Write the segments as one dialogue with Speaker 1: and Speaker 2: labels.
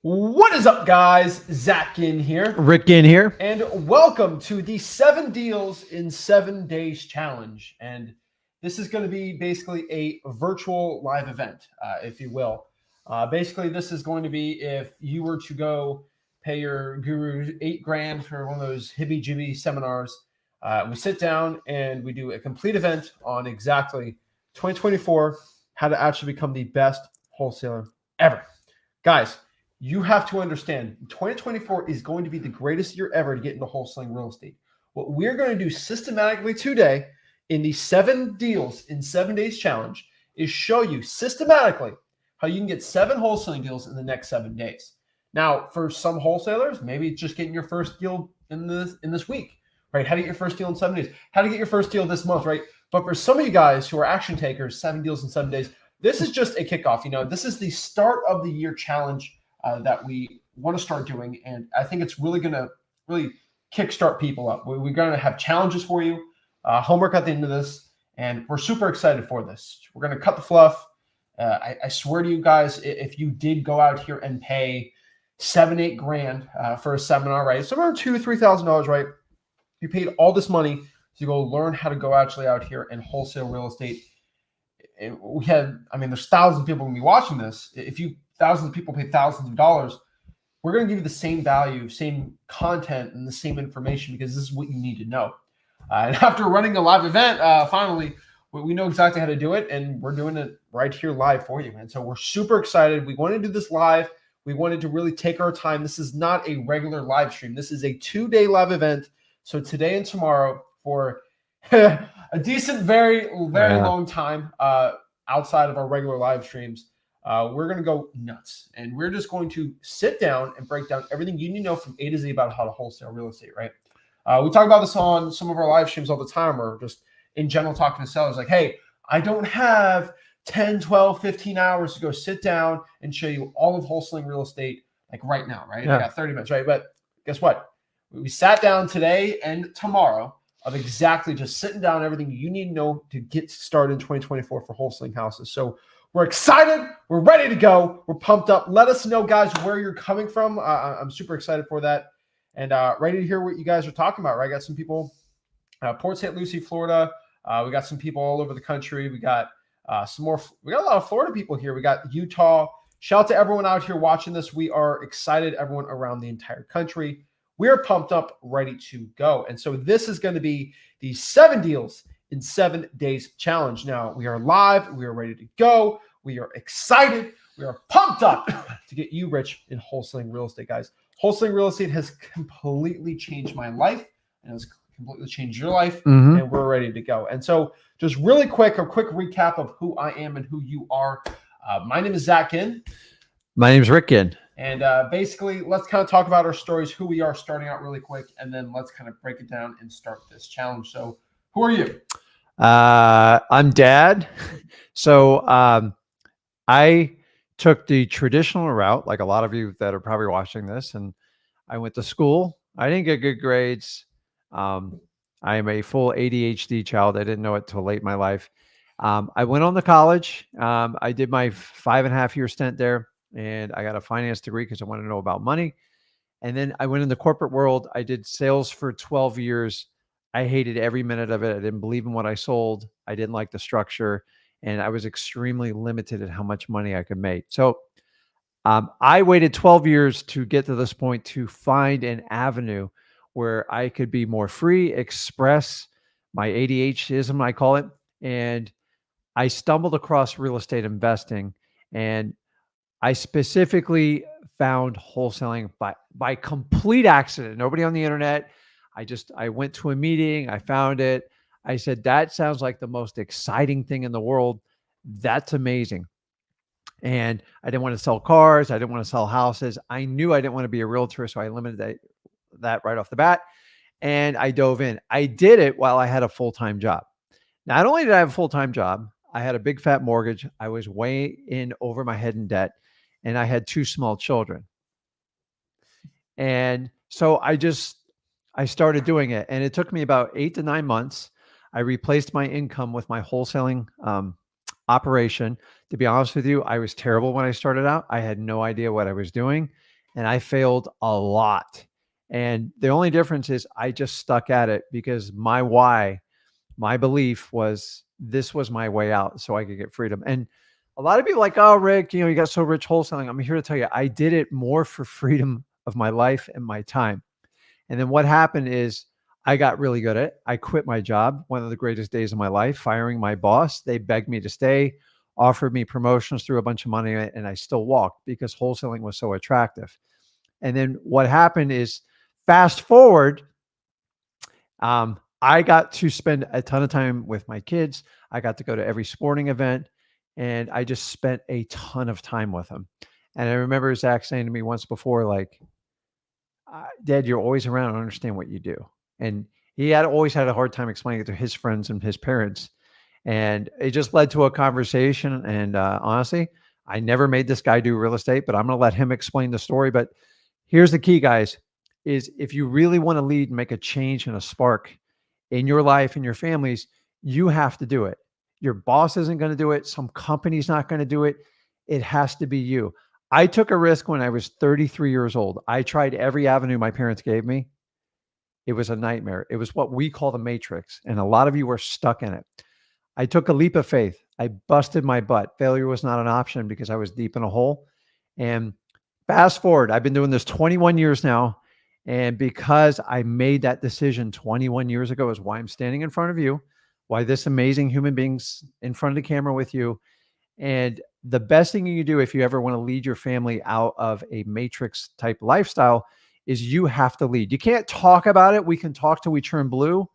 Speaker 1: What is up, guys? Zach Ginn here,
Speaker 2: Rick Ginn here.
Speaker 1: and welcome to the 7 Deals in 7 Days Challenge. And this is going to be basically a virtual live event, if you will. Basically, this is going to be if you were to go pay your guru $8,000 for one of those hibby-jibby seminars. We sit down and we do a complete event on exactly 2024, how to actually become the best wholesaler ever. Guys, you have to understand 2024 is going to be the greatest year ever to get into wholesaling real estate. What we're going to do systematically today in the 7 Deals in 7 Days Challenge is show you systematically how you can get 7 wholesaling deals in the next 7 days. Now, for some wholesalers, maybe it's just getting your first deal in this week, right? How to get your first deal in 7 days, how to get your first deal this month, right? But for some of you guys who are action takers, 7 deals in 7 days, this is just a kickoff. This is the start of the year challenge that we want to start doing. And I think it's really going to kickstart people up. We're going to have challenges for you, homework at the end of this, and we're super excited for this. We're going to cut the fluff. I swear to you guys, if you did go out here and pay $7-8 grand for a seminar, right? Somewhere $2,000-3,000, right? You paid all this money to go learn how to go actually out here and wholesale real estate. And there's thousands of people going to be watching this. If thousands of people pay thousands of dollars, we're going to give you the same value, same content, and the same information because this is what you need to know. And after running a live event, finally, we know exactly how to do it, and we're doing it right here live for you. And so we're super excited. We want to do this live. We wanted to really take our time. This is not a regular live stream. This is a 2-day live event. So today and tomorrow for a decent, very long time outside of our regular live streams. We're going to go nuts, and we're just going to sit down and break down everything you need to know from A to Z about how to wholesale real estate, right? We talk about this on some of our live streams all the time, or just in general talking to sellers like, hey, I don't have 10, 12, 15 hours to go sit down and show you all of wholesaling real estate like right now, right? Yeah. I got 30 minutes, right? But guess what? We sat down today and tomorrow of exactly just sitting down everything you need to know to get started in 2024 for wholesaling houses. So we're excited. We're ready to go. We're pumped up. Let us know, guys, where you're coming from. I'm super excited for that and ready to hear what you guys are talking about, right? I got some people, Port St. Lucie, Florida. We got some people all over the country. We got we got a lot of Florida people here. We got Utah. Shout out to everyone out here watching this. We are excited, everyone around the entire country. We're pumped up, ready to go. And so this is going to be the 7 Deals in 7 Days Challenge. Now, we are live. We are ready to go. We are excited. We are pumped up to get you rich in wholesaling real estate, guys. Wholesaling real estate has completely changed my life, and it's completely changed your life, and we're ready to go. And so just really quick, a quick recap of who I am and who you are. My name is Zach Ginn.
Speaker 2: My name is Rick Ginn.
Speaker 1: And basically, let's kind of talk about our stories, who we are starting out really quick, and then let's kind of break it down and start this challenge. So who are you?
Speaker 2: I'm Dad. So I took the traditional route, like a lot of you that are probably watching this, and I went to school. I didn't get good grades. I am a full ADHD child. I didn't know it till late in my life. I went on to college. I did my 5.5-year stint there, and I got a finance degree because I wanted to know about money. And then I went in the corporate world. I did sales for 12 years. I hated every minute of it. I didn't believe in what I sold. I didn't like the structure, and I was extremely limited at how much money I could make. So I waited 12 years to get to this point to find an avenue where I could be more free, express my ADHDism, I call it. And I stumbled across real estate investing, and I specifically found wholesaling by complete accident. Nobody on the internet. I went to a meeting. I found it. I said, that sounds like the most exciting thing in the world. That's amazing. And I didn't want to sell cars. I didn't want to sell houses. I knew I didn't want to be a realtor, so I limited that right off the bat. And I dove in. I did it while I had a full-time job. Not only did I have a full-time job, I had a big fat mortgage. I was way in over my head in debt, and I had 2 small children. And so I started doing it, and it took me about 8 to 9 months. I replaced my income with my wholesaling operation. To be honest with you, I was terrible when I started out. I had no idea what I was doing, and I failed a lot. And the only difference is I just stuck at it because my why, my belief was this was my way out so I could get freedom. And a lot of people are like, oh, Rick, you got so rich wholesaling. I'm here to tell you, I did it more for freedom of my life and my time. And then what happened is I got really good at it. I quit my job, one of the greatest days of my life, firing my boss. They begged me to stay, offered me promotions, threw a bunch of money at it, and I still walked because wholesaling was so attractive. And then what happened is, fast forward, I got to spend a ton of time with my kids. I got to go to every sporting event, and I just spent a ton of time with them. And I remember Zach saying to me once before, like, Dad, you're always around. I don't understand what you do. And he had always had a hard time explaining it to his friends and his parents. And it just led to a conversation. And honestly, I never made this guy do real estate, but I'm going to let him explain the story. But here's the key, guys, is if you really want to lead and make a change and a spark in your life and your families, you have to do it. Your boss isn't going to do it. Some company's not going to do it. It has to be you. I took a risk when I was 33 years old. I tried every avenue my parents gave me. It was a nightmare. It was what we call the matrix. And a lot of you are stuck in it. I took a leap of faith. I busted my butt. Failure was not an option because I was deep in a hole. And fast forward, I've been doing this 21 years now. And because I made that decision 21 years ago is why I'm standing in front of you, why this amazing human being's in front of the camera with you. And the best thing you do if you ever want to lead your family out of a matrix type lifestyle is you have to lead. You can't talk about it. We can talk till we turn blue.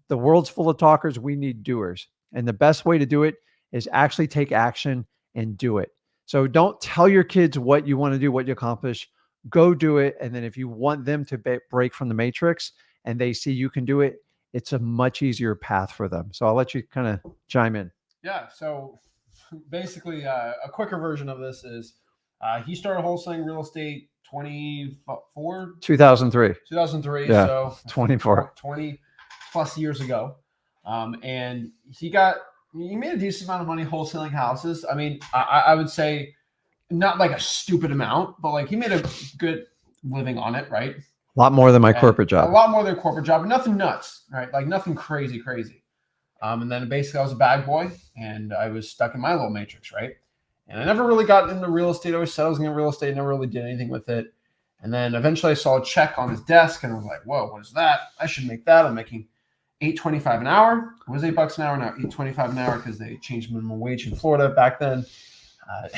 Speaker 2: The world's full of talkers. We need doers. And the best way to do it is actually take action and do it. So don't tell your kids what you want to do, what you accomplish. Go do it. And then if you want them to break from the matrix and they see you can do it, it's a much easier path for them. So I'll let you kind of chime in.
Speaker 1: Yeah. So basically, a quicker version of this is he started wholesaling real estate
Speaker 2: 2003.
Speaker 1: 2003.
Speaker 2: Yeah,
Speaker 1: So
Speaker 2: 24.
Speaker 1: 20 plus years ago. And he made a decent amount of money wholesaling houses. I mean, I would say not like a stupid amount, but like he made a good living on it, right?
Speaker 2: A lot more than my corporate job.
Speaker 1: A lot more than a corporate job, but nothing nuts, right? Like nothing crazy. And then basically I was a bag boy and I was stuck in my little matrix, right? And I never really got into real estate. I always said I was going to real estate, never really did anything with it. And then eventually I saw a check on his desk and I was like, whoa, what is that? I should make that. I'm making $8.25 an hour. It was $8 an hour now, $8.25 an hour because they changed minimum wage in Florida back then.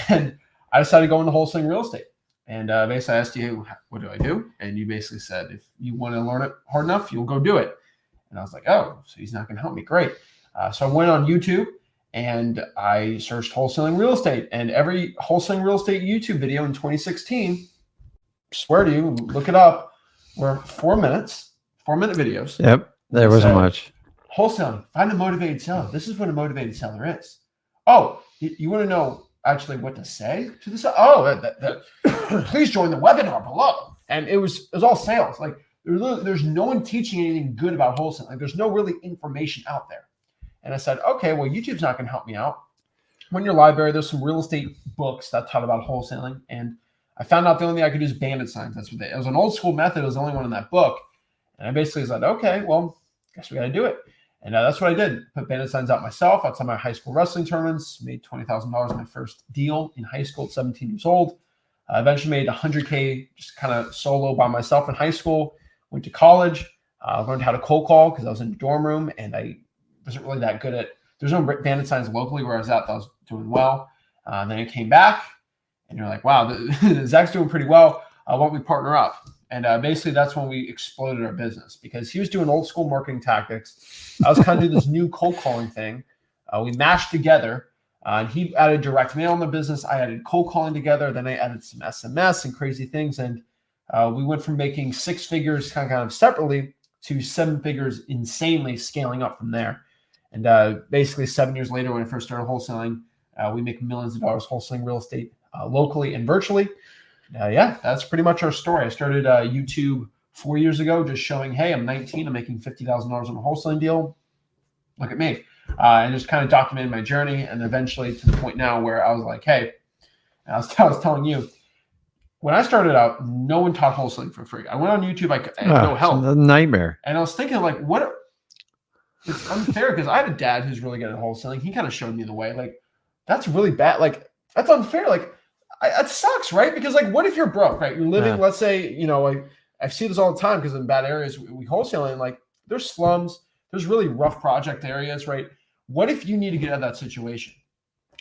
Speaker 1: And I decided to go into wholesaling real estate. And basically I asked you, what do I do? And you basically said, if you want to learn it hard enough, you'll go do it. And I was like, oh, so he's not going to help me. Great. So I went on YouTube and I searched wholesaling real estate, and every wholesaling real estate YouTube video in 2016, swear to you, look it up, were 4-minute videos.
Speaker 2: Yep. There wasn't much.
Speaker 1: Wholesaling, find a motivated seller. This is what a motivated seller is. Oh, you want to know actually what to say to the seller? Oh, please join the webinar below. And it was all sales. Like there's no one teaching anything good about wholesaling. Like there's no really information out there. And I said, okay, well, YouTube's not going to help me out. When your library, there's some real estate books that taught about wholesaling. And I found out the only thing I could do is bandit signs. It was an old school method. It was the only one in that book. And I basically said, okay, well, guess we got to do it. And that's what I did. Put bandit signs out myself outside my high school wrestling tournaments. Made $20,000 my first deal in high school at 17 years old. Eventually made $100K just kind of solo by myself in high school. Went to college. Learned how to cold call because I was in the dorm room and I wasn't really that good at. There's no bandit signs locally where I was at that I was doing well. Then I came back and you're like, wow, Zach's doing pretty well. Why don't we partner up? And basically that's when we exploded our business because he was doing old school marketing tactics. I was kind of doing this new cold calling thing. We mashed together. And he added direct mail in the business. I added cold calling together. Then I added some SMS and crazy things. And we went from making 6 figures kind of separately to 7 figures insanely scaling up from there. And basically 7 years later, when I first started wholesaling, we make millions of dollars wholesaling real estate locally and virtually. Yeah, that's pretty much our story. I started YouTube 4 years ago, just showing, hey, I'm 19, I'm making $50,000 on a wholesaling deal. Look at me. and just kind of documented my journey, and eventually to the point now where I was like, hey, I was telling you, when I started out, no one taught wholesaling for free. I went on YouTube, I had no
Speaker 2: It's
Speaker 1: help.
Speaker 2: a nightmare.
Speaker 1: And I was thinking, like, what? It's unfair because I had a dad who's really good at wholesaling. He kind of showed me the way. Like, that's really bad. Like, that's unfair. Like, that sucks, right? Because, like, what if you're broke, right? You're living, let's say, like, I see this all the time because in bad areas, we wholesale, and like, there's slums, there's really rough project areas, right? What if you need to get out of that situation?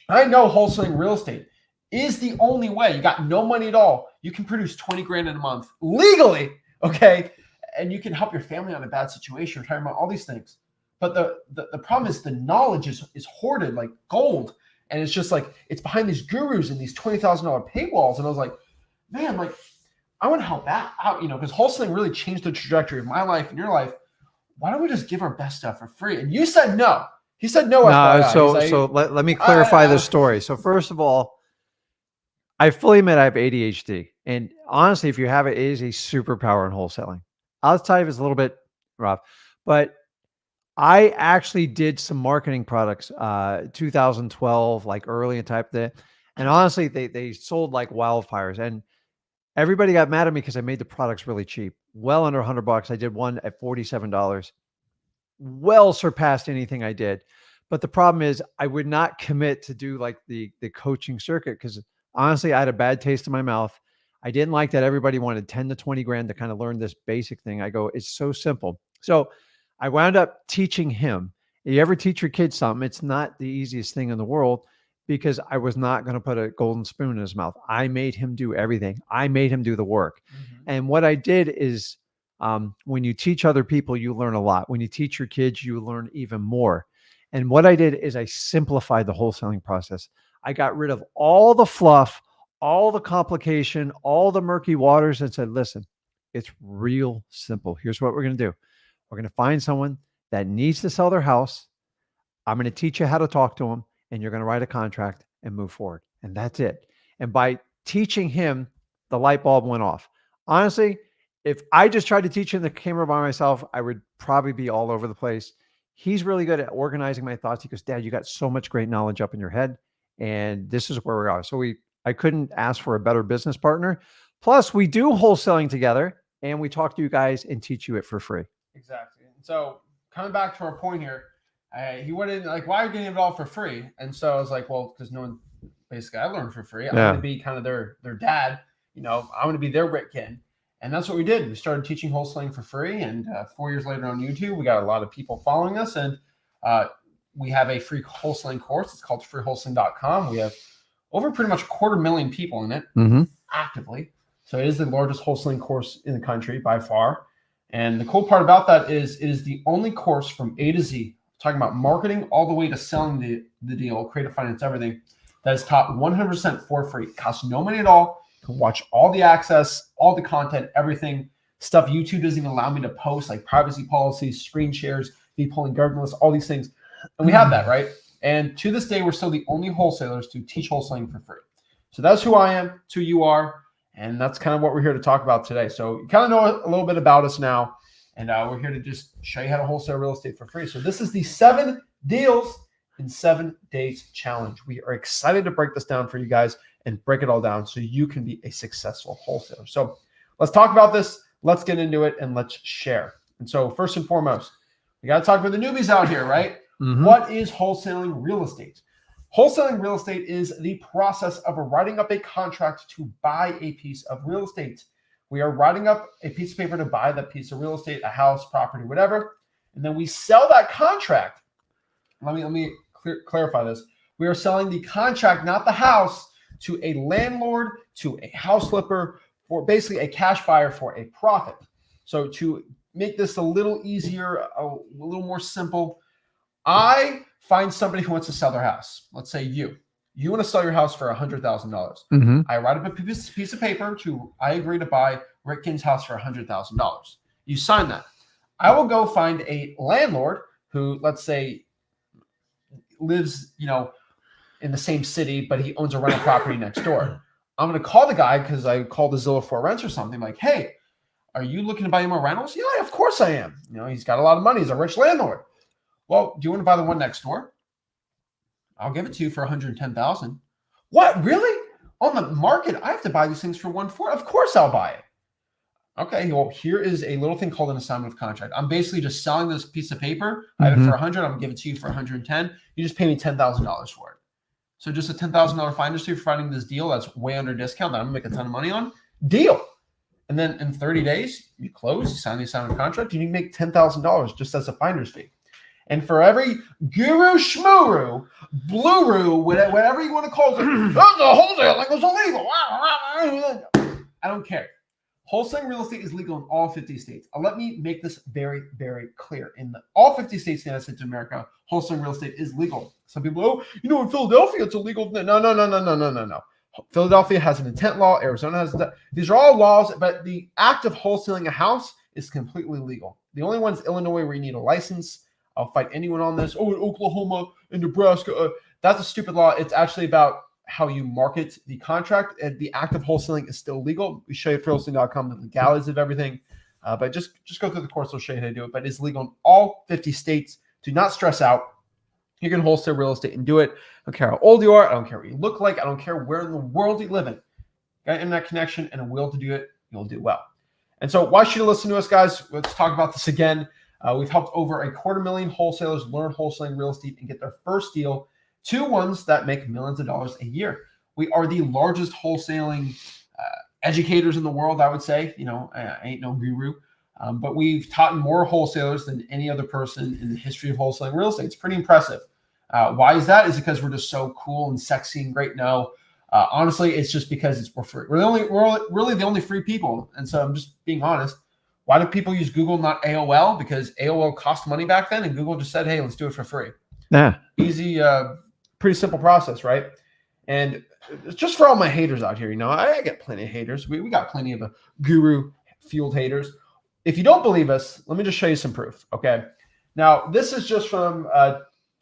Speaker 1: I know wholesaling real estate is the only way. You got no money at all. You can produce 20 grand in a month legally, okay? And you can help your family on a bad situation, retirement, all these things. But the problem is the knowledge is hoarded like gold. And it's just like, it's behind these gurus and these $20,000 paywalls. And I was like, man, like, I want to help that out, because wholesaling really changed the trajectory of my life and your life. Why don't we just give our best stuff for free? And you said no. He said no.
Speaker 2: So let me clarify this story. So first of all, I fully admit I have ADHD. And honestly, if you have it, it is a superpower in wholesaling. Outside of it's a little bit rough, but I actually did some marketing products, 2012, like early in type that. And honestly, they sold like wildfires, and everybody got mad at me because I made the products really cheap, well under $100. I did one at $47, well surpassed anything I did. But the problem is I would not commit to do like the coaching circuit because honestly, I had a bad taste in my mouth. I didn't like that everybody wanted 10 to 20 grand to kind of learn this basic thing. I go, it's so simple. So I wound up teaching him. You ever teach your kid something? It's not the easiest thing in the world because I was not going to put a golden spoon in his mouth. I made him do everything. I made him do the work. Mm-hmm. And what I did is when you teach other people, you learn a lot. When you teach your kids, you learn even more. And what I did is I simplified the wholesaling process. I got rid of all the fluff, all the complication, all the murky waters, and said, listen, it's real simple. Here's what we're going to do. We're going to find someone that needs to sell their house. I'm going to teach you how to talk to them, and you're going to write a contract and move forward. And that's it. And by teaching him, the light bulb went off. Honestly, if I just tried to teach him the camera by myself, I would probably be all over the place. He's really good at organizing my thoughts. He goes, Dad, you got so much great knowledge up in your head. And this is where we are. So I couldn't ask for a better business partner. Plus, we do wholesaling together, and we talk to you guys and teach you it for free.
Speaker 1: Exactly. So coming back to our point here, he went in like, why are you getting it all for free? And so I was like, well, because no one, basically I learned for free. I'm going to be kind of their dad, I'm going to be their Rick Ginn. And that's what we did. We started teaching wholesaling for free. And 4 years later on YouTube, we got a lot of people following us. And we have a free wholesaling course. It's called freewholesaling.com. We have over pretty much 250,000 people in it actively. So it is the largest wholesaling course in the country by far. And the cool part about that is it is the only course from A to Z, talking about marketing all the way to selling the deal, creative finance, everything, that is taught 100% for free. It costs no money at all. You can watch all the access, all the content, everything, stuff YouTube doesn't even allow me to post, like privacy policies, screen shares, me pulling garden lists, all these things. And we have that, right? And to this day, we're still the only wholesalers to teach wholesaling for free. So that's who I am, it's who you are. And that's kind of what we're here to talk about today. So you kind of know a little bit about us now. And we're here to just show you how to wholesale real estate for free. So this is the 7 deals in 7 days challenge. We are excited to break this down for you guys and break it all down so you can be a successful wholesaler. So let's talk about this. Let's get into it and let's share. And so first and foremost, we got to talk about the newbies out here, right? Mm-hmm. What is wholesaling real estate? Wholesaling real estate is the process of writing up a contract to buy a piece of real estate. We are writing up a piece of paper to buy that piece of real estate, a house, property, whatever, and then we sell that contract. Let me clarify this. We are selling the contract, not the house, to a landlord, to a house flipper, or basically a cash buyer for a profit. So to make this a little easier, a little more simple, I find somebody who wants to sell their house. Let's say you want to sell your house for $100,000. Mm-hmm. I write up a piece of paper I agree to buy Rick Ginn's house for $100,000. You sign that. I will go find a landlord who, let's say, lives, in the same city, but he owns a rental property next door. I'm going to call the guy because I called the Zillow for rents or something. Like, hey, are you looking to buy more rentals? Yeah, of course I am. He's got a lot of money. He's a rich landlord. Well, do you want to buy the one next door? I'll give it to you for 110,000. What, really? On the market, I have to buy these things for 140. Of course I'll buy it. Okay, well, here is a little thing called an assignment of contract. I'm basically just selling this piece of paper. I have it for 100. I'm gonna give it to you for 110. You just pay me $10,000 for it. So just a $10,000 finder's fee for finding this deal that's way under discount that I'm gonna make a ton of money on. Deal. And then in 30 days, you close, you sign the assignment of contract, and you make $10,000 just as a finder's fee. And for every guru, shmuru, bluru, whatever you want to call it, that's a wholesale, like it's illegal. I don't care. Wholesaling real estate is legal in all 50 states. Let me make this very, very clear. In all 50 states in the United States of America, wholesaling real estate is legal. Some people, in Philadelphia, it's illegal. No. Philadelphia has an intent law. Arizona has these are all laws, but the act of wholesaling a house is completely legal. The only one's Illinois where you need a license. I'll fight anyone on this. Oh, in Oklahoma and Nebraska, that's a stupid law. It's actually about how you market the contract. And the act of wholesaling is still legal. We show you at wholesaling.com the legalities of everything. But just go through the course. We'll show you how to do it. But it's legal in all 50 states. Do not stress out. You can wholesale real estate and do it. I don't care how old you are. I don't care what you look like. I don't care where in the world you live in. Got an internet connection and a will to do it, you'll do well. And so why should you listen to us, guys? Let's talk about this again. We've helped over 250,000 wholesalers learn wholesaling real estate and get their first deal to ones that make millions of dollars a year. We are the largest wholesaling educators in the world, I would say. I ain't no guru. But we've taught more wholesalers than any other person in the history of wholesaling real estate. It's pretty impressive. Why is that? Is it because we're just so cool and sexy and great? No. Honestly, it's just because we're free. We're really the only free people. And so I'm just being honest. Why do people use Google, not AOL? Because AOL cost money back then, and Google just said, hey, let's do it for free.
Speaker 2: Yeah.
Speaker 1: Easy, pretty simple process, right? And just for all my haters out here, I get plenty of haters. We got plenty of guru-fueled haters. If you don't believe us, let me just show you some proof, okay? Now, this is just from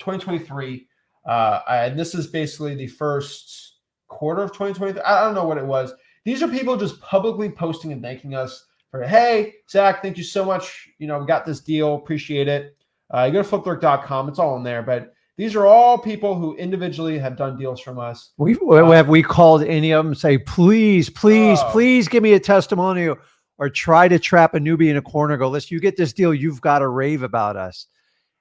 Speaker 1: 2023, and this is basically the first quarter of 2023. I don't know what it was. These are people just publicly posting and thanking us for, hey, Zach, thank you so much. We got this deal. Appreciate it. You go to flipwithrick.com. It's all in there. But these are all people who individually have done deals from us.
Speaker 2: Have we called any of them and say, please give me a testimonial, or try to trap a newbie in a corner, go, listen, you get this deal, you've got to rave about us.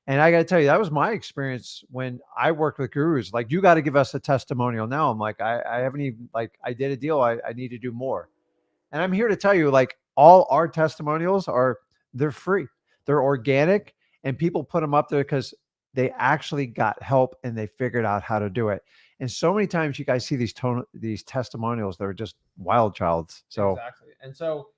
Speaker 2: And I got to tell you, that was my experience when I worked with gurus. Like, you got to give us a testimonial. Now I'm like, I haven't even, I did a deal. I need to do more. And I'm here to tell you, all our testimonials they're free. They're organic, and people put them up there because they actually got help and they figured out how to do it. And so many times you guys see these testimonials that are just wild childs. So
Speaker 1: exactly. And so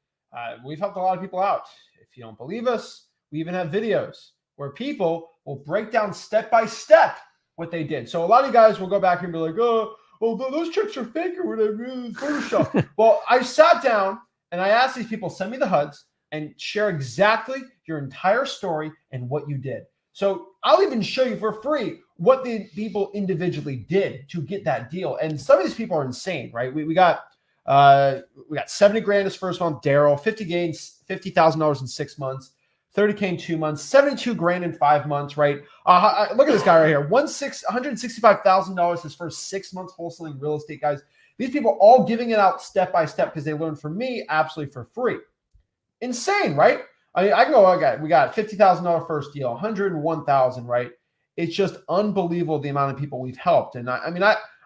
Speaker 1: we've helped a lot of people out. If you don't believe us, we even have videos where people will break down step by step what they did. So a lot of you guys will go back and be like, oh, those checks are fake or whatever, Photoshop. Well, I sat down and I asked these people, send me the HUDs and share exactly your entire story and what you did. So I'll even show you for free what the people individually did to get that deal. And some of these people are insane, right? We got 70 grand his first month, Daryl, 50 gains, $50,000 in 6 months, 30K in 2 months, 72 grand in 5 months, right? Look at this guy right here, $165,000 his first 6 months wholesaling real estate, guys. These people all giving it out step by step because they learned from me absolutely for free. Insane, right? I mean, we got $50,000 first deal, 101,000, right? It's just unbelievable the amount of people we've helped. And I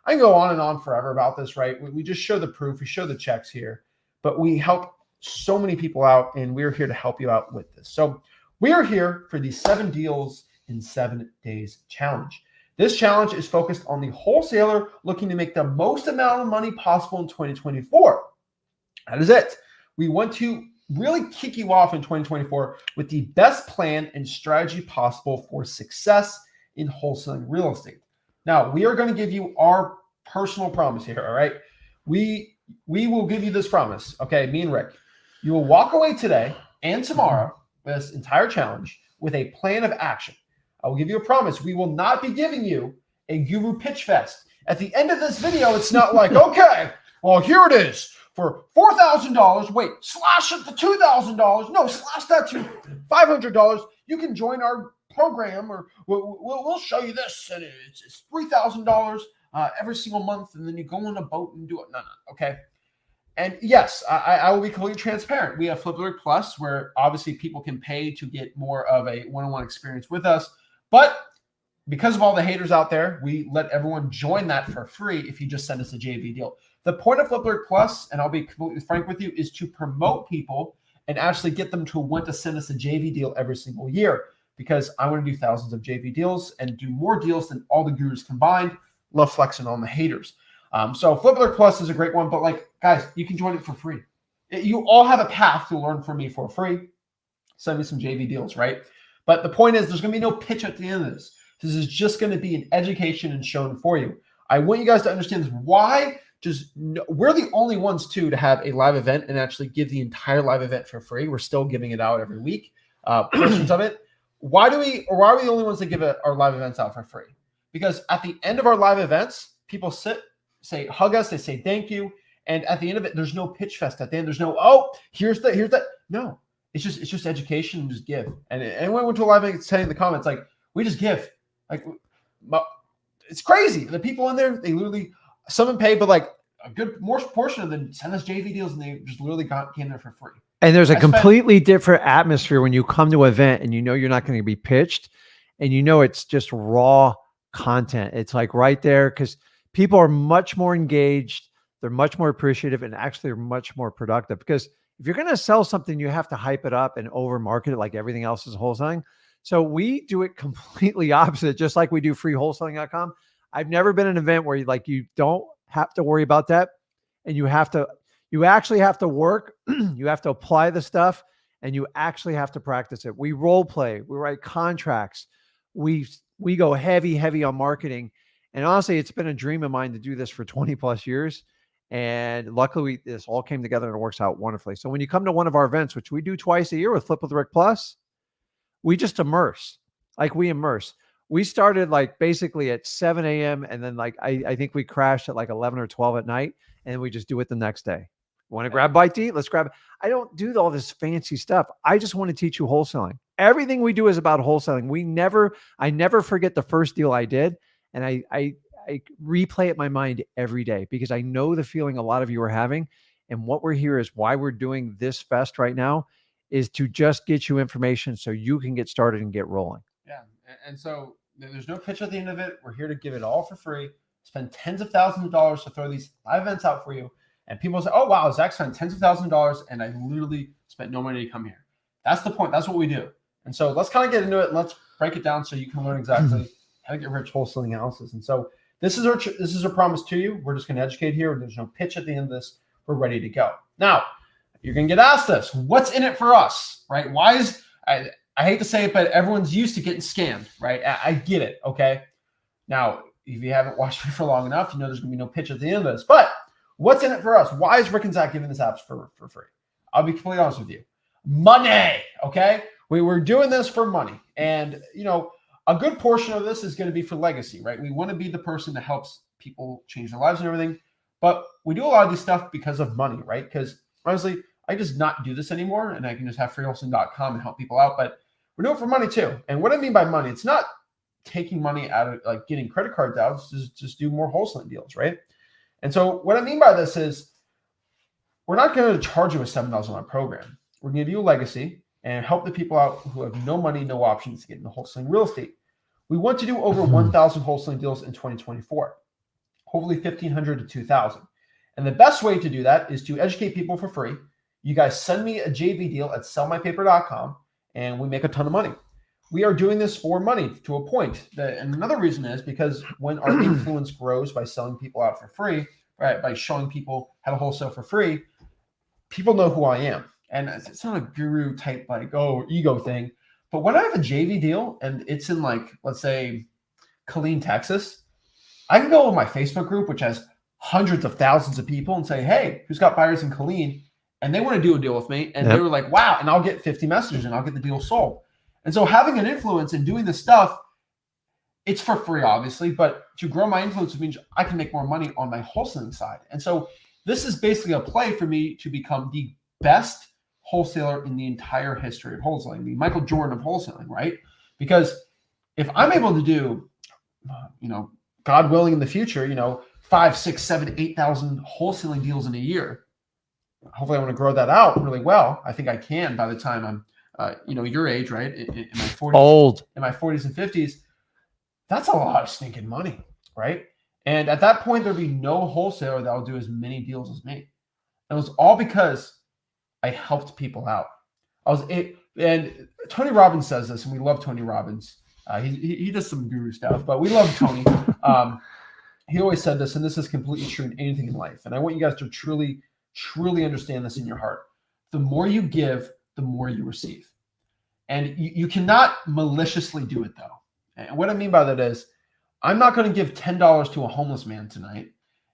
Speaker 1: can go on and on forever about this, right? We just show the proof, we show the checks here, but we help so many people out, and we're here to help you out with this. So we are here for the 7 deals in 7 days challenge. This challenge is focused on the wholesaler looking to make the most amount of money possible in 2024. That is it. We want to really kick you off in 2024 with the best plan and strategy possible for success in wholesaling real estate. Now, we are going to give you our personal promise here, all right? We will give you this promise, okay, me and Rick. You will walk away today and tomorrow with this entire challenge with a plan of action. I will give you a promise. We will not be giving you a guru pitch fest. At the end of this video, it's not like, okay, well, here it is for $4,000. Wait, slash it to $2,000. No, slash that to $500. You can join our program, or we'll show you this, and it's $3,000 every single month, and then you go on a boat and do it. No, okay. And yes, I will be completely transparent. We have Flip with Rick Plus, where obviously people can pay to get more of a one-on-one experience with us. But because of all the haters out there, we let everyone join that for free if you just send us a JV deal. The point of Flip with Rick Plus, and I'll be completely frank with you, is to promote people and actually get them to want to send us a JV deal every single year, because I want to do thousands of JV deals and do more deals than all the gurus combined. Love flexing on the haters. So Flip with Rick Plus is a great one, but like, guys, you can join it for free. You all have a path to learn from me for free. Send me some JV deals, right? But the point is, there's going to be no pitch at the end of this. This is just going to be an education and shown for you. I want you guys to understand this. Why? We're the only ones to have a live event and actually give the entire live event for free. We're still giving it out every week, portions of it. Why are we the only ones that give our live events out for free? Because at the end of our live events, people say hug us, they say thank you, and at the end of it, there's no pitch fest at the end. There's no, oh, here's that. No, it's just education and just give. And anyone went to a live event saying in the comments, like, we just give. Like, it's crazy. The people in there, they literally, some pay, but like a good more portion of them send us JV deals, and they just literally came there for free.
Speaker 2: And there's a completely different atmosphere when you come to an event and you know you're not going to be pitched, and you know it's just raw content. It's like right there, because people are much more engaged. They're much more appreciative, and actually are much more productive. Because if you're going to sell something, you have to hype it up and over market it like everything else is wholesaling. So we do it completely opposite, just like we do freewholesaling.com. I've never been in an event where you don't have to worry about that. And you actually have to work. You have to apply the stuff, and you actually have to practice it. We role play, we write contracts. We go heavy on marketing. And honestly, it's been a dream of mine to do this for 20 plus years. And luckily this all came together and it works out wonderfully. So when you come to one of our events, which we do twice a year with Flip with Rick Plus, we just immerse. We started like basically at 7 a.m. And then like, I think we crashed at like 11 or 12 at night, and we just do it the next day. Want to grab a bite to eat? Let's grab it. I don't do all this fancy stuff. I just want to teach you wholesaling. Everything we do is about wholesaling. I never forget the first deal I did. And I replay it in my mind every day, because I know the feeling a lot of you are having. And what we're here is why we're doing this fest right now, is to just get you information so you can get started and get rolling.
Speaker 1: Yeah. And so there's no pitch at the end of it. We're here to give it all for free, spend tens of thousands of dollars to throw these live events out for you. And people say, oh, wow, Zach spent tens of thousands of dollars, and I literally spent no money to come here. That's the point. That's what we do. And so let's kind of get into it. And let's break it down so you can learn exactly how to get rich wholesaling analysis. And so this is our promise to you. We're just going to educate here. There's no pitch at the end of this. We're ready to go. Now, you're going to get asked this. What's in it for us, right? Why is, I hate to say it, but everyone's used to getting scammed, right? I get it, okay? Now, if you haven't watched me for long enough, you know there's going to be no pitch at the end of this. But what's in it for us? Why is Rick and Zach giving this apps for free? I'll be completely honest with you. Money, okay? We're doing this for money. And, you know, a good portion of this is going to be for legacy, right? We want to be the person that helps people change their lives and everything. But we do a lot of this stuff because of money, right? Because honestly, I just not do this anymore, and I can just have freewholesaling.com and help people out. But we're doing it for money too. And what I mean by money, it's not taking money out of like getting credit cards out. It's just do more wholesaling deals, right? And so what I mean by this is we're not going to charge you a $7,000 program. We're going to give you a legacy and help the people out who have no money, no options to get into wholesaling real estate. We want to do over 1,000 wholesaling deals in 2024, hopefully 1,500 to 2,000. And the best way to do that is to educate people for free. You guys send me a JV deal at sellmypaper.com, and we make a ton of money. We are doing this for money to a point. And another reason is because when our influence grows by selling people out for free, right, by showing people how to wholesale for free, people know who I am. And it's not a guru type, like, oh, ego thing. But when I have a JV deal and it's in like, let's say, Killeen, Texas, I can go on my Facebook group, which has hundreds of thousands of people, and say, hey, who's got buyers in Killeen? And they want to do a deal with me. And they were like, wow. And I'll get 50 messages and I'll get the deal sold. And so having an influence and doing this stuff, it's for free, obviously. But to grow my influence means I can make more money on my wholesaling side. And so this is basically a play for me to become the best wholesaler in the entire history of wholesaling, the Michael Jordan of wholesaling, right? Because if I'm able to do, God willing in the future, 5, 6, 7, 8,000 wholesaling deals in a year, hopefully I want to grow that out really well. I think I can by the time I'm, your age, right? In my 40s, in my 40s and 50s, that's a lot of stinking money, right? And at that point, there'll be no wholesaler that will do as many deals as me. And it was all because I helped people out. And Tony Robbins says this, and we love Tony Robbins. He does some guru stuff, but we love Tony. He always said this, and this is completely true in anything in life. And I want you guys to truly, truly understand this in your heart. The more you give, the more you receive. And you cannot maliciously do it, though. And what I mean by that is, I'm not going to give $10 to a homeless man tonight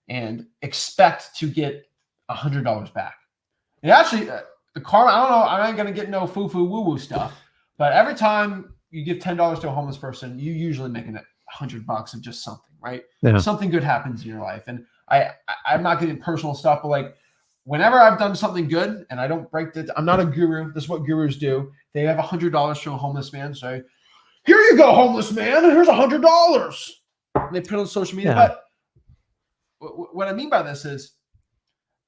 Speaker 1: and expect to get $100 back. And actually, the karma, I don't know, I ain't going to get no foo-foo woo-woo stuff, but every time you give $10 to a homeless person, you usually make $100 of just something, right? Yeah. Something good happens in your life. And I'm not getting personal stuff, but like whenever I've done something good and I don't break it, I'm not a guru. This is what gurus do. They have $100 to a homeless man. Say, here you go, homeless man. Here's $100. And they put it on social media. Yeah. But what I mean by this is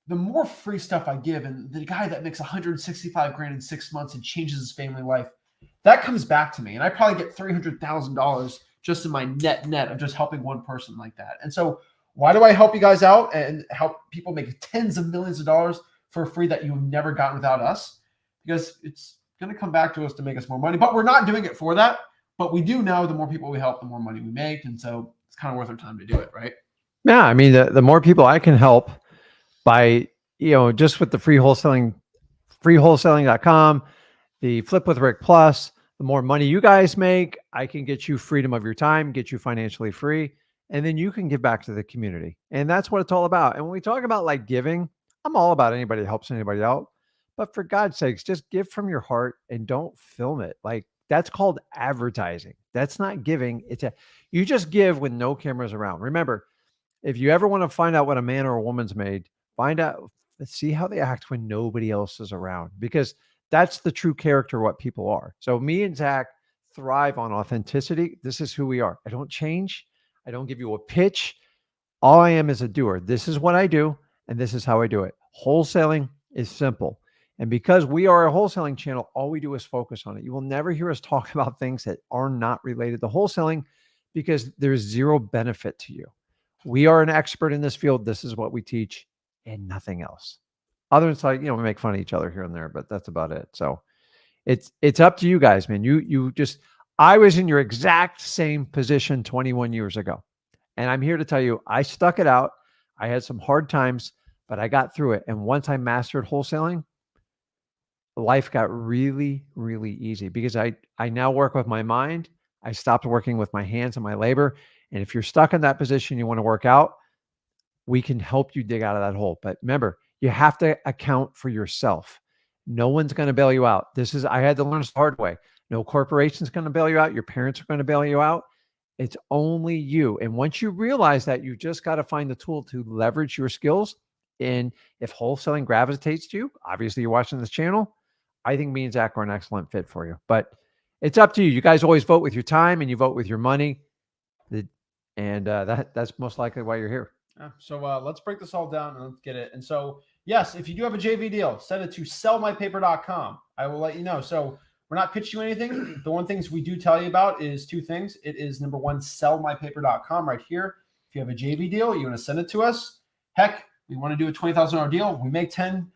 Speaker 1: the more free stuff I give, and the guy that makes $165,000 in 6 months and changes his family life, that comes back to me. And I probably get $300,000 just in my net of just helping one person like that. And so why do I help you guys out and help people make tens of millions of dollars for free that you've never gotten without us? Because it's going to come back to us to make us more money, but we're not doing it for that. But we do know the more people we help, the more money we make. And so it's kind of worth our time to do it, right?
Speaker 2: Yeah. I mean, the more people I can help by, just with the free wholesaling, freewholesaling.com, the Flip with Rick Plus, the more money you guys make, I can get you freedom of your time, get you financially free, and then you can give back to the community. And that's what it's all about. And when we talk about like giving, I'm all about anybody that helps anybody out. But for God's sakes, just give from your heart and don't film it. Like that's called advertising. That's not giving. You just give when no cameras around. Remember, if you ever want to find out what a man or a woman's made, see how they act when nobody else is around, because that's the true character of what people are. So me and Zach thrive on authenticity. This is who we are. I don't change. I don't give you a pitch. All I am is a doer. This is what I do, and this is how I do it. Wholesaling is simple. And because we are a wholesaling channel, all we do is focus on it. You will never hear us talk about things that are not related to wholesaling because there's zero benefit to you. We are an expert in this field. This is what we teach and nothing else. Other than like, we make fun of each other here and there, but that's about it. So it's up to you guys, man. I was in your exact same position 21 years ago. And I'm here to tell you, I stuck it out. I had some hard times, but I got through it. And once I mastered wholesaling, life got really, really easy because I now work with my mind. I stopped working with my hands and my labor. And if you're stuck in that position, you want to work out, we can help you dig out of that hole. But remember, you have to account for yourself. No one's going to bail you out. I had to learn this the hard way. No corporation's going to bail you out. Your parents are going to bail you out. It's only you. And once you realize that, you just got to find the tool to leverage your skills. And if wholesaling gravitates to you, obviously you're watching this channel, I think me and Zach are an excellent fit for you. But it's up to you. You guys always vote with your time and you vote with your money. That's most likely why you're here.
Speaker 1: So let's break this all down and let's get it. And so, yes, if you do have a JV deal, send it to sellmypaper.com. I will let you know. So we're not pitching you anything. The one things we do tell you about is two things. It is number one, sellmypaper.com right here. If you have a JV deal, you want to send it to us. Heck, we want to do a $20,000 deal. We make 10.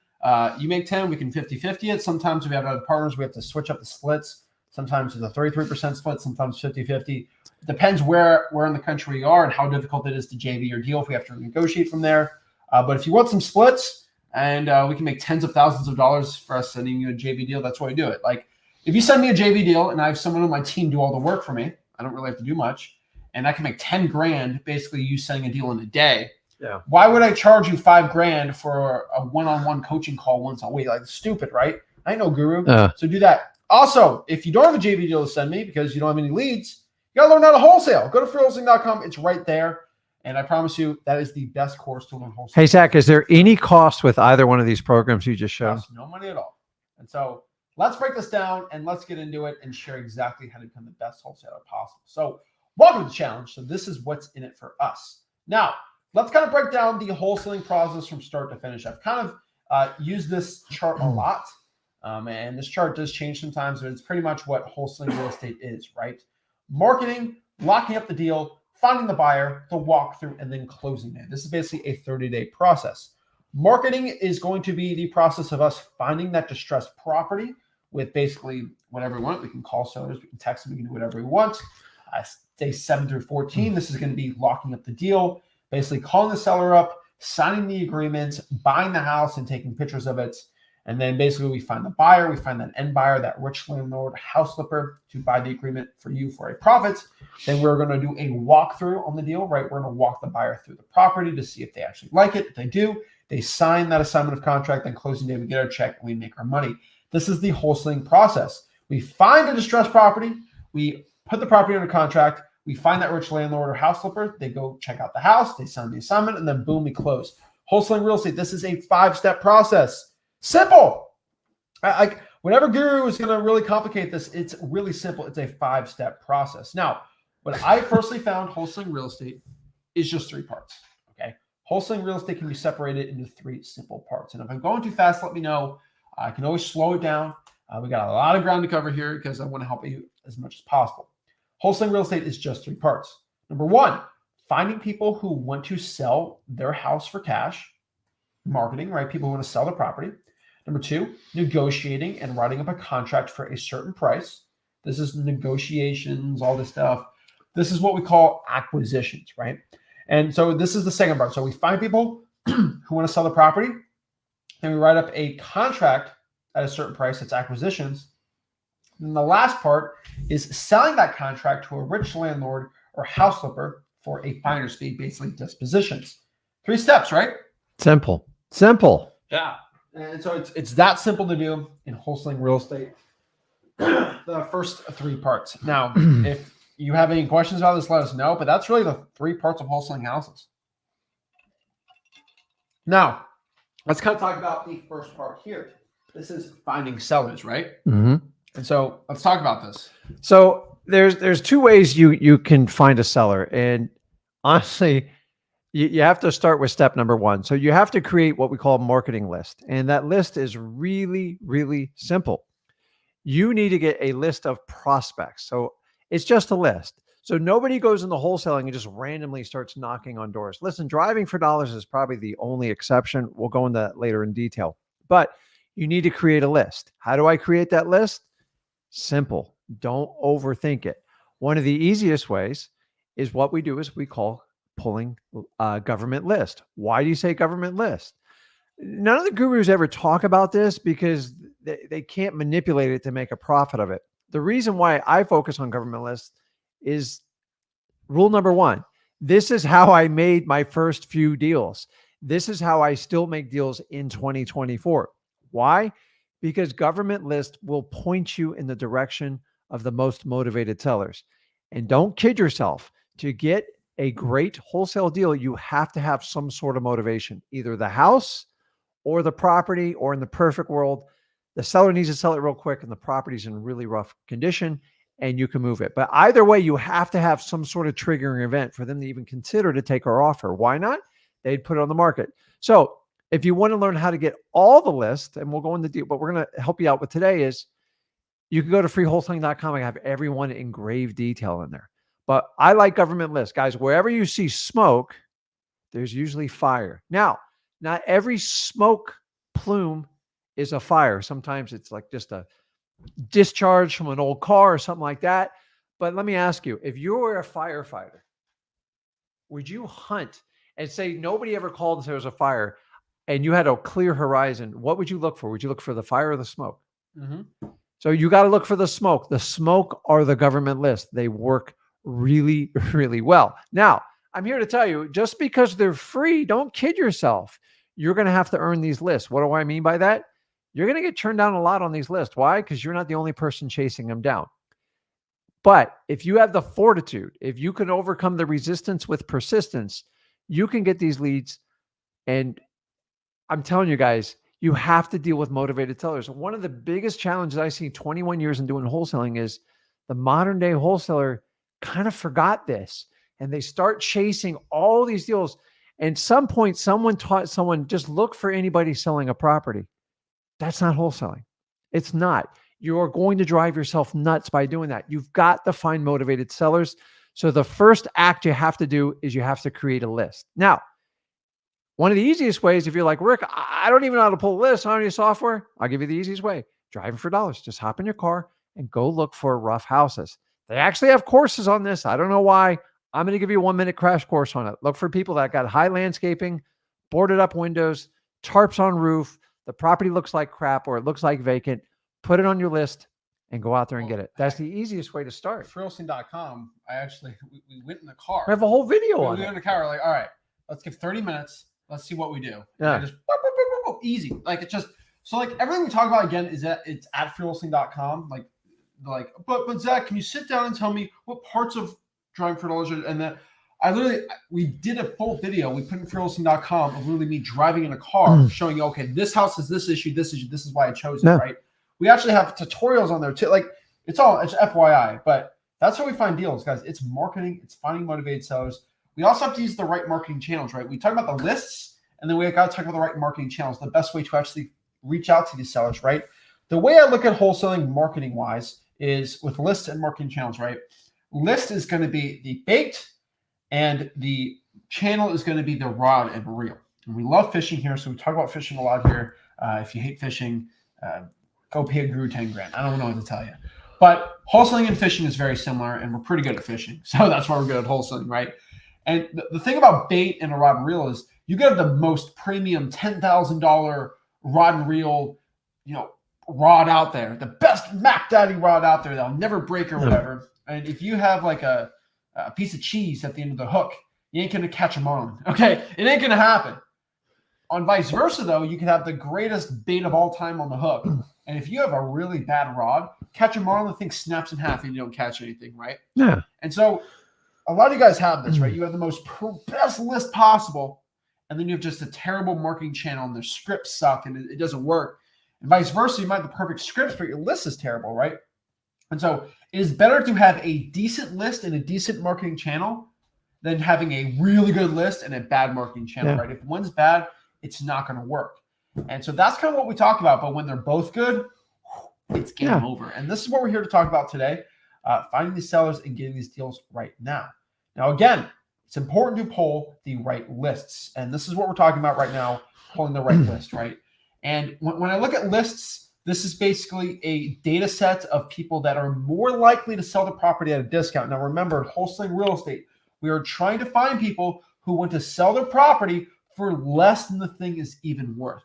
Speaker 1: You make 10. We can 50-50 it. Sometimes we have other partners. We have to switch up the splits. Sometimes it's a 33% split. Sometimes 50-50. Depends where in the country you are and how difficult it is to JV your deal if we have to negotiate from there. But if you want some splits and we can make tens of thousands of dollars for us sending you a JV deal, that's why we do it. Like if you send me a JV deal and I have someone on my team do all the work for me, I don't really have to do much, and I can make 10 grand basically you sending a deal in a day. Yeah. Why would I charge you $5 grand for a one-on-one coaching call once a week? Like stupid, right? I ain't no guru. So do that. Also, if you don't have a JV deal to send me because you don't have any leads, you got to learn how to wholesale. Go to freewholesaling.com. It's right there. And I promise you, that is the best course to learn wholesale.
Speaker 2: Hey, Zach, is there any cost with either one of these programs you just showed?
Speaker 1: No money at all. And so let's break this down and let's get into it and share exactly how to become the best wholesaler possible. So welcome to the challenge. So this is what's in it for us. Now, let's kind of break down the wholesaling process from start to finish. I've kind of used this chart a lot. And this chart does change sometimes, but it's pretty much what wholesaling real estate is, right? Marketing, locking up the deal, finding the buyer, the walkthrough, and then closing it. This is basically a 30-day process. Marketing is going to be the process of us finding that distressed property with basically whatever we want. We can call sellers, we can text them, we can do whatever we want. Day 7 through 14, this is going to be locking up the deal, basically calling the seller up, signing the agreements, buying the house, and taking pictures of it. And then basically we find the buyer, we find that end buyer, that rich landlord, house flipper to buy the agreement for you for a profit. Then we're going to do a walkthrough on the deal, right? We're going to walk the buyer through the property to see if they actually like it. If they do, they sign that assignment of contract. Then closing day, we get our check and we make our money. This is the wholesaling process. We find a distressed property. We put the property under contract. We find that rich landlord or house flipper. They go check out the house. They sign the assignment, and then boom, we close. Wholesaling real estate. This is a 5-step process. Simple. Whenever guru is going to really complicate this, it's really simple. It's a 5-step process. Now, what I personally found wholesaling real estate is just 3 parts. Okay. Wholesaling real estate can be separated into 3 simple parts. And if I'm going too fast, let me know. I can always slow it down. We got a lot of ground to cover here because I want to help you as much as possible. Wholesaling real estate is just 3 parts. Number 1, finding people who want to sell their house for cash. Marketing, right? People who want to sell their property. Number 2, negotiating and writing up a contract for a certain price. This is negotiations, all this stuff. This is what we call acquisitions, right? And so this is the second part. So we find people who want to sell the property, and we write up a contract at a certain price. That's acquisitions. And the last part is selling that contract to a rich landlord or house flipper for a finder's fee, basically dispositions. 3 steps, right?
Speaker 2: Simple.
Speaker 1: Yeah. And so it's that simple to do in wholesaling real estate. The first 3 parts. Now, if you have any questions about this, let us know. But that's really the 3 parts of wholesaling houses. Now, let's kind of talk about the first part here. This is finding sellers, right?
Speaker 2: Mm-hmm.
Speaker 1: And so let's talk about this.
Speaker 2: So there's 2 ways you can find a seller. And honestly, you have to start with step number 1. So you have to create what we call a marketing list. And that list is really, really simple. You need to get a list of prospects. So it's just a list. So nobody goes into wholesaling and just randomly starts knocking on doors. Listen, driving for dollars is probably the only exception. We'll go into that later in detail. But you need to create a list. How do I create that list? Simple. Don't overthink it. One of the easiest ways is what we do is we call pulling a government list. Why do you say government list? None of the gurus ever talk about this because they can't manipulate it to make a profit of it. The reason why I focus on government lists is rule number 1. This is how I made my first few deals. This is how I still make deals in 2024. Why? Because government list will point you in the direction of the most motivated sellers. And don't kid yourself. To get a great wholesale deal, you have to have some sort of motivation, either the house or the property, or in the perfect world, the seller needs to sell it real quick and the property's in really rough condition and you can move it. But either way, you have to have some sort of triggering event for them to even consider to take our offer. Why not? They'd put it on the market. So if you want to learn how to get all the list, and we'll go into deal, but we're going to help you out with today, is you can go to freewholesaling.com. I have everyone in grave detail in there. But I like government lists. Guys, wherever you see smoke, there's usually fire. Now, not every smoke plume is a fire. Sometimes it's like just a discharge from an old car or something like that. But let me ask you, if you were a firefighter, would you hunt and say nobody ever called and said there was a fire and you had a clear horizon? What would you look for? Would you look for the fire or the smoke? Mm-hmm. So you got to look for the smoke. The smoke are the government list. They work really, really well. Now, I'm here to tell you, just because they're free, don't kid yourself. You're going to have to earn these lists. What do I mean by that? You're going to get turned down a lot on these lists. Why? Because you're not the only person chasing them down. But if you have the fortitude, if you can overcome the resistance with persistence, you can get these leads. And I'm telling you guys, You have to deal with motivated sellers. One of the biggest challenges I see 21 years in doing wholesaling is the modern day wholesaler kind of forgot this, and they start chasing all these deals. And at some point, someone taught someone, just look for anybody selling a property. That's not wholesaling. It's not. You're going to drive yourself nuts by doing that. You've got to find motivated sellers. So the first act you have to do is you have to create a list. Now, one of the easiest ways, if you're like, Rick, I don't even know how to pull a list on any software, I'll give you the easiest way. Driving for dollars. Just hop in your car and go look for rough houses. They actually have courses on this. I don't know why. I'm going to give you a 1-minute crash course on it. Look for people that got high landscaping, boarded up windows, tarps on roof. The property looks like crap or it looks like vacant. Put it on your list and go out there and get it. That's the easiest way to start.
Speaker 1: Wholesaling.com, we went in the car.
Speaker 2: We have a whole video on it.
Speaker 1: We went in the car. We're like, all right, let's give 30 minutes. Let's see what we do.
Speaker 2: Yeah.
Speaker 1: Just easy. Like it's just so like everything we talk about again is that it's at wholesaling.com. But Zach, can you sit down and tell me what parts of driving for dollars and that we did a full video we put in wholesaling.com of literally me driving in a car showing you, okay, this house is this issue, this is why I chose it, right? We actually have tutorials on there too. Like it's FYI, but that's how we find deals, guys. It's marketing, it's finding motivated sellers. We also have to use the right marketing channels, right? We talk about the lists, and then we got to talk about the right marketing channels, the best way to actually reach out to these sellers, right? The way I look at wholesaling marketing-wise is with lists and marketing channels, right? List is going to be the baked, and the channel is going to be the rod and reel. And we love fishing here, so we talk about fishing a lot here. If you hate fishing, go pay a guru 10 grand. I don't know what to tell you. But wholesaling and fishing is very similar, and we're pretty good at fishing. So that's why we're good at wholesaling, right? And the thing about bait and a rod and reel is you get the most premium $10,000 rod and reel, rod out there, the best Mac Daddy rod out there that'll never break or whatever. And if you have like a piece of cheese at the end of the hook, you ain't gonna catch them on. Okay, it ain't gonna happen. On vice versa, though, you can have the greatest bait of all time on the hook, and if you have a really bad rod, catch a marlin, the thing snaps in half, and you don't catch anything, right?
Speaker 2: Yeah.
Speaker 1: And so a lot of you guys have this, right? You have the best list possible, and then you have just a terrible marketing channel, and their scripts suck, and it doesn't work. And vice versa, you might have the perfect scripts, but your list is terrible, right? And so it is better to have a decent list and a decent marketing channel than having a really good list and a bad marketing channel, right? If one's bad, it's not going to work. And so that's kind of what we talk about. But when they're both good, it's game over. And this is what we're here to talk about today. Finding these sellers and getting these deals right now. Now, again, it's important to pull the right lists. And this is what we're talking about right now, pulling the right list, right? And when I look at lists, this is basically a data set of people that are more likely to sell the property at a discount. Now, remember, wholesaling real estate, we are trying to find people who want to sell their property for less than the thing is even worth.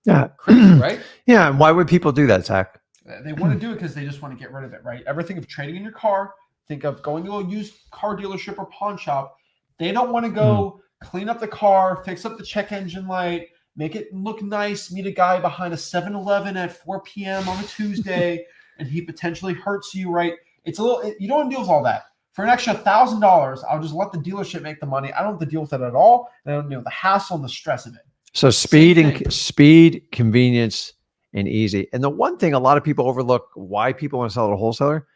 Speaker 2: Yeah.
Speaker 1: Crazy, right?
Speaker 2: Yeah. And why would people do that, Zach?
Speaker 1: They want to do it because they just want to get rid of it, right? Ever think of trading in your car? Think of going to a used car dealership or pawn shop. They don't want to go clean up the car, fix up the check engine light, make it look nice, meet a guy behind a 7-Eleven at 4 p.m. on a Tuesday, and he potentially hurts you, right? You don't want to deal with all that. For an extra $1,000, I'll just let the dealership make the money. I don't have to deal with it at all. And I don't deal with the hassle and the stress of it.
Speaker 2: So speed, convenience, and easy. And the one thing a lot of people overlook why people want to sell to a wholesaler,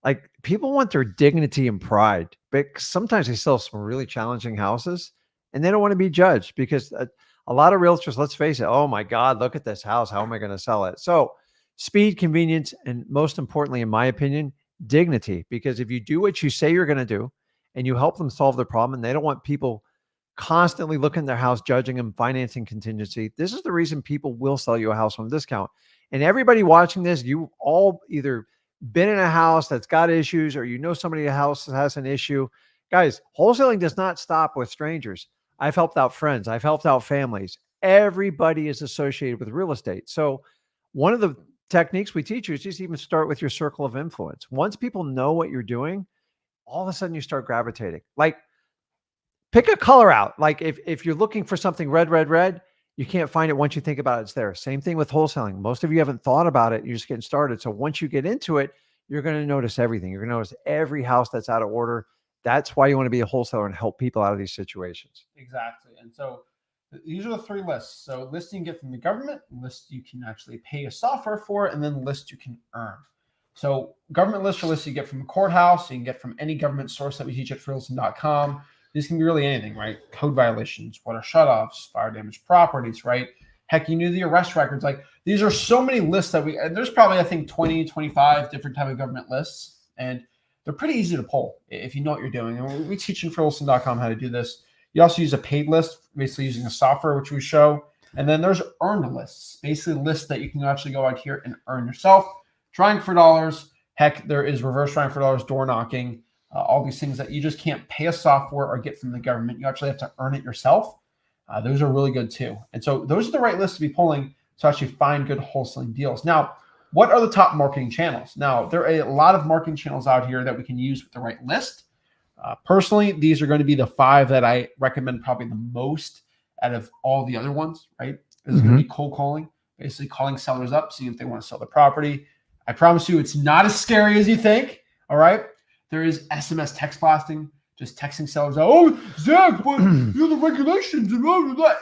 Speaker 2: like people want their dignity and pride, but sometimes they sell some really challenging houses and they don't want to be judged because a lot of realtors, let's face it, oh my God, look at this house. How am I going to sell it? So speed, convenience, and most importantly, in my opinion, dignity. Because if you do what you say you're going to do and you help them solve their problem, and they don't want people constantly looking at their house, judging them, financing contingency. This is the reason people will sell you a house on a discount. And everybody watching this, you all either been in a house that's got issues or somebody in a house that has an issue. Guys, wholesaling does not stop with strangers. I've helped out friends. I've helped out families. Everybody is associated with real estate. So one of the techniques we teach you is just even start with your circle of influence. Once people know what you're doing, all of a sudden you start gravitating. Like, pick a color out. Like if you're looking for something red, you can't find it. Once you think about it, it's there. Same thing with wholesaling. Most of you haven't thought about it. You're just getting started. So once you get into it, you're going to notice everything. You're going to notice every house that's out of order. That's why you want to be a wholesaler and help people out of these situations.
Speaker 1: Exactly. And so These are the three lists. So list you can get from the government, list you can actually pay a software for, and then list you can earn. So government lists are lists you get from the courthouse, you can get from any government source that we teach at wholesaling.com. These can be really anything, right? Code violations, water shutoffs, fire damaged properties, right? Heck, you knew the arrest records. Like these are so many lists that and there's probably, I think, 20, 25 different type of government lists. And they're pretty easy to pull if you know what you're doing. And we teach in wholesaling.com how to do this. You also use a paid list, basically using a software, which we show. And then there's earned lists, basically lists that you can actually go out here and earn yourself. Drawing for dollars. Heck, there is reverse drawing for dollars, door knocking, all these things that you just can't pay a software or get from the government. You actually have to earn it yourself. Those are really good too. And so those are the right lists to be pulling to actually find good wholesaling deals. Now, what are the top marketing channels? Now, there are a lot of marketing channels out here that we can use with the right list. Personally, these are going to be the 5 that I recommend probably the most out of all the other ones, right? This is going to be cold calling, basically calling sellers up, seeing if they want to sell the property. I promise you it's not as scary as you think, all right? There is SMS text blasting, just texting sellers out, oh, Zach, but the regulations and blah, blah, blah.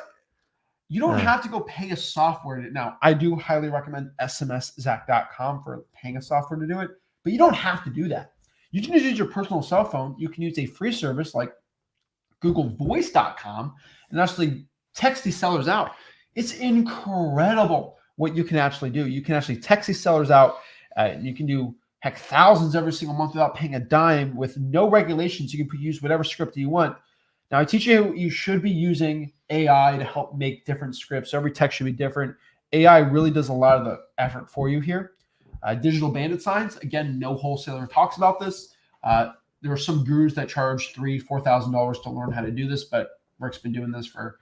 Speaker 1: You don't have to go pay a software. Now, I do highly recommend smszach.com for paying a software to do it, but you don't have to do that. You can use your personal cell phone. You can use a free service like googlevoice.com and actually text these sellers out. It's incredible what you can actually do. You can actually text these sellers out. You can do, heck, thousands every single month without paying a dime with no regulations. You can use whatever script you want. Now, I teach you should be using AI to help make different scripts. Every text should be different. AI really does a lot of the effort for you here. Digital bandit signs. Again, no wholesaler talks about this. There are some gurus that charge $3,000, $4,000 to learn how to do this, but Rick's been doing this for,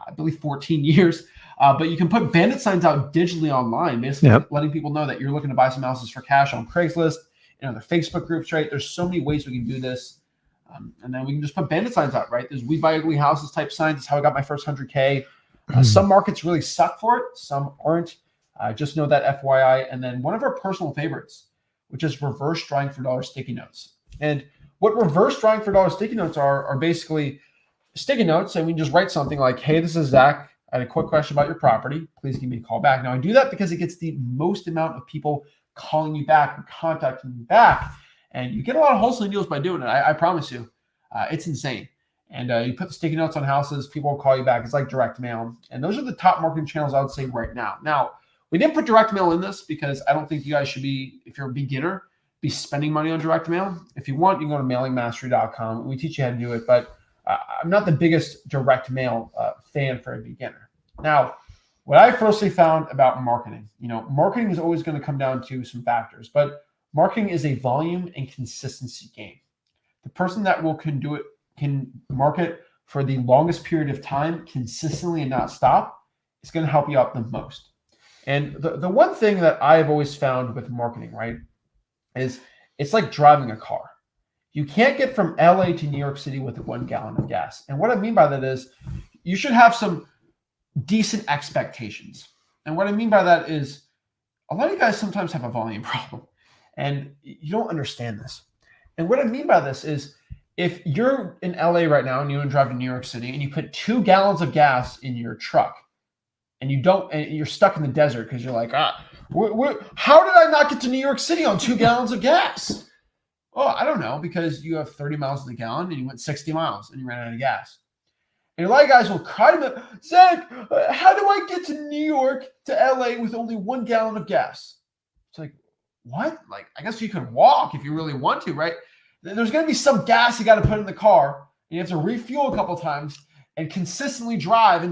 Speaker 1: I believe, 14 years. But you can put bandit signs out digitally online, basically letting people know that you're looking to buy some houses for cash on Craigslist, their Facebook groups, right? There's so many ways we can do this. And then we can just put bandit signs out, right? There's We Buy Ugly Houses type signs. That's how I got my first 100K. Some markets really suck for it. Some aren't. Just know that FYI. And then one of our personal favorites, which is reverse drawing for dollar sticky notes. And what reverse drawing for dollar sticky notes are basically sticky notes. And we just write something like, hey, this is Zach. I had a quick question about your property. Please give me a call back. Now, I do that because it gets the most amount of people calling you back and contacting you back. And you get a lot of wholesaling deals by doing it. I promise you. It's insane. And you put the sticky notes on houses. People will call you back. It's like direct mail. And those are the top marketing channels I would say right now. Now, we didn't put direct mail in this because I don't think you guys should be, if you're a beginner, be spending money on direct mail. If you want, you can go to mailingmastery.com. We teach you how to do it, but I'm not the biggest direct mail fan for a beginner. Now, what I personally found about marketing, marketing is always going to come down to some factors, but marketing is a volume and consistency game. The person that can market for the longest period of time consistently and not stop is going to help you out the most. And the one thing that I've always found with marketing, right, is it's like driving a car. You can't get from LA to New York City with 1 gallon of gas. And what I mean by that is you should have some decent expectations. And what I mean by that is a lot of you guys sometimes have a volume problem and you don't understand this. And what I mean by this is if you're in LA right now and you want to drive to New York City and you put 2 gallons of gas in your truck, and you're stuck in the desert because you're like, how did I not get to New York City on 2 gallons of gas? Oh, I don't know, because you have 30 miles in the gallon and you went 60 miles and you ran out of gas. And a lot of guys will cry to me, Zach, how do I get to New York to LA with only 1 gallon of gas? It's like, what? Like, I guess you could walk if you really want to, right? There's going to be some gas you got to put in the car and you have to refuel a couple times and consistently drive and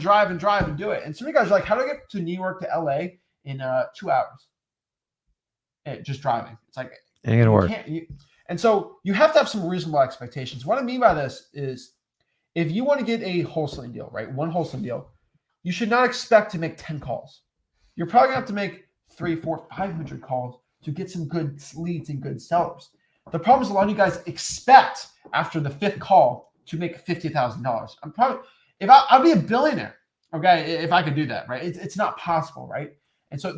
Speaker 1: do it. And some of you guys are like, how do I get to New York to LA in 2 hours? Just driving. It's like,
Speaker 2: ain't gonna work.
Speaker 1: And so you have to have some reasonable expectations. What I mean by this is if you want to get a wholesaling deal, right? One wholesaling deal, you should not expect to make 10 calls. You're probably gonna have to make 300, 400, 500 calls to get some good leads and good sellers. The problem is a lot of you guys expect after the 5th call to make $50,000. I'd be a billionaire, okay, if I could do that, right? It's not possible, right? And so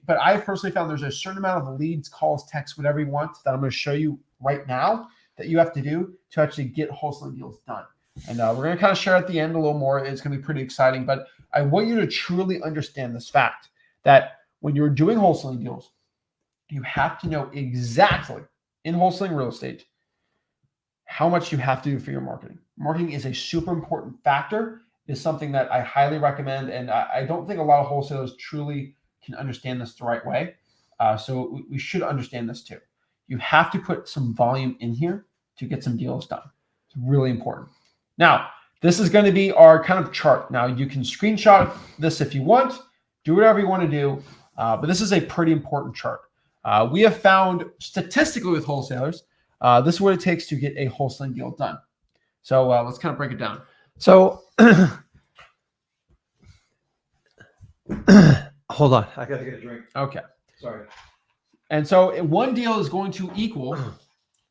Speaker 1: but I personally found there's a certain amount of leads, calls, texts, whatever you want that I'm going to show you right now that you have to do to actually get wholesaling deals done. And we're going to kind of share at the end a little more. It's going to be pretty exciting, but I want you to truly understand this fact that when you're doing wholesaling deals, you have to know exactly in wholesaling real estate how much you have to do for your marketing. Marketing is a super important factor. It's something that I highly recommend, and I don't think a lot of wholesalers truly can understand this the right way. So we should understand this too. You have to put some volume in here to get some deals done. It's really important. Now, this is going to be our kind of chart. Now, you can screenshot this if you want, do whatever you want to do, but this is a pretty important chart. We have found statistically with wholesalers, this is what it takes to get a wholesaling deal done. So let's kind of break it down.
Speaker 2: So hold on. I got to get a drink.
Speaker 1: Okay.
Speaker 2: Sorry.
Speaker 1: And so one deal is going to equal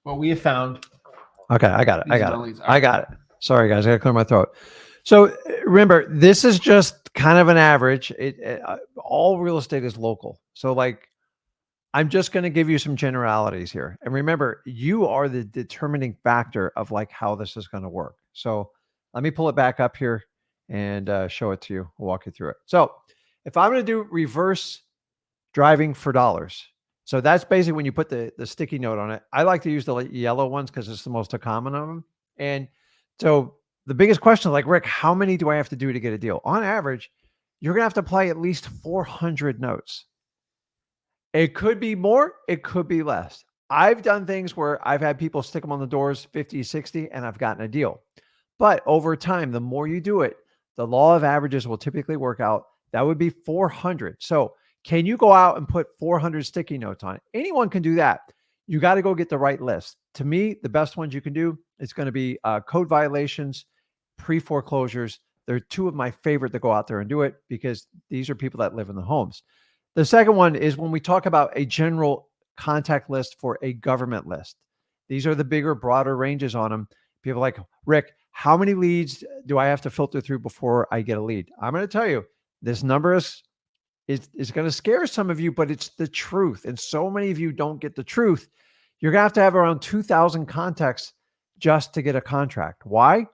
Speaker 1: what we have found.
Speaker 2: Okay, I got it. Sorry, guys. I got to clear my throat. So remember, this is just kind of an average. All real estate is local. So like, I'm just going to give you some generalities here. And remember, you are the determining factor of like how this is going to work. So let me pull it back up here and show it to you. We'll walk you through it. So if I'm going to do reverse driving for dollars, so that's basically when you put the sticky note on it. I like to use the yellow ones because it's the most common of them. And so the biggest question is like, Rick, how many do I have to do to get a deal? On average, you're going to have to apply at least 400 notes. It could be more, it could be less. I've done things where I've had people stick them on the doors 50, 60, and I've gotten a deal. But over time, the more you do it, the law of averages will typically work out. That would be 400. So can you go out and put 400 sticky notes on it? Anyone can do that. You got to go get the right list. To me, the best ones you can do, it's going to be code violations, pre-foreclosures. They're two of my favorite to go out there and do it because these are people that live in the homes. The second one is when we talk about a general contact list for a government list. These are the bigger, broader ranges on them. People are like, Rick, how many leads do I have to filter through before I get a lead? I'm going to tell you, this number is going to scare some of you, but it's the truth. And so many of you don't get the truth. You're going to have around 2,000 contacts just to get a contract. Why?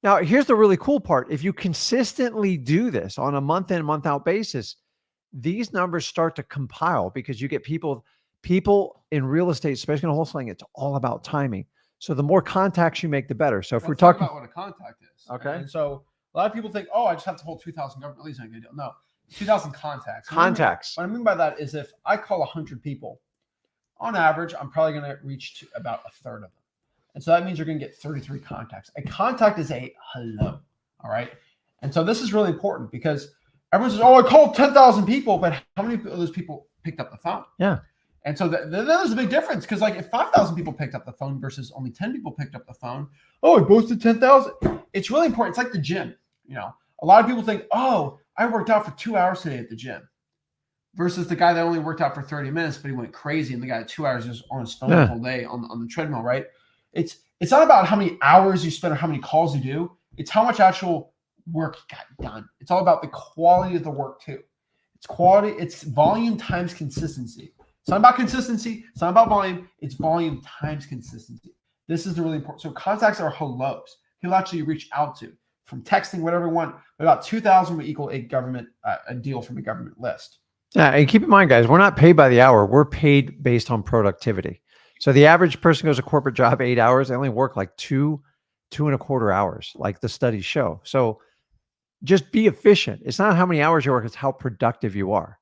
Speaker 2: Now, here's the really cool part. If you consistently do this on a month in, month out basis, these numbers start to compile because you get people in real estate, especially in wholesaling, it's all about timing. So the more contacts you make, the better. So if we're talking
Speaker 1: about what a contact is.
Speaker 2: Okay.
Speaker 1: And so a lot of people think, oh, I just have to hold 2,000 government leads on a good deal. No, 2,000 contacts.
Speaker 2: Contacts.
Speaker 1: What I mean by that is if I call 100 people, on average, I'm probably going to reach to about a third of them. And so that means you're going to get 33 contacts. A contact is a hello. All right. And so this is really important because everyone says, oh, I called 10,000 people, but how many of those people picked up the phone?
Speaker 2: Yeah.
Speaker 1: And so there's a big difference because like if 5,000 people picked up the phone versus only 10 people picked up the phone, oh, I boasted 10,000. It's really important. It's like the gym. You know, a lot of people think, oh, I worked out for 2 hours today at the gym versus the guy that only worked out for 30 minutes, but he went crazy. And the guy at 2 hours just on his phone the whole day on the treadmill, right? It's not about how many hours you spend or how many calls you do. It's how much actual work got done. It's all about the quality of the work too. It's quality, it's volume times consistency. It's not about consistency. It's not about volume. It's volume times consistency. This is the really important. So contacts are hellos. People actually reach out to from texting, whatever you want. About 2,000 would equal a government, a deal from a government list.
Speaker 2: Yeah. And keep in mind, guys, we're not paid by the hour. We're paid based on productivity. So the average person goes a corporate job 8 hours. They only work like two and a quarter hours, like the studies show. So just be efficient. It's not how many hours you work, it's how productive you are.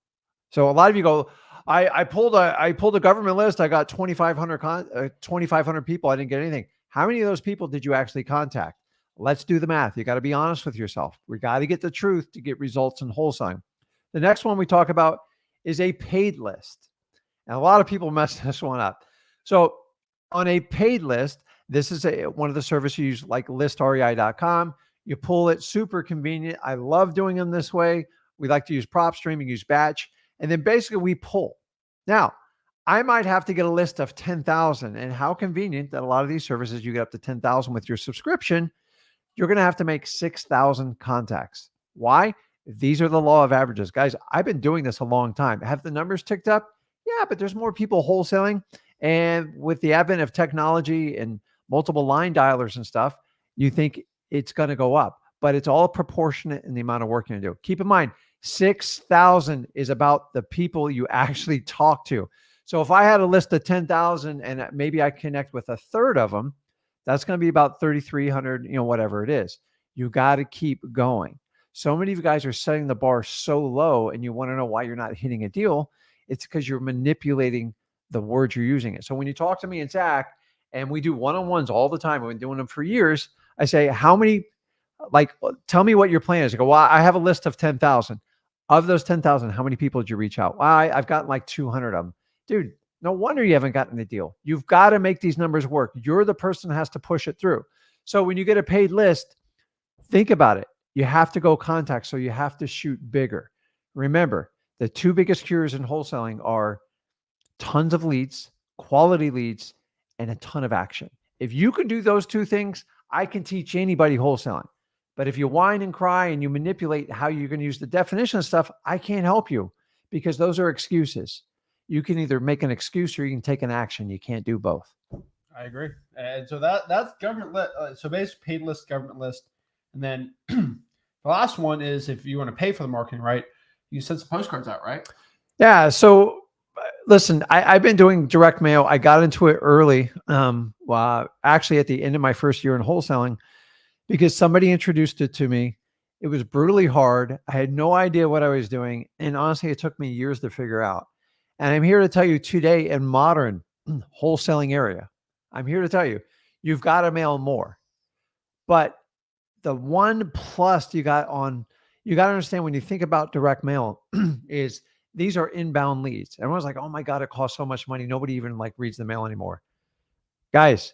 Speaker 2: So a lot of you go, I pulled a government list. I got 2,500 people. I didn't get anything. How many of those people did you actually contact? Let's do the math. You got to be honest with yourself. We got to get the truth to get results in wholesaling. The next one we talk about is a paid list. And a lot of people mess this one up. So on a paid list, this is one of the services you use like listrei.com. You pull it, super convenient. I love doing them this way. We like to use prop streaming, use batch. And then basically we pull. Now, I might have to get a list of 10,000. And how convenient that a lot of these services, you get up to 10,000 with your subscription. You're going to have to make 6,000 contacts. Why? These are the law of averages. Guys, I've been doing this a long time. Have the numbers ticked up? Yeah, but there's more people wholesaling. And with the advent of technology and multiple line dialers and stuff, you think it's going to go up, but it's all proportionate in the amount of work you do. Keep in mind, 6,000 is about the people you actually talk to. So if I had a list of 10,000 and maybe I connect with a third of them, that's going to be about 3,300, whatever it is. You got to keep going. So many of you guys are setting the bar so low, and you want to know why you're not hitting a deal. It's because you're manipulating the words you're using it. So when you talk to me and Zach, and we do one-on-ones all the time, we've been doing them for years, I say, how many, tell me what your plan is. I go, well, I have a list of 10,000. Of those 10,000, how many people did you reach out? Well, I've gotten like 200 of them. Dude, no wonder you haven't gotten the deal. You've got to make these numbers work. You're the person that has to push it through. So when you get a paid list, think about it. You have to go contact, so you have to shoot bigger. Remember, the two biggest cures in wholesaling are tons of leads, quality leads, and a ton of action. If you can do those two things, I can teach anybody wholesaling. But if you whine and cry and you manipulate how you're going to use the definition of stuff, I can't help you, because those are excuses. You can either make an excuse or you can take an action. You can't do both.
Speaker 1: I agree. And so that's government list. So basically paid list, government list. And then the last one is if you want to pay for the marketing, right? You send some postcards out, right?
Speaker 2: Yeah. So listen, I've been doing direct mail. I got into it early. Actually at the end of my first year in wholesaling, because somebody introduced it to me. It was brutally hard. I had no idea what I was doing. And honestly, it took me years to figure out. And I'm here to tell you today, in modern wholesaling area, I'm here to tell you, you've got to mail more. But the one plus you got to understand when you think about direct mail is these are inbound leads. Everyone's like, oh my God, it costs so much money. Nobody even reads the mail anymore. Guys,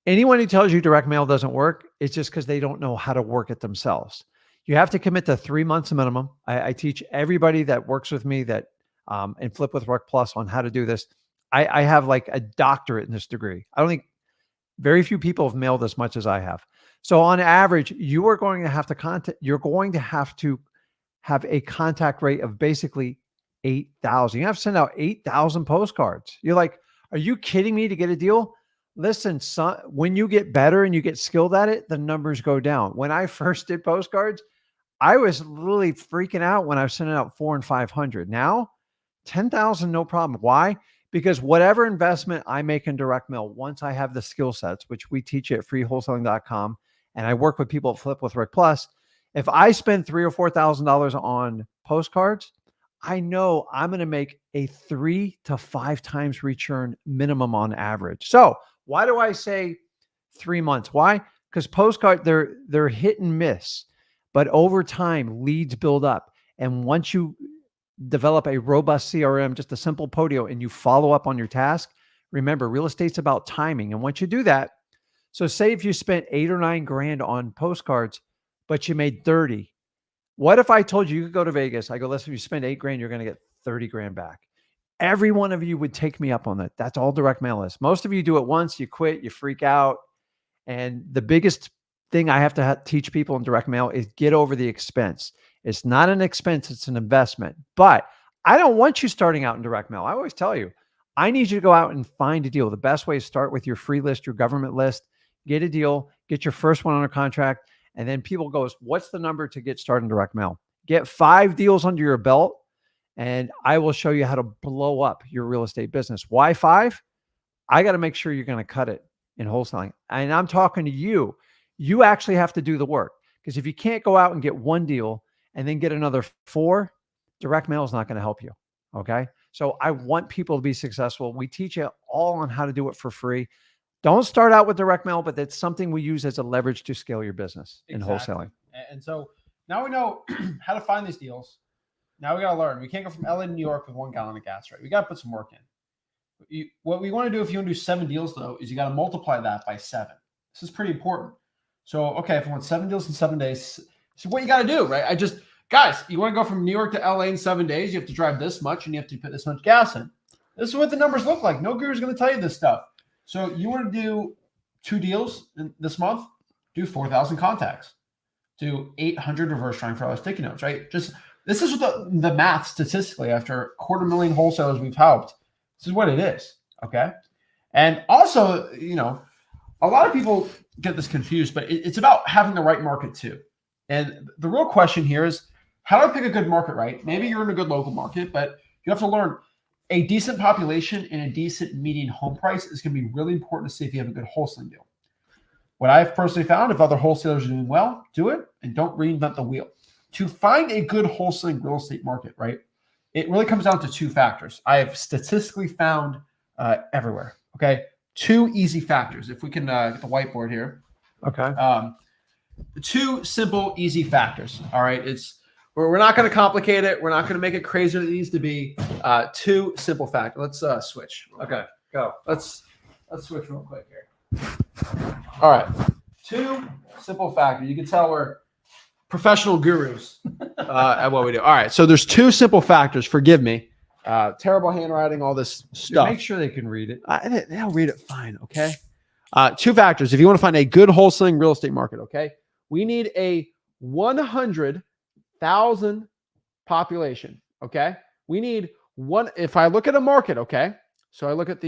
Speaker 2: anyone who tells you direct mail doesn't work, it's just because they don't know how to work it themselves. You have to commit to 3 months minimum. I teach everybody that works with me that and Flip with Rick Plus on how to do this. I have a doctorate in this degree. I don't think very few people have mailed as much as I have. So on average, you are going to have to you're going to have a contact rate of basically 8,000. You have to send out 8,000 postcards. You're like, are you kidding me to get a deal? Listen, son, when you get better and you get skilled at it, the numbers go down. When I first did postcards, I was literally freaking out when I was sending out 400 and 500. Now, 10,000, no problem. Why? Because whatever investment I make in direct mail, once I have the skill sets, which we teach at freewholesaling.com, and I work with people at Flip with Rick Plus, if I spend $3,000 or $4,000 on postcards, I know I'm going to make a 3 to 5 times return minimum on average. So why do I say 3 months? Why? Because postcard, they're hit and miss, but over time leads build up. And once you develop a robust CRM, just a simple Podio, and you follow up on your task, remember, real estate's about timing. And once you do that, so say if you spent 8 or 9 grand on postcards, but you made 30. What if I told you could go to Vegas? I go, listen, if you spend 8 grand, you're going to get 30 grand back. Every one of you would take me up on that. That's all direct mail is. Most of you do it once, you quit, you freak out. And the biggest thing I have to teach people in direct mail is get over the expense. It's not an expense, it's an investment. But I don't want you starting out in direct mail. I always tell you, I need you to go out and find a deal. The best way is start with your free list, your government list, get a deal, get your first one under contract. And then people goes, what's the number to get started in direct mail? Get 5 deals under your belt, and I will show you how to blow up your real estate business. Why 5? I got to make sure you're going to cut it in wholesaling. And I'm talking to you. You actually have to do the work, because if you can't go out and get 1 deal and then get another 4, direct mail is not going to help you. Okay. So I want people to be successful. We teach you all on how to do it for free. Don't start out with direct mail, but that's something we use as a leverage to scale your business in wholesaling.
Speaker 1: And so now we know how to find these deals. Now we got to learn. We can't go from LA to New York with 1 gallon of gas, right? We got to put some work in. What we want to do if you want to do 7 deals, though, is you got to multiply that by 7. This is pretty important. So, okay, if I want 7 deals in 7 days, this is what you got to do, right? Guys, you want to go from New York to LA in 7 days, you have to drive this much and you have to put this much gas in. This is what the numbers look like. No guru is going to tell you this stuff. So you want to do 2 deals this month, do 4,000 contacts, do 800 reverse $1,000 sticky notes, right? This is what the math statistically after 250,000 wholesalers we've helped. This is what it is, okay? And also, a lot of people, get this confused, but it's about having the right market too. And the real question here is, how do I pick a good market, right? Maybe you're in a good local market, but you have to learn a decent population and a decent median home price is going to be really important to see if you have a good wholesaling deal. What I've personally found, if other wholesalers are doing well, do it and don't reinvent the wheel. To find a good wholesaling real estate market, right, it really comes down to two factors. I have statistically found everywhere, okay? Two easy factors. If we can get the whiteboard here.
Speaker 2: Okay.
Speaker 1: Two simple, easy factors, all right? We're not going to complicate it. We're not going to make it crazier than it needs to be. Two simple factors. Let's switch.
Speaker 2: Okay, go.
Speaker 1: Let's switch real quick here. All right. Two simple factors. You can tell we're professional gurus at what we do. All right. So there's two simple factors. Forgive me. Terrible handwriting, all this stuff.
Speaker 2: Make sure they can read it.
Speaker 1: They'll read it fine. Okay. Two factors. If you want to find a good wholesaling real estate market, okay, we need a 100,000 population. Okay. We need one. If I look at a market, okay, so I look at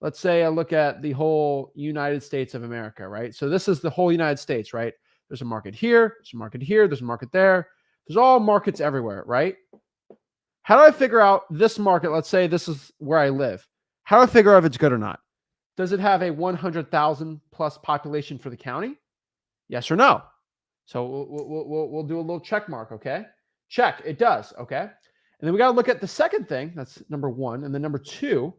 Speaker 1: let's say I look at the whole United States of America, right? So this is the whole United States, right? There's a market here, there's a market here, there's a market there. There's all markets everywhere, right? How do I figure out this market? Let's say this is where I live. How do I figure out if it's good or not? Does it have a 100,000 plus population for the county? Yes or no? So we'll do a little check mark, okay? Check, it does, okay? And then we got to look at the second thing. That's number one. And then number two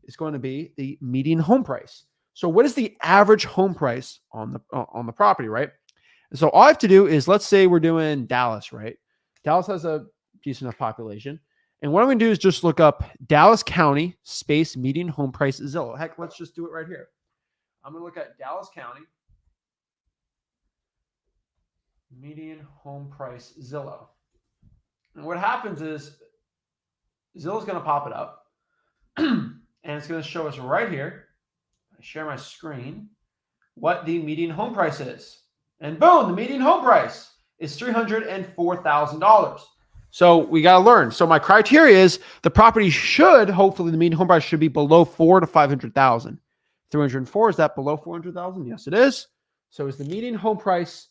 Speaker 1: is going to be the median home price. So what is the average home price on the property, right? And so all I have to do is, let's say we're doing Dallas, right? Dallas has a decent enough population. And what I'm going to do is just look up Dallas County space median home price Zillow. Heck, let's just do it right here. I'm going to look at Dallas County median home price Zillow. And what happens is Zillow's going to pop it up. And it's going to show us right here. I share my screen. What the median home price is. And boom, the median home price is $304,000. So we got to learn. So my criteria is the property should, hopefully the median home price should be below 400 to 500,000. 304, is that below 400,000? Yes, it is. So is the median home price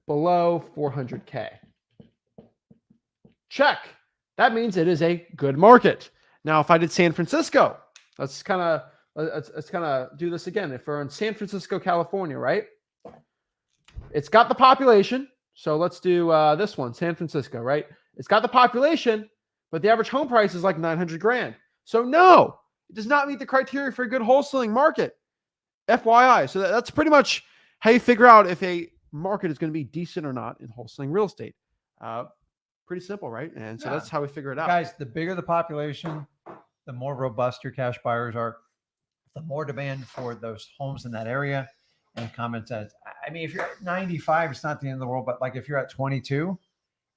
Speaker 1: below 400K? Check. That means it is a good market. Now, if I did San Francisco, let's kind of do this again. If we're in San Francisco, California, right? It's got the population. So let's do this one, San Francisco, right? It's got the population, but the average home price is like 900 grand. So no, it does not meet the criteria for a good wholesaling market. FYI. So that's pretty much how you figure out if a market is going to be decent or not in wholesaling real estate. Pretty simple, right? And so that's how we figure it out.
Speaker 2: Guys, the bigger the population, the more robust your cash buyers are, the more demand for those homes in that area. And common sense. I mean, if you're at 95, it's not the end of the world, but like if you're at 22,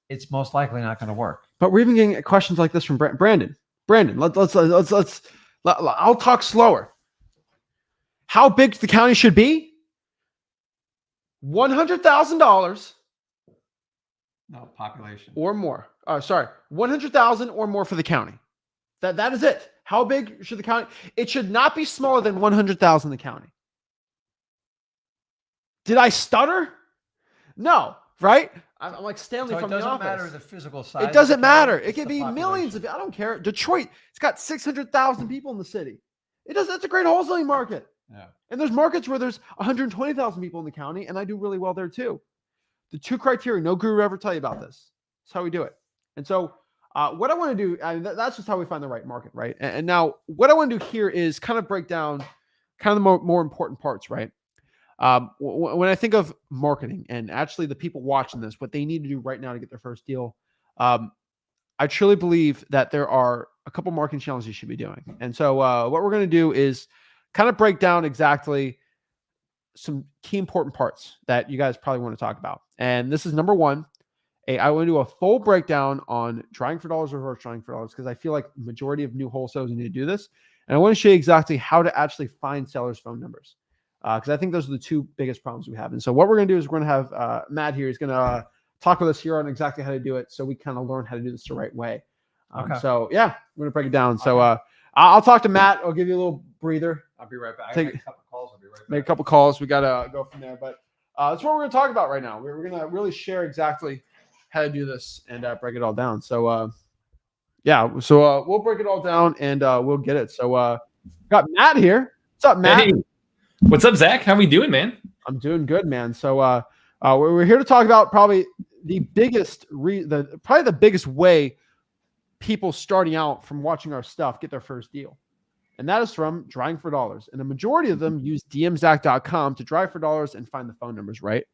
Speaker 2: it's most likely not going to work.
Speaker 1: But we're even getting questions like this from Brandon. Brandon, I'll talk slower. How big the county should be? $100,000.
Speaker 2: No, population.
Speaker 1: Or more. 100,000 or more for the county. That is it. How big should the county? It should not be smaller than 100,000 in the county. Did I stutter? No, right? I'm like Stanley from The Office.
Speaker 2: It doesn't matter the physical size.
Speaker 1: It doesn't matter. It could be millions of. I don't care. Detroit, it's got 600,000 people in the city. It does. That's a great wholesaling market.
Speaker 2: Yeah.
Speaker 1: And there's markets where there's 120,000 people in the county, and I do really well there too. The two criteria. No guru ever tell you about this. That's how we do it. And so, what I want to do, that's just how we find the right market, right? And now, what I want to do here is kind of break down kind of the more important parts, right? When I think of marketing and actually the people watching this, what they need to do right now to get their first deal, I truly believe that there are a couple marketing channels you should be doing. And so what we're going to do is kind of break down exactly some key important parts that you guys probably want to talk about. And this is number one. I want to do a full breakdown on trying for dollars, reverse trying for dollars, because I feel like the majority of new wholesalers need to do this. And I want to show you exactly how to actually find sellers' phone numbers. Because I think those are the two biggest problems we have. And so what we're going to do is we're going to have Matt here. He's going to talk with us here on exactly how to do it so we kind of learn how to do this the right way. So, yeah, we're going to break it down. So I'll talk to Matt. I'll give you a little breather. I'll be right back.
Speaker 2: Take
Speaker 1: I make a couple calls. I'll be right back.
Speaker 2: Make a couple calls. We gotta go from there, but that's what we're gonna talk about right now. We're gonna really share exactly how to do this and break it all down. So we'll break it all down and we'll get it. So got Matt here. What's up, Matt?
Speaker 3: Hey, what's up, Zach? How we doing, man?
Speaker 2: I'm doing good, man. So we're here to talk about probably the biggest the biggest way people starting out from watching our stuff get their first deal. And that is from Drying for Dollars. And the majority of them use dmzach.com to drive for dollars and find the phone numbers, right?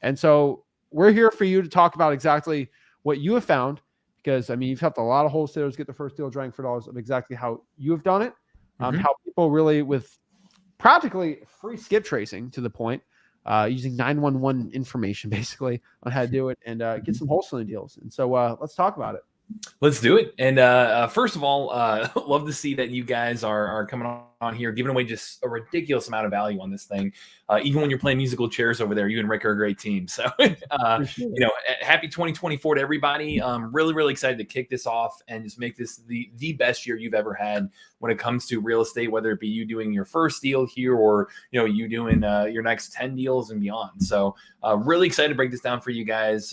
Speaker 2: And so we're here for you to talk about exactly what you have found, because, I mean, you've helped a lot of wholesalers get their first deal drying for dollars of exactly how you have done it, how people really with practically free skip tracing to the point, using 911 information basically on how to do it and get some wholesaling deals. And so let's talk about it.
Speaker 3: Let's do it. And first of all, love to see that you guys are coming on here, giving away just a ridiculous amount of value on this thing. Even when you're playing musical chairs over there, you and Rick are a great team. So, happy 2024 to everybody. Really, really excited to kick this off and just make this the best year you've ever had when it comes to real estate, whether it be you doing your first deal here or, you doing your next 10 deals and beyond. So really excited to break this down for you guys.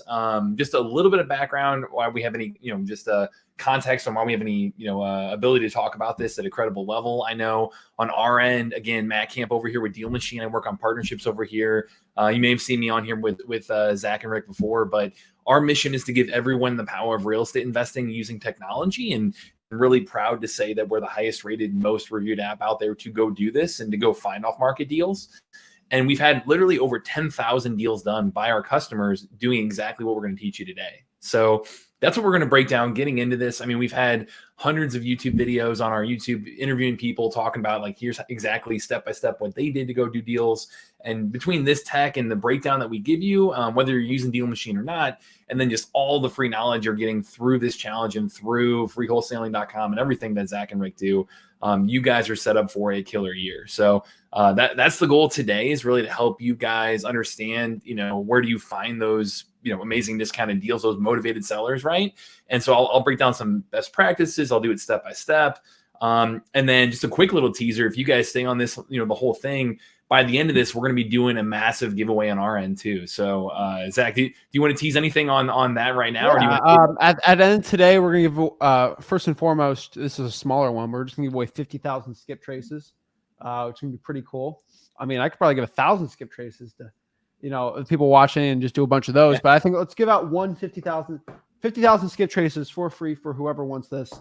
Speaker 3: Just a little bit of background, why we have any, just context on why we have any, ability to talk about this at a credible level. I know on our end, again, Matt Camp over here with Deal Machine. I work on partnerships over here. You may have seen me on here with Zach and Rick before, but our mission is to give everyone the power of real estate investing using technology, and really proud to say that we're the highest rated, most reviewed app out there to go do this and to go find off market deals. And we've had literally over 10,000 deals done by our customers doing exactly what we're going to teach you today. So that's what we're going to break down getting into this. I mean, we've had hundreds of YouTube videos on our YouTube interviewing people talking about like, here's exactly step-by-step what they did to go do deals. And between this tech and the breakdown that we give you, whether you're using Deal Machine or not, and then just all the free knowledge you're getting through this challenge and through freewholesaling.com and everything that Zach and Rick do, you guys are set up for a killer year. So that's the goal today, is really to help you guys understand, where do you find those, amazing discounted deals, those motivated sellers, right? And so I'll break down some best practices. I'll do it step by step. And then just a quick little teaser. If you guys stay on this, the whole thing, by the end of this, we're going to be doing a massive giveaway on our end too. So Zach, do you want to tease anything on that right now?
Speaker 2: Yeah,
Speaker 3: or do you
Speaker 2: at the end of today, we're going to give, first and foremost, this is a smaller one. We're just going to give away 50,000 skip traces, which is going to be pretty cool. I mean, I could probably give 1,000 skip traces to, people watching and just do a bunch of those. Yeah. But I think let's give out 50,000 skip traces for free for whoever wants this.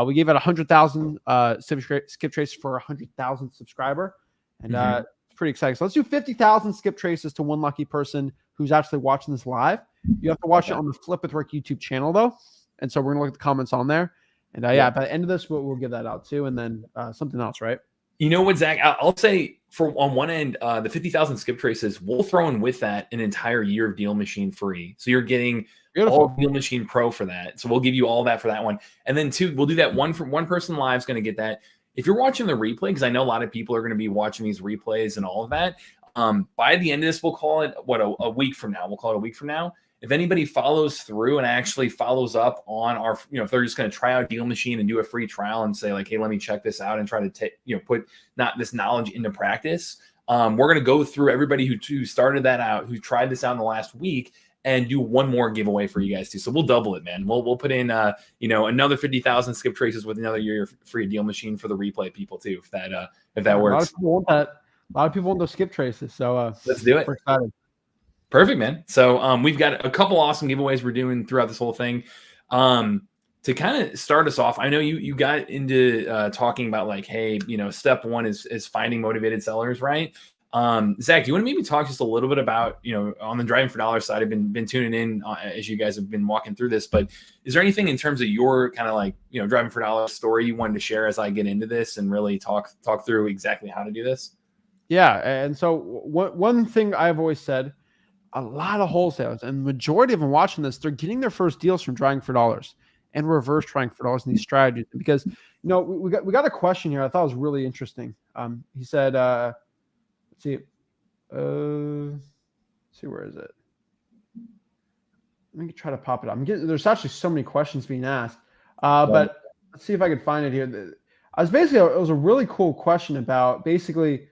Speaker 2: We gave out 100,000 skip traces for 100,000 subscriber. And it's pretty exciting. So let's do 50,000 skip traces to one lucky person who's actually watching this live. You have to watch it on the Flip with Rick YouTube channel, though. And so we're going to look at the comments on there. And by the end of this, we'll give that out too. And then something else, right?
Speaker 3: You know what, Zach? I'll say on one end, the 50,000 skip traces, we'll throw in with that an entire year of Deal Machine free. So you're getting all Deal Machine Pro for that. So we'll give you all that for that one. And then two, we'll do that one person live is going to get that. If you're watching the replay, because I know a lot of people are going to be watching these replays and all of that, by the end of this, we'll call it a week from now. We'll call it a week from now. If anybody follows through and actually follows up on our, if they're just going to try out Deal Machine and do a free trial and say like, hey, let me check this out and try to put not this knowledge into practice. We're going to go through everybody who started that out, who tried this out in the last week, and do one more giveaway for you guys too. So we'll double it, man. We'll put in another 50,000 skip traces with another year free Deal Machine for the replay people too, if that works.
Speaker 2: A lot of people want that. A lot of people want those skip traces. So
Speaker 3: let's do it.
Speaker 2: We're excited.
Speaker 3: Perfect, man. So we've got a couple awesome giveaways we're doing throughout this whole thing. To kind of start us off, I know you got into talking about like, hey, step one is finding motivated sellers, right? Zach, do you want to maybe talk just a little bit about, on the Driving for Dollars side? I've been tuning in as you guys have been walking through this, but is there anything in terms of your kind of like, Driving for Dollars story you wanted to share as I get into this and really talk through exactly how to do this?
Speaker 2: Yeah. And so one thing I've always said, a lot of wholesalers and the majority of them watching this, they're getting their first deals from Driving for Dollars and reverse Driving for Dollars in these strategies. Because, we got a question here I thought was really interesting. He said, let's see, where is it? Let me try to pop it up. There's actually so many questions being asked, but let's see if I can find it here.
Speaker 1: it was a really cool question about basically,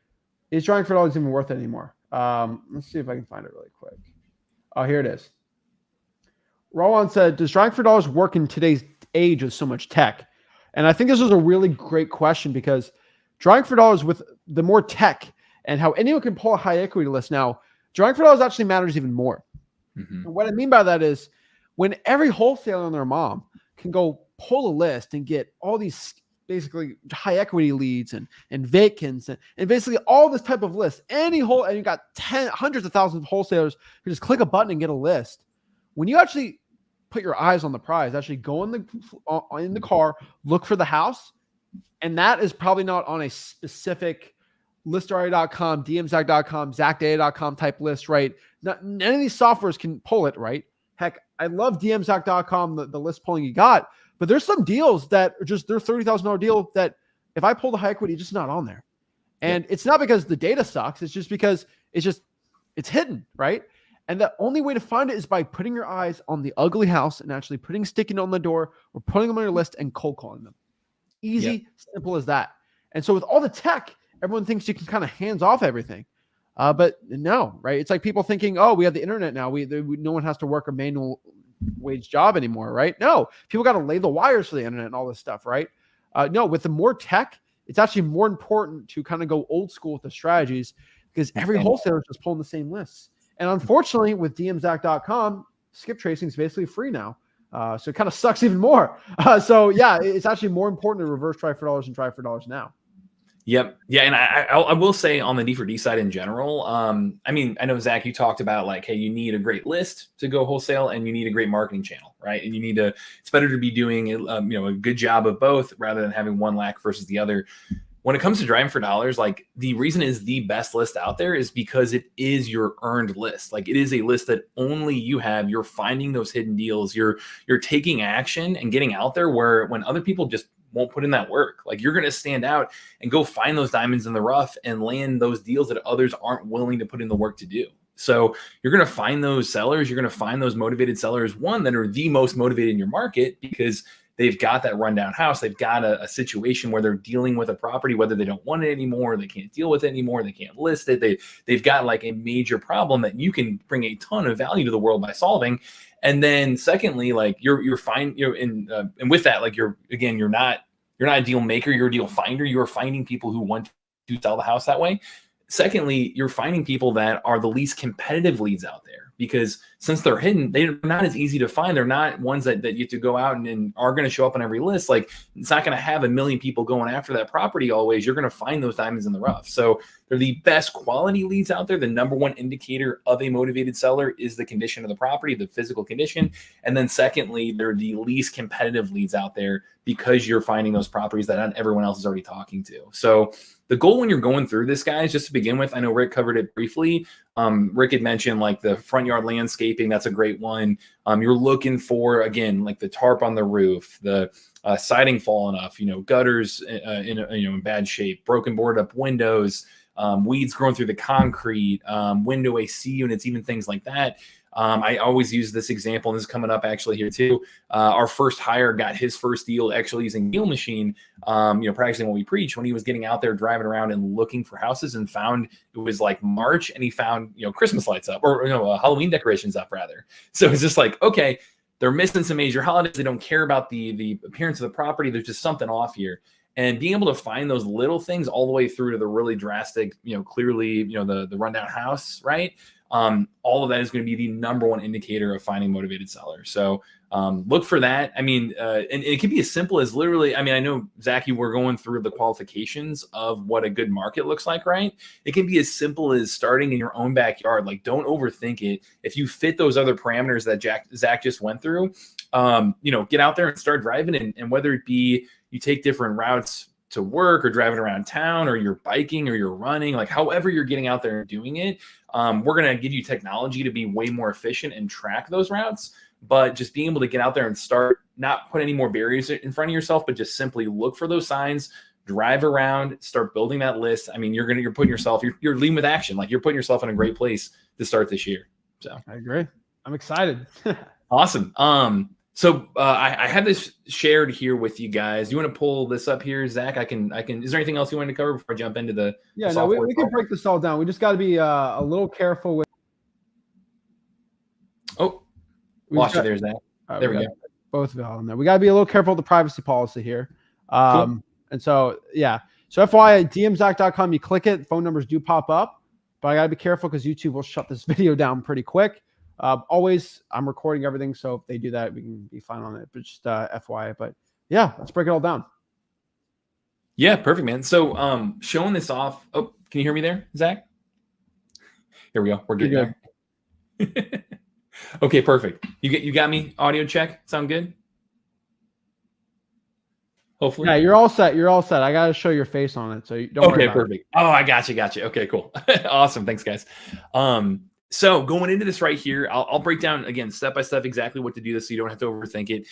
Speaker 1: is drawing for dollars even worth it anymore? Let's see if I can find it really quick. Oh, here it is. Roland said, does drawing for dollars work in today's age of so much tech? And I think this was a really great question because drawing for dollars with the more tech and how anyone can pull a high equity list now, drawing for dollars actually matters even more. And what I mean by that is when every wholesaler and their mom can go pull a list and get all these basically high equity leads and vacants and basically all this type of list, and you got hundreds of thousands of wholesalers who just click a button and get a list. When you actually put your eyes on the prize, actually go in the car, look for the house, and that is probably not on a specific listarea.com, dmzac.com, zacdata.com type list, right? None of these softwares can pull it, right? Heck, I love dmzac.com, the list pulling you got, but there's some deals that are just, they're $30,000 deal that if I pull the high equity, it's just not on there. And it's not because the data sucks. It's just because it's hidden, right? And the only way to find it is by putting your eyes on the ugly house and actually putting sticky note on the door or putting them on your list and cold calling them. Easy, simple as that. And so with all the tech, everyone thinks you can kind of hands off everything. But no, right? It's like people thinking, oh, we have the internet now. No one has to work a manual wage job anymore, right? No, people got to lay the wires for the internet and all this stuff, right? No, with the more tech, it's actually more important to kind of go old school with the strategies because every wholesaler is just pulling the same lists. And unfortunately, with dmzac.com, skip tracing is basically free now. So it kind of sucks even more. So yeah, it's actually more important to reverse try for dollars and try for dollars now.
Speaker 3: Yep. Yeah. And I will say on the D4D side in general, I mean, I know, Zach, you talked about like, hey, you need a great list to go wholesale and you need a great marketing channel, right? And it's better to be doing, a good job of both rather than having one lack versus the other. When it comes to driving for dollars, like the reason is the best list out there is because it is your earned list. Like it is a list that only you have. You're finding those hidden deals. You're taking action and getting out there where when other people just won't put in that work, like you're going to stand out and go find those diamonds in the rough and land those deals that others aren't willing to put in the work to do. So you're going to find those sellers. You're going to find those motivated sellers, one, that are the most motivated in your market because they've got that rundown house. They've got a situation where they're dealing with a property, whether they don't want it anymore, they can't deal with it anymore, they can't list it. They've got like a major problem that you can bring a ton of value to the world by solving. And then secondly, like you're fine, and with that, like you're not a deal maker, you're a deal finder. You're finding people who want to sell the house that way. Secondly, you're finding people that are the least competitive leads out there because since they're hidden, they're not as easy to find. They're not ones that you have to go out and are going to show up on every list. Like it's not going to have a million people going after that property always. You're going to find those diamonds in the rough. So they're the best quality leads out there. The number one indicator of a motivated seller is the condition of the property, the physical condition. And then secondly, they're the least competitive leads out there because you're finding those properties that not everyone else is already talking to. So the goal when you're going through this, guys, just to begin with, I know Rick covered it briefly. Rick had mentioned like the front yard landscaping. That's a great one. You're looking for, again, like the tarp on the roof, the siding falling off, gutters in bad shape, broken boarded up windows, weeds growing through the concrete, window AC units, even things like that. I always use this example, and this is coming up actually here too. Our first hire got his first deal actually using Deal Machine, practicing what we preach when he was getting out there driving around and looking for houses and found it was like March and he found, Christmas lights up or, Halloween decorations up rather. So it's just like, okay, they're missing some major holidays. They don't care about the appearance of the property. There's just something off here. And being able to find those little things all the way through to the really drastic, clearly, the rundown house, right? All of that is going to be the number one indicator of finding motivated sellers. So look for that. I mean, and it can be as simple as literally, I know, Zach, you were going through the qualifications of what a good market looks like, right? It can be as simple as starting in your own backyard. Like, don't overthink it. If you fit those other parameters that Zach just went through, get out there and start driving. And whether it be you take different routes to work or driving around town or you're biking or you're running, like however you're getting out there and doing it, we're going to give you technology to be way more efficient and track those routes. But just being able to get out there and start, not put any more barriers in front of yourself, but just simply look for those signs, drive around, start building that list. I mean, you're putting yourself, you're leading with action. Like you're putting yourself in a great place to start this year. So
Speaker 1: I agree. I'm excited.
Speaker 3: Awesome. So I had this shared here with you guys. You want to pull this up here, Zach? I can. Is there anything else you want to cover before I jump into the software?
Speaker 1: We can break this all down. We just got to be a little careful with.
Speaker 3: Oh, lost you there, Zach. There we go.
Speaker 1: Both of y'all in there. We got to be a little careful with the privacy policy here.
Speaker 3: Cool.
Speaker 1: And so, yeah. So FYI, dmzach.com, you click it, phone numbers do pop up, but I got to be careful because YouTube will shut this video down pretty quick. Always, I'm recording everything, so if they do that, we can be fine on it. But just FYI. But yeah, let's break it all down.
Speaker 3: Yeah, perfect, man. So showing this off. Oh, can you hear me there, Zach? Here we go. We're getting there. Okay, perfect. You got me? Audio check. Sound good? Hopefully.
Speaker 1: Yeah, you're all set. You're all set. I got to show your face on it, so you don't worry about
Speaker 3: perfect. Oh, I got you. Okay, cool. Awesome. Thanks, guys. So going into this right here, I'll break down again step by step exactly what to do this so you don't have to overthink it.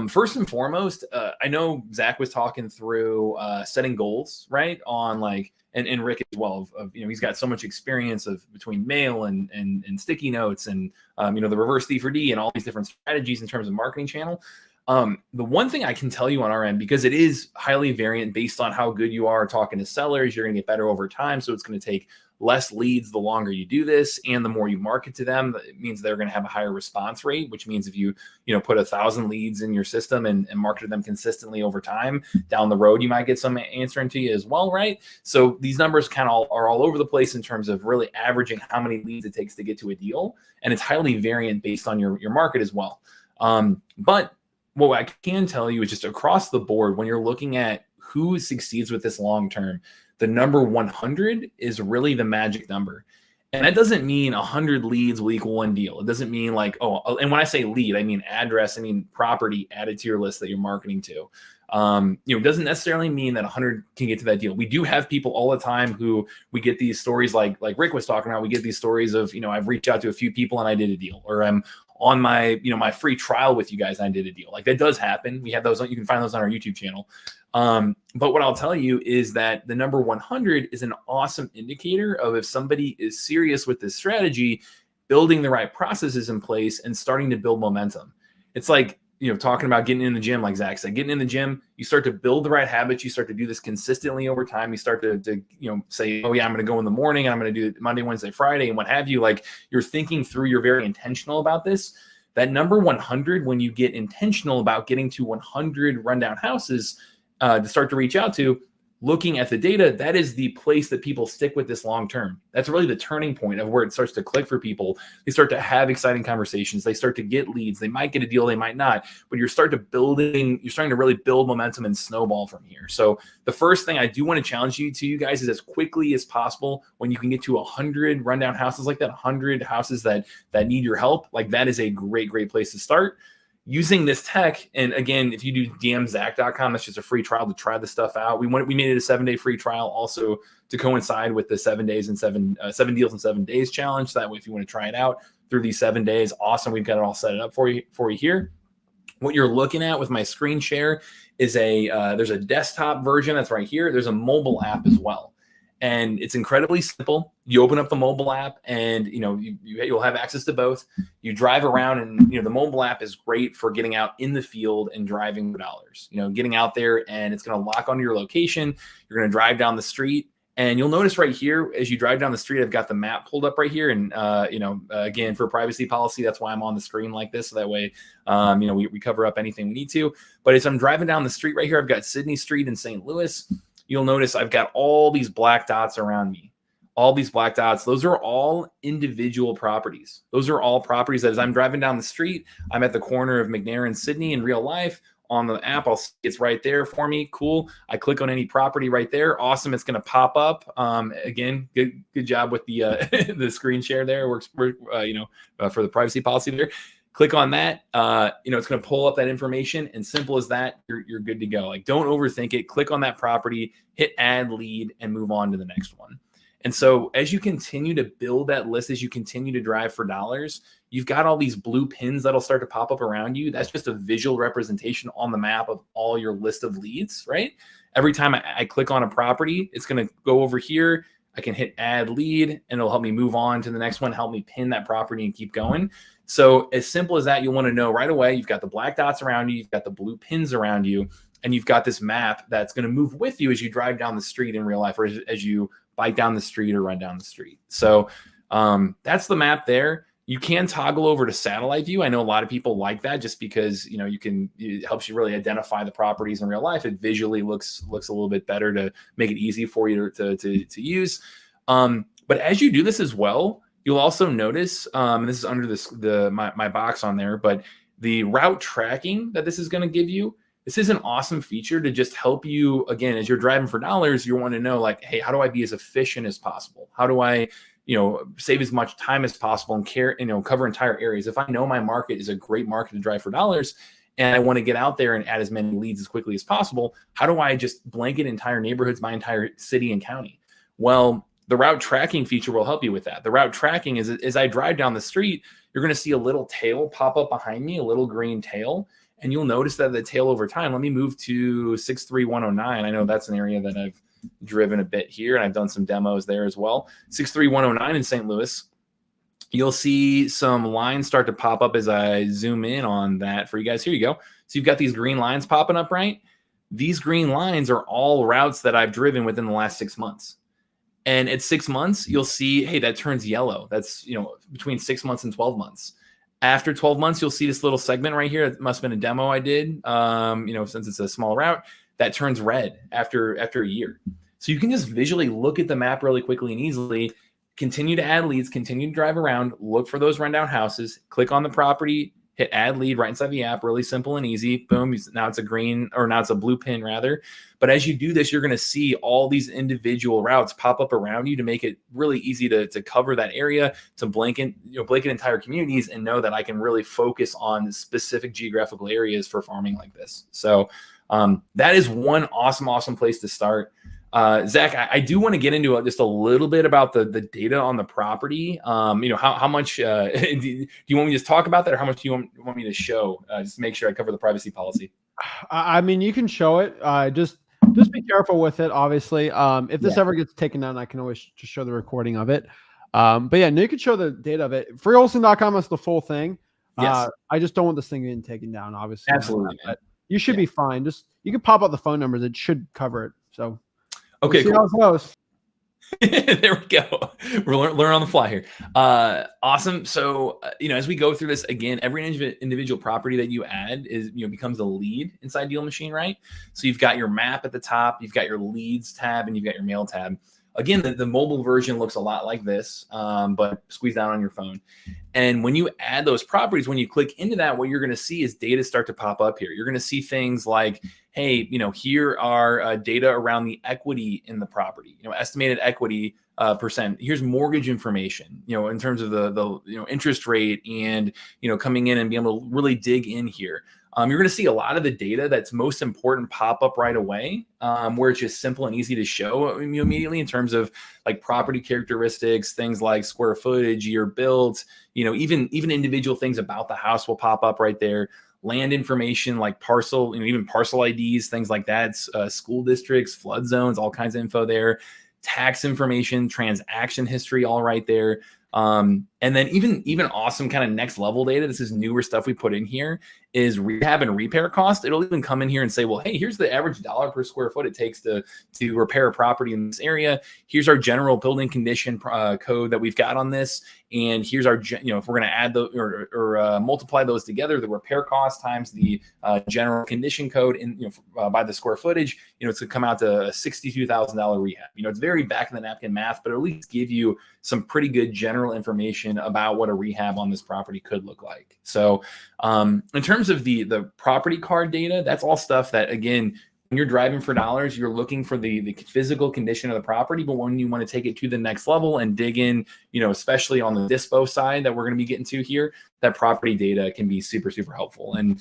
Speaker 3: First and foremost, I know Zach was talking through setting goals, right? On like and Rick as well. Of he's got so much experience of between mail and sticky notes and the reverse D4D and all these different strategies in terms of marketing channel. The one thing I can tell you on our end, because it is highly variant based on how good you are talking to sellers, you're going to get better over time. So it's going to take less leads the longer you do this, and the more you market to them, it means they're going to have a higher response rate, which means if you put 1,000 leads in your system and market them consistently over time, down the road you might get some answering to you as well, right? So these numbers kind of are all over the place in terms of really averaging how many leads it takes to get to a deal, and it's highly variant based on your market as well. But what I can tell you is just across the board, when you're looking at who succeeds with this long term, the number 100 is really the magic number. And that doesn't mean 100 leads will equal one deal. It doesn't mean like, and when I say lead, I mean address, I mean property added to your list that you're marketing to. It doesn't necessarily mean that 100 can get to that deal. We do have people all the time who we get these stories like Rick was talking about. We get these stories of, I've reached out to a few people and I did a deal, or I'm on my, my free trial with you guys and I did a deal. Like that does happen. We have those. You can find those on our YouTube channel. But what I'll tell you is that the number 100 is an awesome indicator of if somebody is serious with this strategy, building the right processes in place and starting to build momentum. It's like, talking about getting in the gym, like Zach said, getting in the gym, you start to build the right habits. You start to do this consistently over time. You start to say, oh yeah, I'm going to go in the morning and I'm going to do it Monday, Wednesday, Friday, and what have you. Like you're thinking through, you're very intentional about this. That number 100, when you get intentional about getting to 100 rundown houses to start to reach out to, looking at the data, that is the place that people stick with this long term. That's really the turning point of where it starts to click for people. They start to have exciting conversations. They start to get leads. They might get a deal, they might not, but you're starting to really build momentum and snowball from here. So the first thing I do want to challenge you guys is as quickly as possible, when you can get to 100 rundown houses like that, 100 houses that need your help, like that is a great place to start. Using this tech, and again, if you do dmzach.com, that's just a free trial to try the stuff out. We made it a 7-day free trial also to coincide with the 7 days and 7 deals in 7 days challenge. So that way, if you want to try it out through these 7 days, awesome. We've got it all set up for you here. What you're looking at with my screen share is there's a desktop version that's right here. There's a mobile app as well. And it's incredibly simple. You open up the mobile app and, you'll have access to both. You drive around and, the mobile app is great for getting out in the field and driving for dollars, getting out there, and it's going to lock onto your location. You're going to drive down the street, and you'll notice right here, as you drive down the street, I've got the map pulled up right here. And, again, for privacy policy, that's why I'm on the screen like this. So that way, we cover up anything we need to. But as I'm driving down the street right here, I've got Sydney Street in St. Louis. You'll notice I've got all these black dots around me. All these black dots, those are all individual properties. Those are all properties that as I'm driving down the street, I'm at the corner of McNair and Sydney in real life. On the app, it's right there for me. Cool. I click on any property right there. Awesome. It's going to pop up. Again, good job with the the screen share there. Works for the privacy policy there. Click on that. It's going to pull up that information, and simple as that, you're good to go. Like, don't overthink it. Click on that property, hit add lead, and move on to the next one. And so as you continue to build that list, as you continue to drive for dollars, you've got all these blue pins that'll start to pop up around you. That's just a visual representation on the map of all your list of leads, right? Every time I click on a property, it's going to go over here. I can hit add lead and it'll help me move on to the next one, help me pin that property and keep going. So as simple as that, you'll want to know right away, you've got the black dots around you, you've got the blue pins around you, and you've got this map that's going to move with you as you drive down the street in real life, or as you bike down the street or run down the street. So that's the map there. You can toggle over to satellite view. I know a lot of people like that just because, you know, it helps you really identify the properties in real life. It visually looks a little bit better to make it easy for you to use. But as you do this as well, you'll also notice, and this is under my box on there, but the route tracking that this is going to give you, this is an awesome feature to just help you, again, as you're driving for dollars, you want to know, like, hey, how do I be as efficient as possible? How do I, save as much time as possible and cover entire areas? If I know my market is a great market to drive for dollars and I want to get out there and add as many leads as quickly as possible, how do I just blanket entire neighborhoods, my entire city and county? Well, the route tracking feature will help you with that. The route tracking is, as I drive down the street, you're going to see a little tail pop up behind me, a little green tail. And you'll notice that the tail over time, let me move to 63109. I know that's an area that I've driven a bit here, and I've done some demos there as well. 63109 in St. Louis. You'll see some lines start to pop up as I zoom in on that for you guys. Here you go. So you've got these green lines popping up, right? These green lines are all routes that I've driven within the last 6 months. And at 6 months, you'll see, hey, that turns yellow. That's, between 6 months and 12 months. After 12 months, you'll see this little segment right here. It must have been a demo I did, since it's a small route, that turns red after a year. So you can just visually look at the map really quickly and easily, continue to add leads, continue to drive around, look for those rundown houses, click on the property, hit add lead right inside the app, really simple and easy. Boom, now it's a blue pin rather. But as you do this, you're going to see all these individual routes pop up around you to make it really easy to cover that area, to blanket entire communities, and know that I can really focus on specific geographical areas for farming like this. So that is one awesome place to start. Zach, I do want to get into just a little bit about the data on the property. How much do you want me to just talk about that, or how much do you want me to show? Just to make sure I cover the privacy policy.
Speaker 1: I mean, you can show it. Just be careful with it. Obviously, if this ever gets taken down, I can always just show the recording of it. But yeah, no, you can show the data of it. Freewholesaling.com is the full thing.
Speaker 3: Yes.
Speaker 1: I just don't want this thing getting taken down. Obviously,
Speaker 3: absolutely.
Speaker 1: But you should be fine. Just you can pop out the phone numbers. It should cover it. So.
Speaker 3: Okay,
Speaker 1: we'll see how it goes.
Speaker 3: There we go. We're learn on the fly here. Awesome. So, as we go through this again, every individual property that you add is, becomes a lead inside Deal Machine, right? So you've got your map at the top, you've got your leads tab, and you've got your mail tab. Again, the mobile version looks a lot like this, but squeeze down on your phone. And when you add those properties, when you click into that, what you're going to see is data start to pop up here. You're going to see things like, hey, here are data around the equity in the property, estimated equity percent. Here's mortgage information, in terms of the interest rate and, coming in and being able to really dig in here. You're going to see a lot of the data that's most important pop up right away, where it's just simple and easy to show immediately in terms of like property characteristics, things like square footage, year built, even individual things about the house will pop up right there. Land information like parcel, even parcel IDs, things like that, school districts, flood zones, all kinds of info there. Tax information, transaction history, all right there. And then even awesome kind of next level data. This is newer stuff we put in here is rehab and repair cost. It'll even come in here and say, well, hey, here's the average dollar per square foot it takes to repair a property in this area. Here's our general building condition code that we've got on this. And here's our, if we're going to add or multiply those together, the repair cost times the general condition code in, by the square footage, it's going to come out to a $62,000 rehab. It's very back of the napkin math, but at least give you some pretty good general information about what a rehab on this property could look like. So in terms of the property card data, that's all stuff that, again, when you're driving for dollars, you're looking for the physical condition of the property. But when you want to take it to the next level and dig in, especially on the dispo side that we're going to be getting to here, that property data can be super, super helpful. And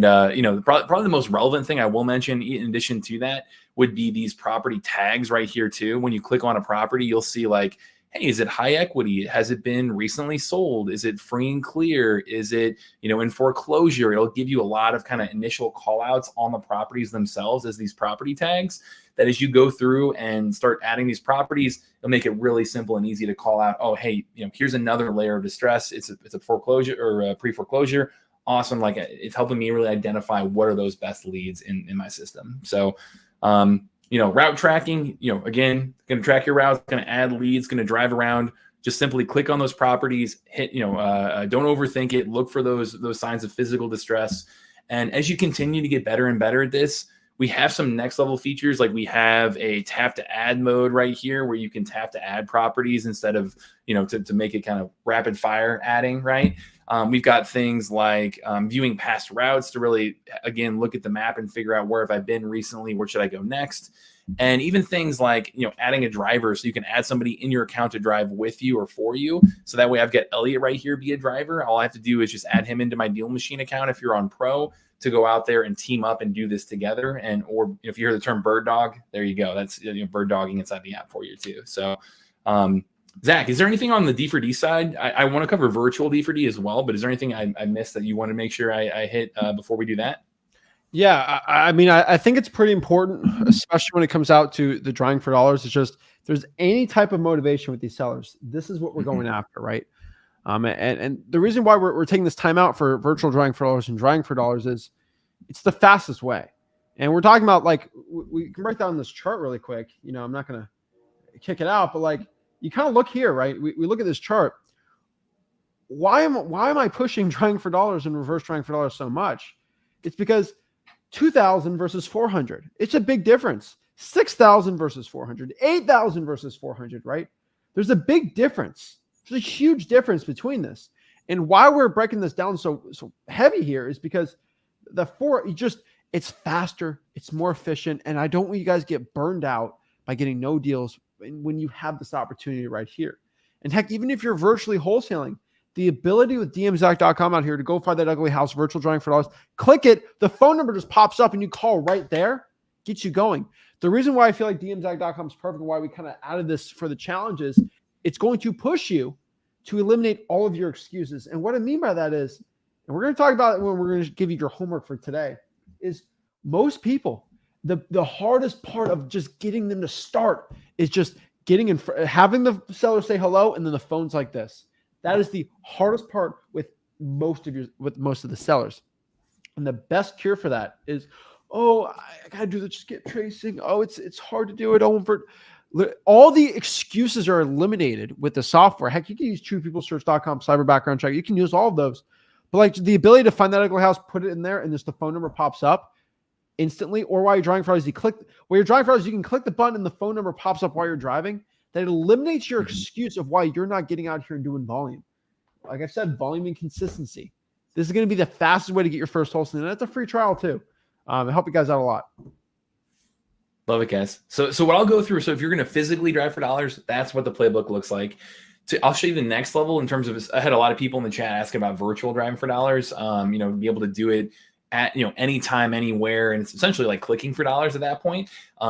Speaker 3: probably the most relevant thing I will mention in addition to that would be these property tags right here too. When you click on a property, you'll see like, hey, is it high equity? Has it been recently sold? Is it free and clear? Is it, in foreclosure? It'll give you a lot of kind of initial call outs on the properties themselves as these property tags, that as you go through and start adding these properties, it'll make it really simple and easy to call out, oh, hey, here's another layer of distress. It's a foreclosure or a pre-foreclosure. Awesome. Like, it's helping me really identify what are those best leads in my system. So, route tracking, again, going to track your routes, going to add leads, going to drive around. Just simply click on those properties, hit, don't overthink it. Look for those signs of physical distress. And as you continue to get better and better at this, we have some next level features. Like, we have a tap to add mode right here where you can tap to add properties instead of, to make it kind of rapid fire adding, right? We've got things like viewing past routes to really, again, look at the map and figure out where have I been recently, where should I go next? And even things like, adding a driver, so you can add somebody in your account to drive with you or for you. So that way I've got Elliot right here be a driver. All I have to do is just add him into my Deal Machine account if you're on Pro, to go out there and team up and do this together. And, or if you hear the term bird dog, there you go. That's bird dogging inside the app for you too. So, Zach, is there anything on the D4D side? I want to cover virtual D4D as well, but is there anything I missed that you want to make sure I hit before we do that?
Speaker 1: Yeah, I mean, I think it's pretty important, especially when it comes out to the drawing for dollars. It's just, if there's any type of motivation with these sellers, this is what we're going after, right? And the reason why we're taking this time out for virtual drawing for dollars and drawing for dollars is it's the fastest way. And we're talking about, like, we can break down this chart really quick. I'm not going to kick it out, but like, you kind of look here, right? We look at this chart. Why am I pushing drawing for dollars and reverse drawing for dollars so much? It's because 2,000 versus 400. It's a big difference. 6,000 versus 400, 8,000 versus 400, right? There's a big difference. There's a huge difference between this. And why we're breaking this down so heavy here is because it's faster, it's more efficient, and I don't want you guys to get burned out by getting no deals when you have this opportunity right here. And heck, even if you're virtually wholesaling, the ability with dmzack.com out here to go find that ugly house virtual drawing for dollars, click it, the phone number just pops up and you call right there, gets you going. The reason why I feel like dmzack.com is perfect and why we kind of added this for the challenges, it's going to push you to eliminate all of your excuses. And what I mean by that is, and we're going to talk about it when we're going to give you your homework for today, is most people, the hardest part of just getting them to start is just getting in front, having the seller say hello, and then the phone's like this. That is the hardest part with most of the sellers. And the best cure for that is, oh, I gotta do this, just get tracing. Oh, it's hard to do it. All the excuses are eliminated with the software. Heck, you can use truepeoplesearch.com, cyber background check. You can use all of those. But like the ability to find that ugly house, put it in there, and just the phone number pops up instantly. Or while you're driving for hours, you can click the button and the phone number pops up while you're driving. That eliminates your excuse of why you're not getting out here and doing volume. Like I said, volume and consistency. This is going to be the fastest way to get your first wholesaling. And that's a free trial too. It'll help you guys out a lot.
Speaker 3: Love it, guys. So what I'll go through, so if you're going to physically drive for dollars, that's what the playbook looks like. I'll show you the next level in terms of, I had a lot of people in the chat asking about virtual driving for dollars, be able to do it at, anytime, anywhere. And it's essentially like clicking for dollars at that point.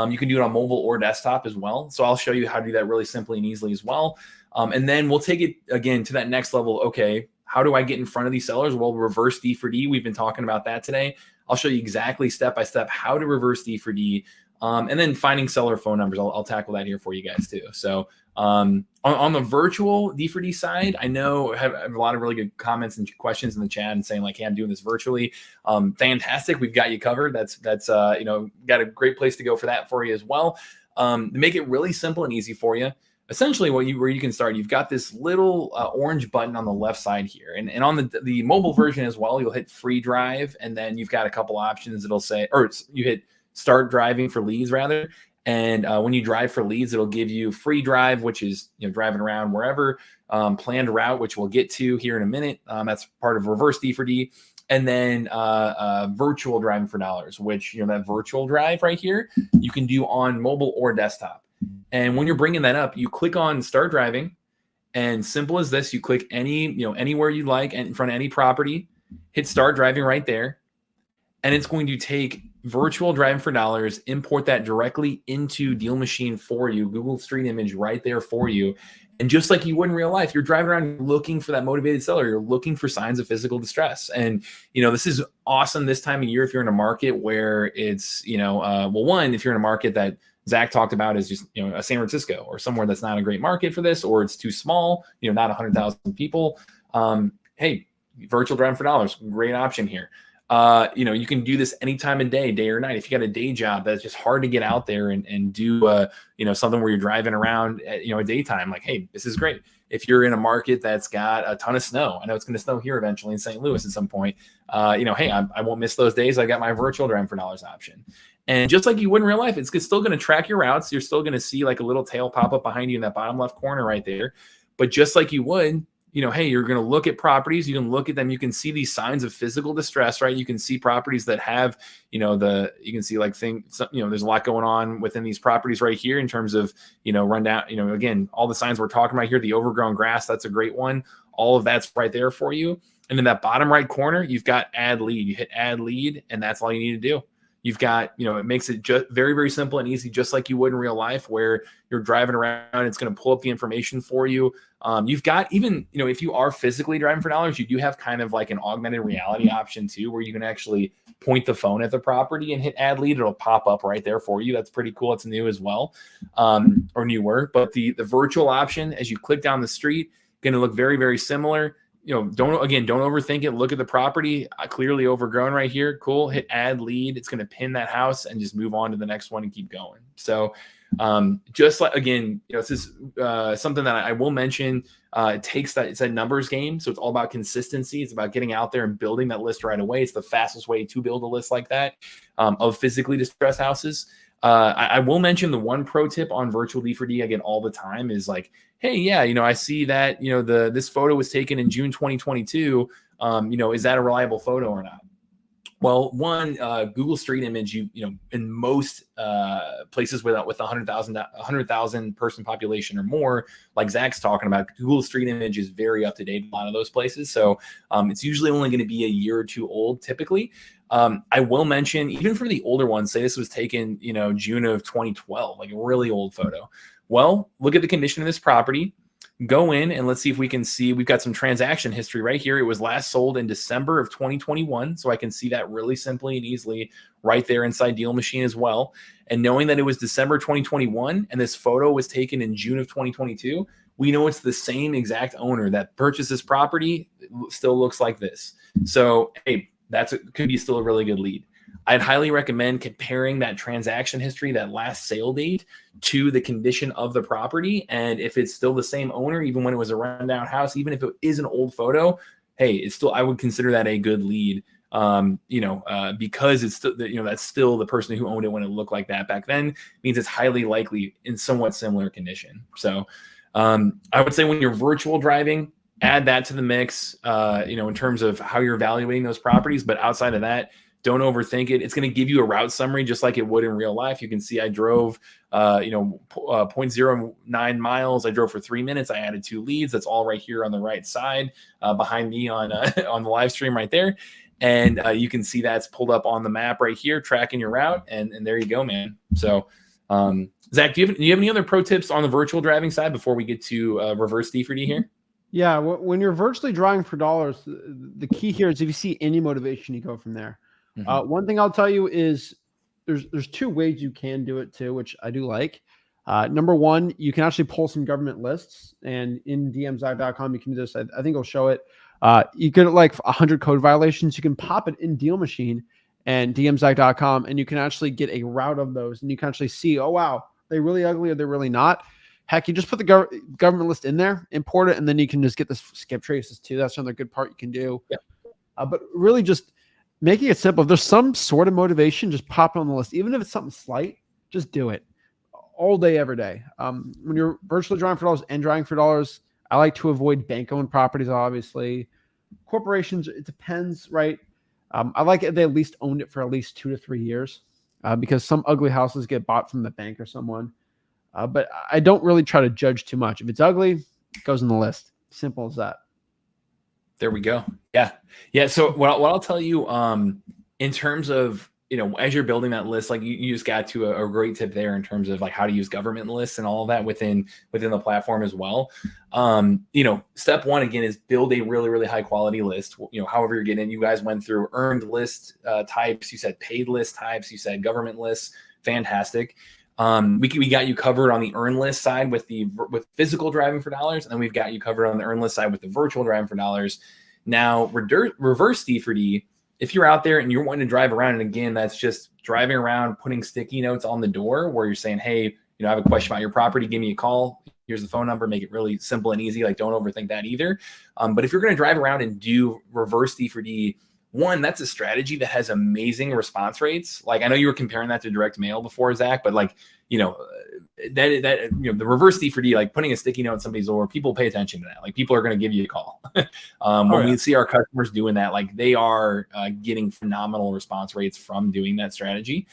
Speaker 3: You can do it on mobile or desktop as well. So I'll show you how to do that really simply and easily as well. And then we'll take it again to that next level. Okay, how do I get in front of these sellers? Well, reverse D for D. We've been talking about that today. I'll show you exactly step-by-step how to reverse D for D. And then finding seller phone numbers. I'll tackle that here for you guys too. So on the virtual D4D side, I know I have a lot of really good comments and questions in the chat and saying like, hey, I'm doing this virtually. Fantastic. We've got you covered. That's got a great place to go for that for you as well. To make it really simple and easy for you, essentially where you can start, you've got this little orange button on the left side here. And on the mobile version as well, you'll hit free drive. And then you've got a couple options. It'll say, or you hit start driving for leads rather. And when you drive for leads, it'll give you free drive, which is driving around wherever, planned route, which we'll get to here in a minute. That's part of reverse D for D. And then virtual driving for dollars, which that virtual drive right here, you can do on mobile or desktop. And when you're bringing that up, you click on start driving, and simple as this, you click anywhere you like in front of any property, hit start driving right there. And it's going to take virtual driving for dollars, import that directly into Deal Machine for you, Google Street Image right there for you. And just like you would in real life, you're driving around looking for that motivated seller. You're looking for signs of physical distress. And, this is awesome this time of year if you're in a market where it's, well, one, if you're in a market that Zach talked about is just, a San Francisco or somewhere that's not a great market for this, or it's too small, not 100,000 people. Hey, virtual driving for dollars, great option here. You can do this any time of day or night. If you got a day job that's just hard to get out there and do, something where you're driving around at, a daytime, like, hey, this is great. If you're in a market that's got a ton of snow, I know it's going to snow here eventually in St. Louis at some point. Hey, I won't miss those days. I got my virtual driving for dollars option. And just like you would in real life, it's still going to track your routes. You're still going to see like a little tail pop up behind you in that bottom left corner right there. But just like you would, hey, you're going to look at properties. You can look at them. You can see these signs of physical distress, right? You can see properties that have, you can see like there's a lot going on within these properties right here in terms of, rundown, again, all the signs we're talking about here, the overgrown grass, that's a great one. All of that's right there for you. And in that bottom right corner, you've got add lead. You hit add lead, and that's all you need to do. You've got, it makes it just very, very simple and easy, just like you would in real life, where you're driving around. It's going to pull up the information for you. You've got even, if you are physically driving for dollars, you do have kind of like an augmented reality option too, where you can actually point the phone at the property and hit add lead. It'll pop up right there for you. That's pretty cool. It's new as well, or newer. But the virtual option, as you click down the street, going to look very, very similar. Don't overthink it. Look at the property, clearly overgrown right here. Cool. Hit add lead. It's going to pin that house and just move on to the next one and keep going. So just like, again, this is something that I will mention. It's a numbers game. So it's all about consistency. It's about getting out there and building that list right away. It's the fastest way to build a list like that of physically distressed houses. I will mention the one pro tip on virtual D4D I get all the time is like, hey, yeah, I see that, this photo was taken in June 2022. Is that a reliable photo or not? Well, one, Google Street Image, in most places with 100,000 person population or more, like Zach's talking about, Google Street Image is very up to date in a lot of those places. So it's usually only going to be a year or two old typically. I will mention, even for the older ones, say this was taken, June of 2012, like a really old photo. Well, look at the condition of this property. Go in and let's see if we can see, we've got some transaction history right here. It was last sold in December of 2021. So I can see that really simply and easily right there inside Deal Machine as well. And knowing that it was December 2021 and this photo was taken in June of 2022, we know it's the same exact owner that purchased this property. It still looks like this. So, hey, could be still a really good lead. I'd highly recommend comparing that transaction history, that last sale date, to the condition of the property. And if it's still the same owner, even when it was a rundown house, even if it is an old photo, hey, I would consider that a good lead. Because it's still, that's still the person who owned it when it looked like that back then, means it's highly likely in somewhat similar condition. So I would say when you're virtual driving, add that to the mix, in terms of how you're evaluating those properties. But outside of that, don't overthink it. It's going to give you a route summary just like it would in real life. You can see I drove, 0.09 miles. I drove for 3 minutes. I added 2 leads. That's all right here on the right side behind me on the live stream right there. And you can see that's pulled up on the map right here, tracking your route. And there you go, man. So, Zach, do you have any other pro tips on the virtual driving side before we get to reverse D4D here?
Speaker 1: Yeah, when you're virtually driving for dollars, the key here is if you see any motivation, you go from there. Mm-hmm. One thing I'll tell you is there's 2 ways you can do it too, which I do like. Number one, you can actually pull some government lists, and in dmzach.com, you can do this. I think I'll show it. You get like 100 code violations. You can pop it in Deal Machine and dmzach.com, and you can actually get a route of those, and you can actually see, oh, wow, are they really ugly or they're really not? Heck, you just put the government list in there, import it, and then you can just get the skip traces too. That's another good part you can do. Yeah. But really just making it simple. If there's some sort of motivation, just pop it on the list. Even if it's something slight, just do it all day, every day. When you're virtually driving for dollars and driving for dollars, I like to avoid bank-owned properties, obviously. Corporations, it depends, right? I like it if they at least owned it for at least 2 to 3 years because some ugly houses get bought from the bank or someone. But I don't really try to judge too much. If it's ugly, it goes on the list. Simple as that.
Speaker 3: There we go. Yeah. So what I'll tell you, in terms of as you're building that list, like you just got to a great tip there in terms of like how to use government lists and all of that within the platform as well. Step one again is build a really, really high quality list. However you're getting, you guys went through earned list types. You said paid list types. You said government lists. Fantastic. We got you covered on the earn list side with physical driving for dollars, and then we've got you covered on the earn list side with the virtual driving for dollars. Now, reverse D for D. If you're out there and you're wanting to drive around, and again, that's just driving around, putting sticky notes on the door where you're saying, hey, I have a question about your property, give me a call. Here's the phone number, make it really simple and easy. Like, don't overthink that either. But if you're going to drive around and do reverse D for D, one, that's a strategy that has amazing response rates. Like, I know you were comparing that to direct mail before, Zach, but like, the reverse D for D, like putting a sticky note in somebody's door, people pay attention to that. Like, people are going to give you a call. We see our customers doing that, like they are getting phenomenal response rates from doing that strategy.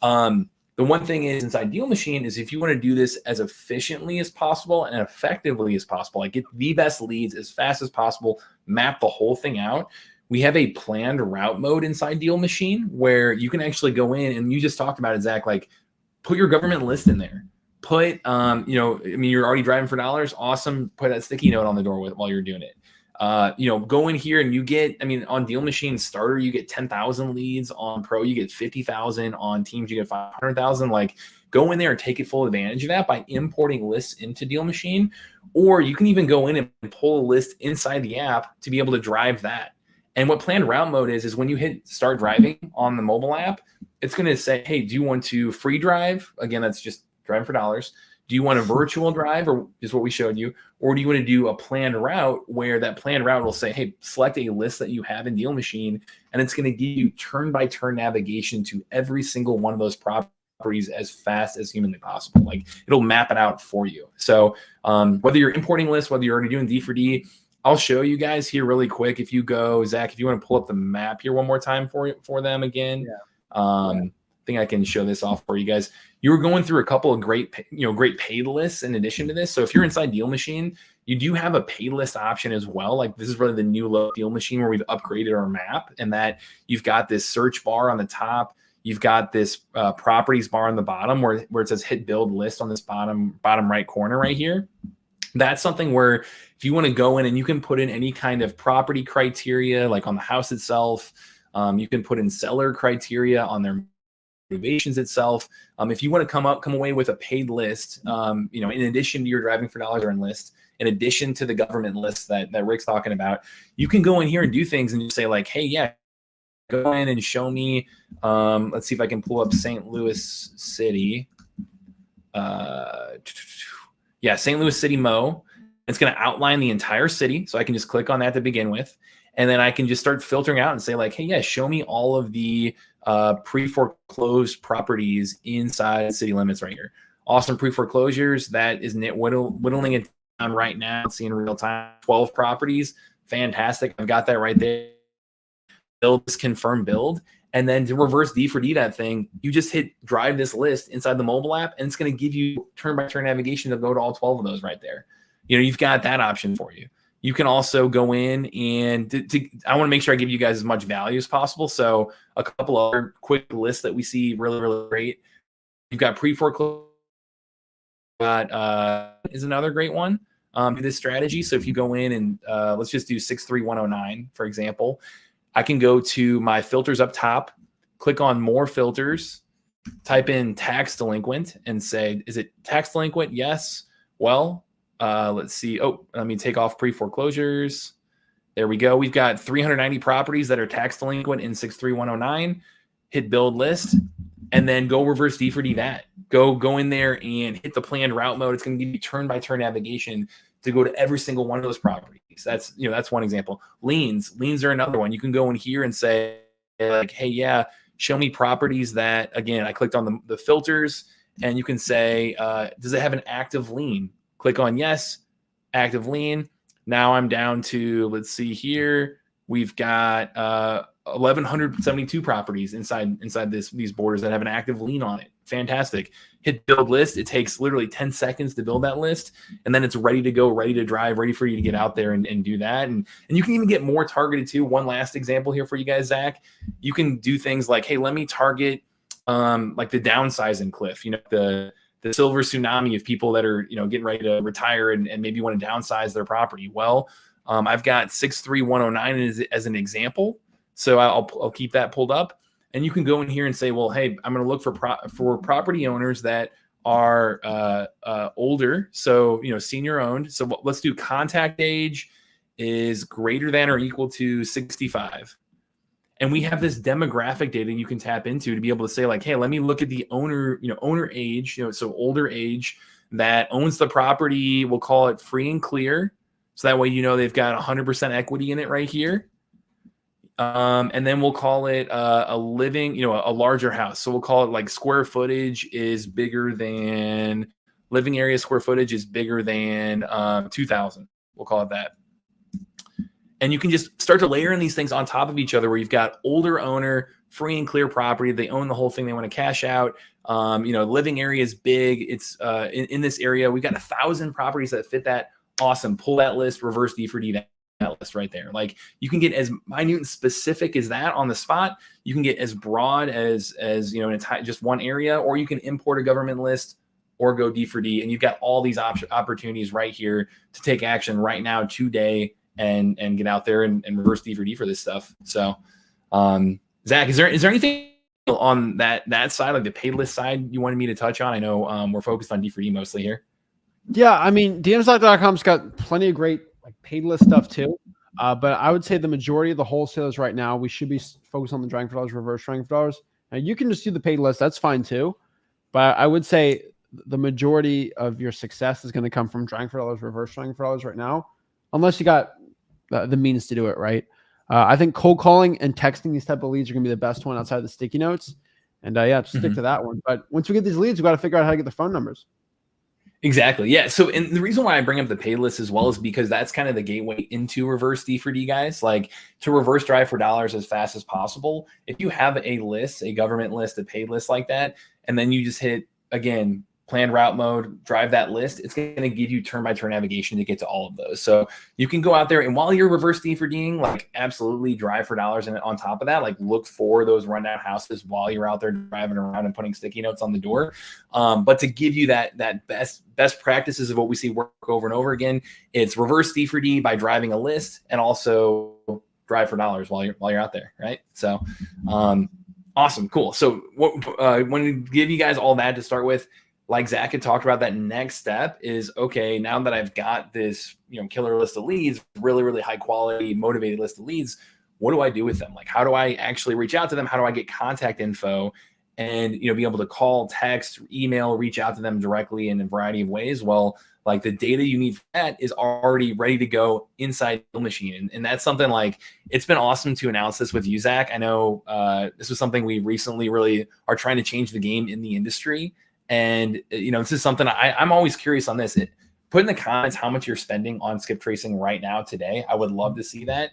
Speaker 3: The one thing is inside Deal Machine is if you want to do this as efficiently as possible and effectively as possible, like get the best leads as fast as possible, map the whole thing out. We have a planned route mode inside Deal Machine where you can actually go in, and you just talked about it, Zach, like put your government list in there. Put, you're already driving for dollars. Awesome. Put that sticky note on the door while you're doing it. Go in here and you get, on Deal Machine Starter, you get 10,000 leads. On Pro, you get 50,000. On Teams, you get 500,000. Like, go in there and take full advantage of that by importing lists into Deal Machine. Or you can even go in and pull a list inside the app to be able to drive that. And what planned route mode is when you hit start driving on the mobile app, it's going to say, hey, do you want to free drive? Again, that's just driving for dollars. Do you want a virtual drive, or is what we showed you? Or do you want to do a planned route where that planned route will say, hey, select a list that you have in Deal Machine, and it's going to give you turn-by-turn navigation to every single one of those properties as fast as humanly possible. Like, it'll map it out for you. So whether you're importing lists, whether you're already doing D for D, I'll show you guys here really quick. If you go, Zach, if you want to pull up the map here one more time for them again. Yeah. I think I can show this off for you guys. You were going through a couple of great paid lists in addition to this. So if you're inside Deal Machine, you do have a paid list option as well. Like, this is really the new Deal Machine where we've upgraded our map, and that you've got this search bar on the top. You've got this properties bar on the bottom where it says hit build list on this bottom right corner right here. That's something where if you want to go in and you can put in any kind of property criteria, like on the house itself, you can put in seller criteria on their motivations itself. If you want to come away with a paid list, in addition to your driving for dollars earned list, in addition to the government list that Rick's talking about, you can go in here and do things and just say like, hey, yeah, go in and show me. Let's see if I can pull up St. Louis City. St. Louis City Mo. It's going to outline the entire city. So I can just click on that to begin with. And then I can just start filtering out and say like, hey, yeah, show me all of the pre-foreclosed properties inside city limits right here. Awesome pre-foreclosures. That is whittling it down right now. Seeing real time, 12 properties. Fantastic. I've got that right there. Build this confirm build. And then to reverse D for D that thing, you just hit drive this list inside the mobile app, and it's going to give you turn-by-turn navigation to go to all 12 of those right there. You've got that option for you. You can also go in and I want to make sure I give you guys as much value as possible. So a couple other quick lists that we see really, really great. You've got pre-foreclosure. Is another great one. This strategy. So if you go in and let's just do 63109, for example, I can go to my filters up top, click on more filters, type in tax delinquent and say, is it tax delinquent? Yes. Well, let's see. Oh, let me take off pre-foreclosures. There we go. We've got 390 properties that are tax delinquent in 63109. Hit build list, and then go reverse D for D that. Go in there and hit the planned route mode. It's going to give you turn-by-turn navigation to go to every single one of those properties. That's one example. Liens are another one. You can go in here and say like, hey, yeah, show me properties that, again, I clicked on the filters, and you can say, does it have an active lien? Click on yes, active lien. Now I'm down to, let's see here. We've got 1,172 properties inside these borders that have an active lien on it. fantastic. Hit build list. It takes literally 10 seconds to build that list, and then it's ready to go, ready to drive, ready for you to get out there and do that. And you can even get more targeted too. One last example here for you guys, Zach. You can do things like, hey, let me target like the downsizing cliff, the silver tsunami of people that are, getting ready to retire and maybe want to downsize their property. Well, I've got 63109 as an example. So I'll keep that pulled up. And you can go in here and say, well, hey, I'm going to look for property owners that are older. So, senior owned. So let's do contact age is greater than or equal to 65. And we have this demographic data you can tap into to be able to say like, hey, let me look at the owner age, so older age that owns the property. We'll call it free and clear. So that way, they've got 100% equity in it right here. And then we'll call it a living, a larger house. So we'll call it like square footage is bigger than living area square footage is bigger than 2,000. We'll call it that. And you can just start to layer in these things on top of each other where you've got older owner, free and clear property. They own the whole thing. They want to cash out. Living area is big. It's in this area. We've got 1,000 properties that fit that. Awesome. Pull that list, reverse D for D that list right there. Like you can get as minute and specific as that on the spot. You can get as broad as in just one area, or you can import a government list or go D for D. And you've got all these opportunities right here to take action right now today and get out there and reverse D for D for this stuff. So, Zach, is there anything on that side, like the paid list side, you wanted me to touch on? I know we're focused on D for D mostly here.
Speaker 1: Yeah, I mean, DMstock.com's got plenty of great like paid list stuff too. But I would say the majority of the wholesalers right now, we should be focused on the drawing for dollars, reverse drawing for dollars. Now you can just do the paid list. That's fine too. But I would say the majority of your success is going to come from drawing for dollars, reverse drawing for dollars right now, unless you got the means to do it, right? I think cold calling and texting these type of leads are going to be the best one outside of the sticky notes. And just stick to that one. But once we get these leads, we got to figure out how to get the phone numbers.
Speaker 3: Exactly. Yeah. So, and the reason why I bring up the paid list as well is because that's kind of the gateway into reverse D for D, guys. Like to reverse drive for dollars as fast as possible. If you have a list, a government list, a paid list like that, and then you just hit, again, planned route mode, drive that list, it's going to give you turn-by-turn navigation to get to all of those. So you can go out there and while you're reverse D for D'ing, like absolutely drive for dollars. And on top of that, like look for those rundown houses while you're out there driving around and putting sticky notes on the door. But to give you that best practices of what we see work over and over again, it's reverse D for D by driving a list and also drive for dollars while you're out there. Right. So awesome. Cool. So when we give you guys all that to start with, like Zach had talked about, that next step is, okay, now that I've got this, killer list of leads, really, really high quality, motivated list of leads, what do I do with them? Like, how do I actually reach out to them? How do I get contact info and, be able to call, text, email, reach out to them directly in a variety of ways? Well, like the data you need for that is already ready to go inside the machine. And that's something like, it's been awesome to announce this with you, Zach. I know this was something we recently really are trying to change the game in the industry. And, this is something I'm always curious on this. Put in the comments how much you're spending on skip tracing right now today. I would love to see that,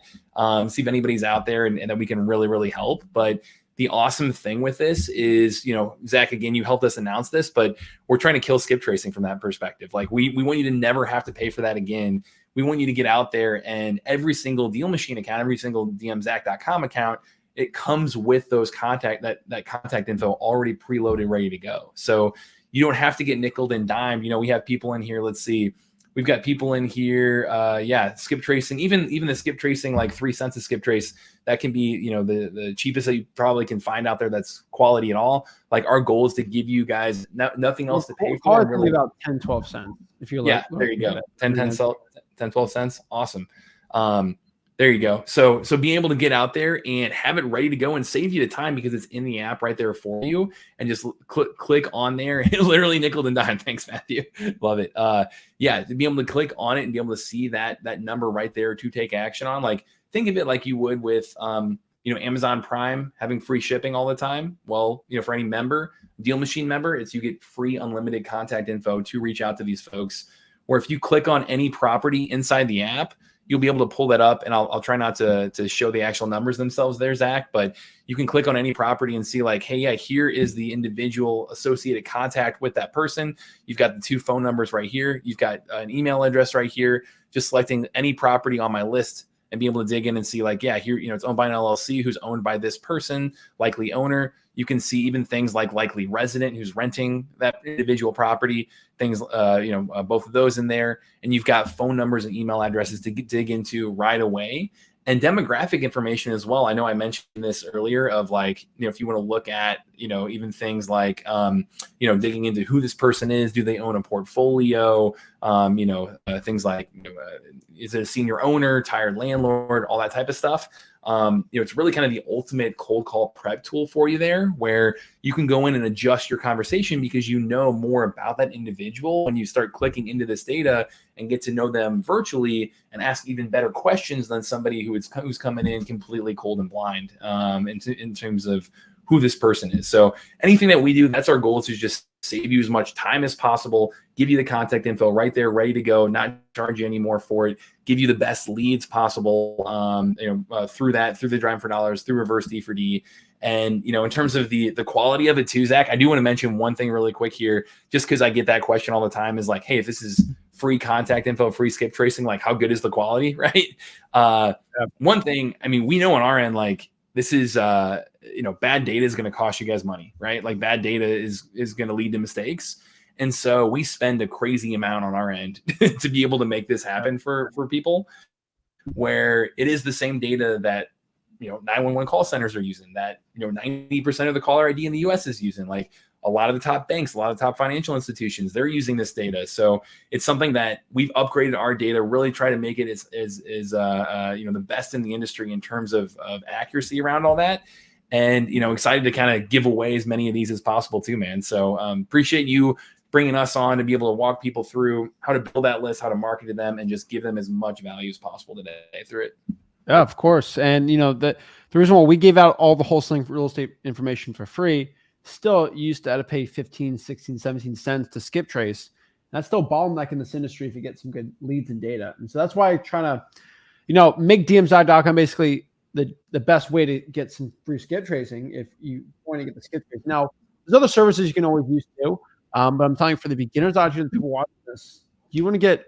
Speaker 3: see if anybody's out there and that we can really, really help. But the awesome thing with this is, Zach, again, you helped us announce this, but we're trying to kill skip tracing from that perspective. Like we want you to never have to pay for that again. We want you to get out there and every single deal machine account, every single DMZach.com account, it comes with those contact info already preloaded, ready to go. So you don't have to get nickeled and dimed. We have people in here. Let's see. We've got people in here. Skip tracing, even the skip tracing, like 3 cents a skip trace, that can be, the cheapest that you probably can find out there that's quality at all. Like our goal is to give you guys nothing else to pay for.
Speaker 1: Really about 10, 12 cents. If you're
Speaker 3: there you go. 10, 12 cents. Awesome. There you go. So being able to get out there and have it ready to go and save you the time because it's in the app right there for you, and just click on there and literally nickel and dime. Thanks, Matthew. Love it. To be able to click on it and be able to see that number right there to take action on. Like think of it like you would with Amazon Prime having free shipping all the time. Well, for any member, Deal Machine member, you get free unlimited contact info to reach out to these folks where if you click on any property inside the app, you'll be able to pull that up. And I'll try not to show the actual numbers themselves there, Zach, but you can click on any property and see like, hey, yeah, here is the individual associated contact with that person. You've got the 2 phone numbers right here. You've got an email address right here. Just selecting any property on my list and be able to dig in and see like, yeah, here, it's owned by an LLC who's owned by this person, likely owner. You can see even things like likely resident who's renting that individual property, things, both of those in there. And you've got phone numbers and email addresses to dig into right away. And demographic information as well. I know I mentioned this earlier of like, if you want to look at, even things like, digging into who this person is, do they own a portfolio, things like, is it a senior owner, tired landlord, all that type of stuff. It's really kind of the ultimate cold call prep tool for you there, where you can go in and adjust your conversation because you know more about that individual when you start clicking into this data and get to know them virtually and ask even better questions than somebody who's coming in completely cold and blind in terms of who this person is. So anything that we do, that's our goal, is to just save you as much time as possible, give you the contact info right there, ready to go, not charge you any more for it, give you the best leads possible, through the Driving for Dollars, through Reverse D for D. And, in terms of the quality of it too, Zach, I do want to mention one thing really quick here, just because I get that question all the time, is like, hey, if this is free contact info, free skip tracing, like how good is the quality, right? One thing, we know on our end, like this is, bad data is going to cost you guys money, right? Like bad data is going to lead to mistakes. And so we spend a crazy amount on our end to be able to make this happen for people, where it is the same data that, 911 call centers are using, that, 90% of the caller ID in the US is using. Like a lot of the top banks, a lot of the top financial institutions, they're using this data. So it's something that we've upgraded our data, really try to make it as the best in the industry in terms of accuracy around all that. And, excited to kind of give away as many of these as possible too, man. So appreciate you bringing us on to be able to walk people through how to build that list, how to market to them, and just give them as much value as possible today through it.
Speaker 4: Yeah, of course. And, the reason why we gave out all the wholesaling real estate information for free, still you used to have to pay 15, 16, 17 cents to skip trace. That's still bottleneck in this industry if you get some good leads and data. And so that's why I'm trying to, make DMZac.com basically the best way to get some free skip tracing if you want to get the skip trace. Now, there's other services you can always use too. But I'm telling you, for the beginners out here, the people watching this, you want to get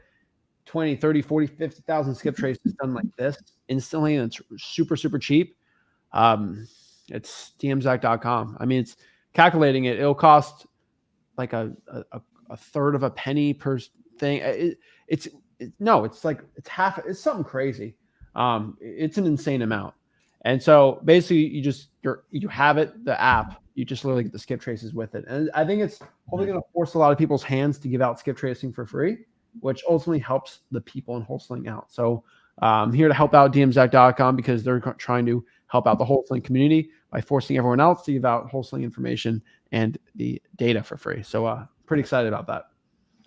Speaker 4: 20, 30, 40, 50,000 skip traces done like this instantly, and it's super, super cheap. It's DMZac.com. it's calculating it. It'll cost like a third of a penny per thing. It's half. It's something crazy. It's an insane amount. And so basically you have it, the app, you just literally get the skip traces with it. And I think it's probably going to force a lot of people's hands to give out skip tracing for free, which ultimately helps the people in wholesaling out. So I'm here to help out DMZac.com because they're trying to help out the wholesaling community by forcing everyone else to give out wholesaling information and the data for free. So pretty excited about that.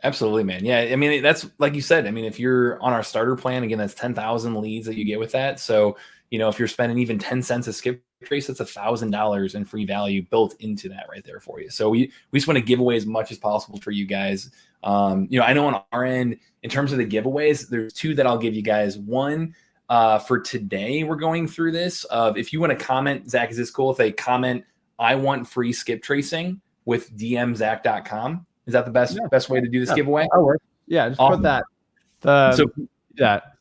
Speaker 3: Absolutely, man. Yeah. That's like you said, if you're on our starter plan, again, that's 10,000 leads that you get with that. So, if you're spending even 10 cents a skip trace, that's $1,000 in free value built into that right there for you. So we just want to give away as much as possible for you guys. I know on our end, in terms of the giveaways, there's 2 that I'll give you guys. One, for today, we're going through this. If you want to comment, Zach, is this cool if they comment, I want free skip tracing with DMZac.com? Is that the best way to do this giveaway?
Speaker 4: That works. Yeah, just awesome. Put that.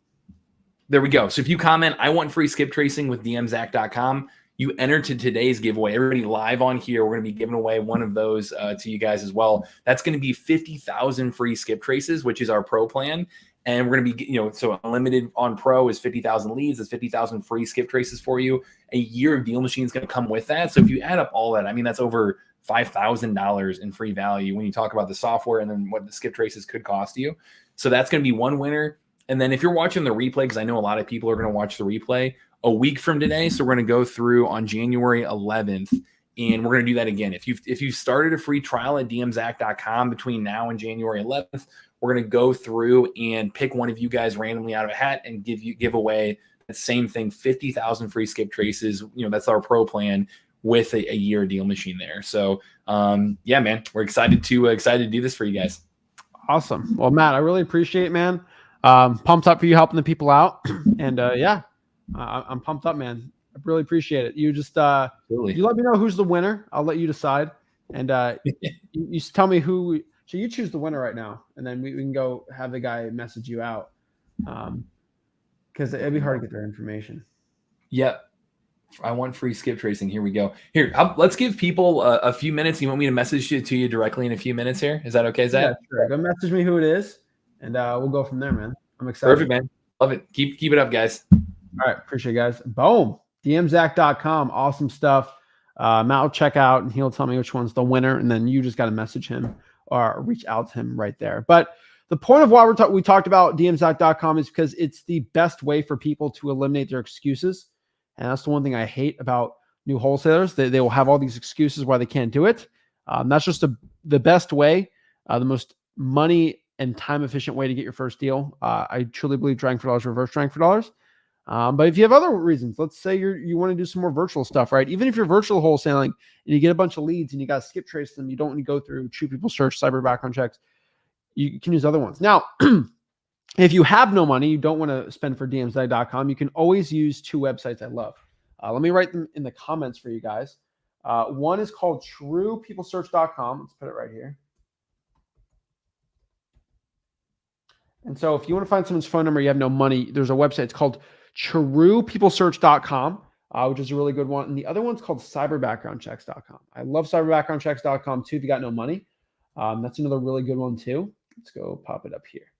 Speaker 3: There we go. So if you comment, I want free skip tracing with DMZac.com, you enter to today's giveaway. Everybody live on here, we're going to be giving away one of those to you guys as well. That's going to be 50,000 free skip traces, which is our pro plan. And we're going to be, so unlimited on pro is 50,000 leads. It's 50,000 free skip traces for you. A year of Deal Machine is going to come with that. So if you add up all that, that's over $5,000 in free value when you talk about the software and then what the skip traces could cost you. So that's going to be one winner. And then if you're watching the replay, because I know a lot of people are going to watch the replay a week from today. So we're going to go through on January 11th, and we're going to do that again. If you've started a free trial at DMZac.com between now and January 11th, we're going to go through and pick one of you guys randomly out of a hat and give away the same thing, 50,000 free skip traces. That's our pro plan with a year Deal Machine there. So yeah, man, we're excited to do this for you guys.
Speaker 4: Awesome. Well, Matt, I really appreciate it, man. Pumped up for you helping the people out. And yeah, I'm pumped up, man. I really appreciate it. You just
Speaker 3: Absolutely.
Speaker 4: you let me know who's the winner. I'll let you decide. And you tell me who. So you choose the winner right now, and then we can go have the guy message you out. Because it'd be hard to get their information.
Speaker 3: Yep. I want free skip tracing. Here we go. Here, let's give people a few minutes. You want me to message it to you directly in a few minutes here? Is that okay, Zach?
Speaker 4: Yeah, sure. Go message me who it is, and we'll go from there, man. I'm excited.
Speaker 3: Perfect, man. Love it. Keep it up, guys.
Speaker 4: All right. Appreciate it, guys. Boom. DMZach.com. Awesome stuff. Matt will check out, and he'll tell me which one's the winner, and then you just got to message him or reach out to him right there. But the point of why we talked about DMZach.com is because it's the best way for people to eliminate their excuses. And that's the one thing I hate about new wholesalers. They will have all these excuses why they can't do it. That's just the best way, the most money and time efficient way to get your first deal. I truly believe trying for dollars, reverse trying for dollars. But if you have other reasons, let's say you want to do some more virtual stuff, right? Even if you're virtual wholesaling and you get a bunch of leads and you got to skip trace them, you don't need to go through True People Search, cyber background checks. You can use other ones. Now, if you have no money, you don't want to spend for DMZach.com, you can always use two websites I love. Let me write them in the comments for you guys. One is called truepeoplesearch.com. Let's put it right here. And so if you want to find someone's phone number, you have no money, there's a website. It's called truepeoplesearch.com, which is a really good one. And the other one's called cyberbackgroundchecks.com. I love cyberbackgroundchecks.com too if you got no money. That's another really good one too. Let's go pop it up here.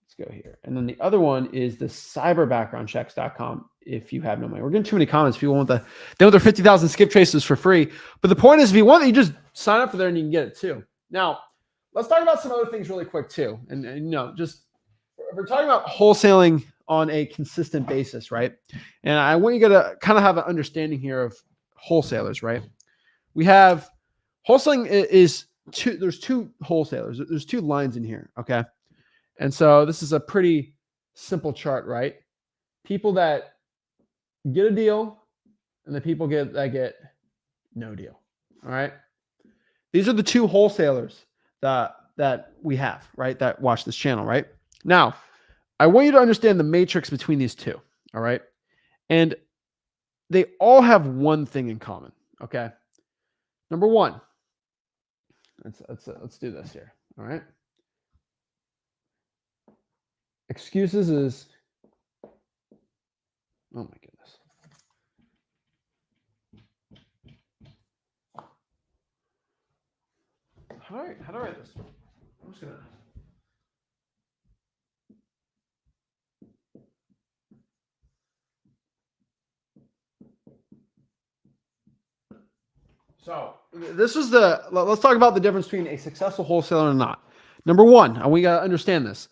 Speaker 4: Let's go here. And then the other one is the cyberbackgroundchecks.com if you have no money. We're getting too many comments. People want they want their 50,000 skip traces for free. But the point is, if you want it, you just sign up for there and you can get it too. Now, let's talk about some other things really quick too. And you know, just we're talking about wholesaling on a consistent basis, right? And I want you to kind of have an understanding here of wholesalers, right? We have wholesaling is two. There's two wholesalers. There's two lines in here, okay? And so this is a pretty simple chart, right? People that get a deal and the people that get no deal. All right. These are the two wholesalers that we have, right? That watch this channel, right? Now, I want you to understand the matrix between these two. All right. And they all have one thing in common. Okay. Number one, let's do this here. All right. Excuses is, oh my goodness. How do I write this? I'm just gonna. So this is let's talk about the difference between a successful wholesaler and not. Number one, and we got to understand this.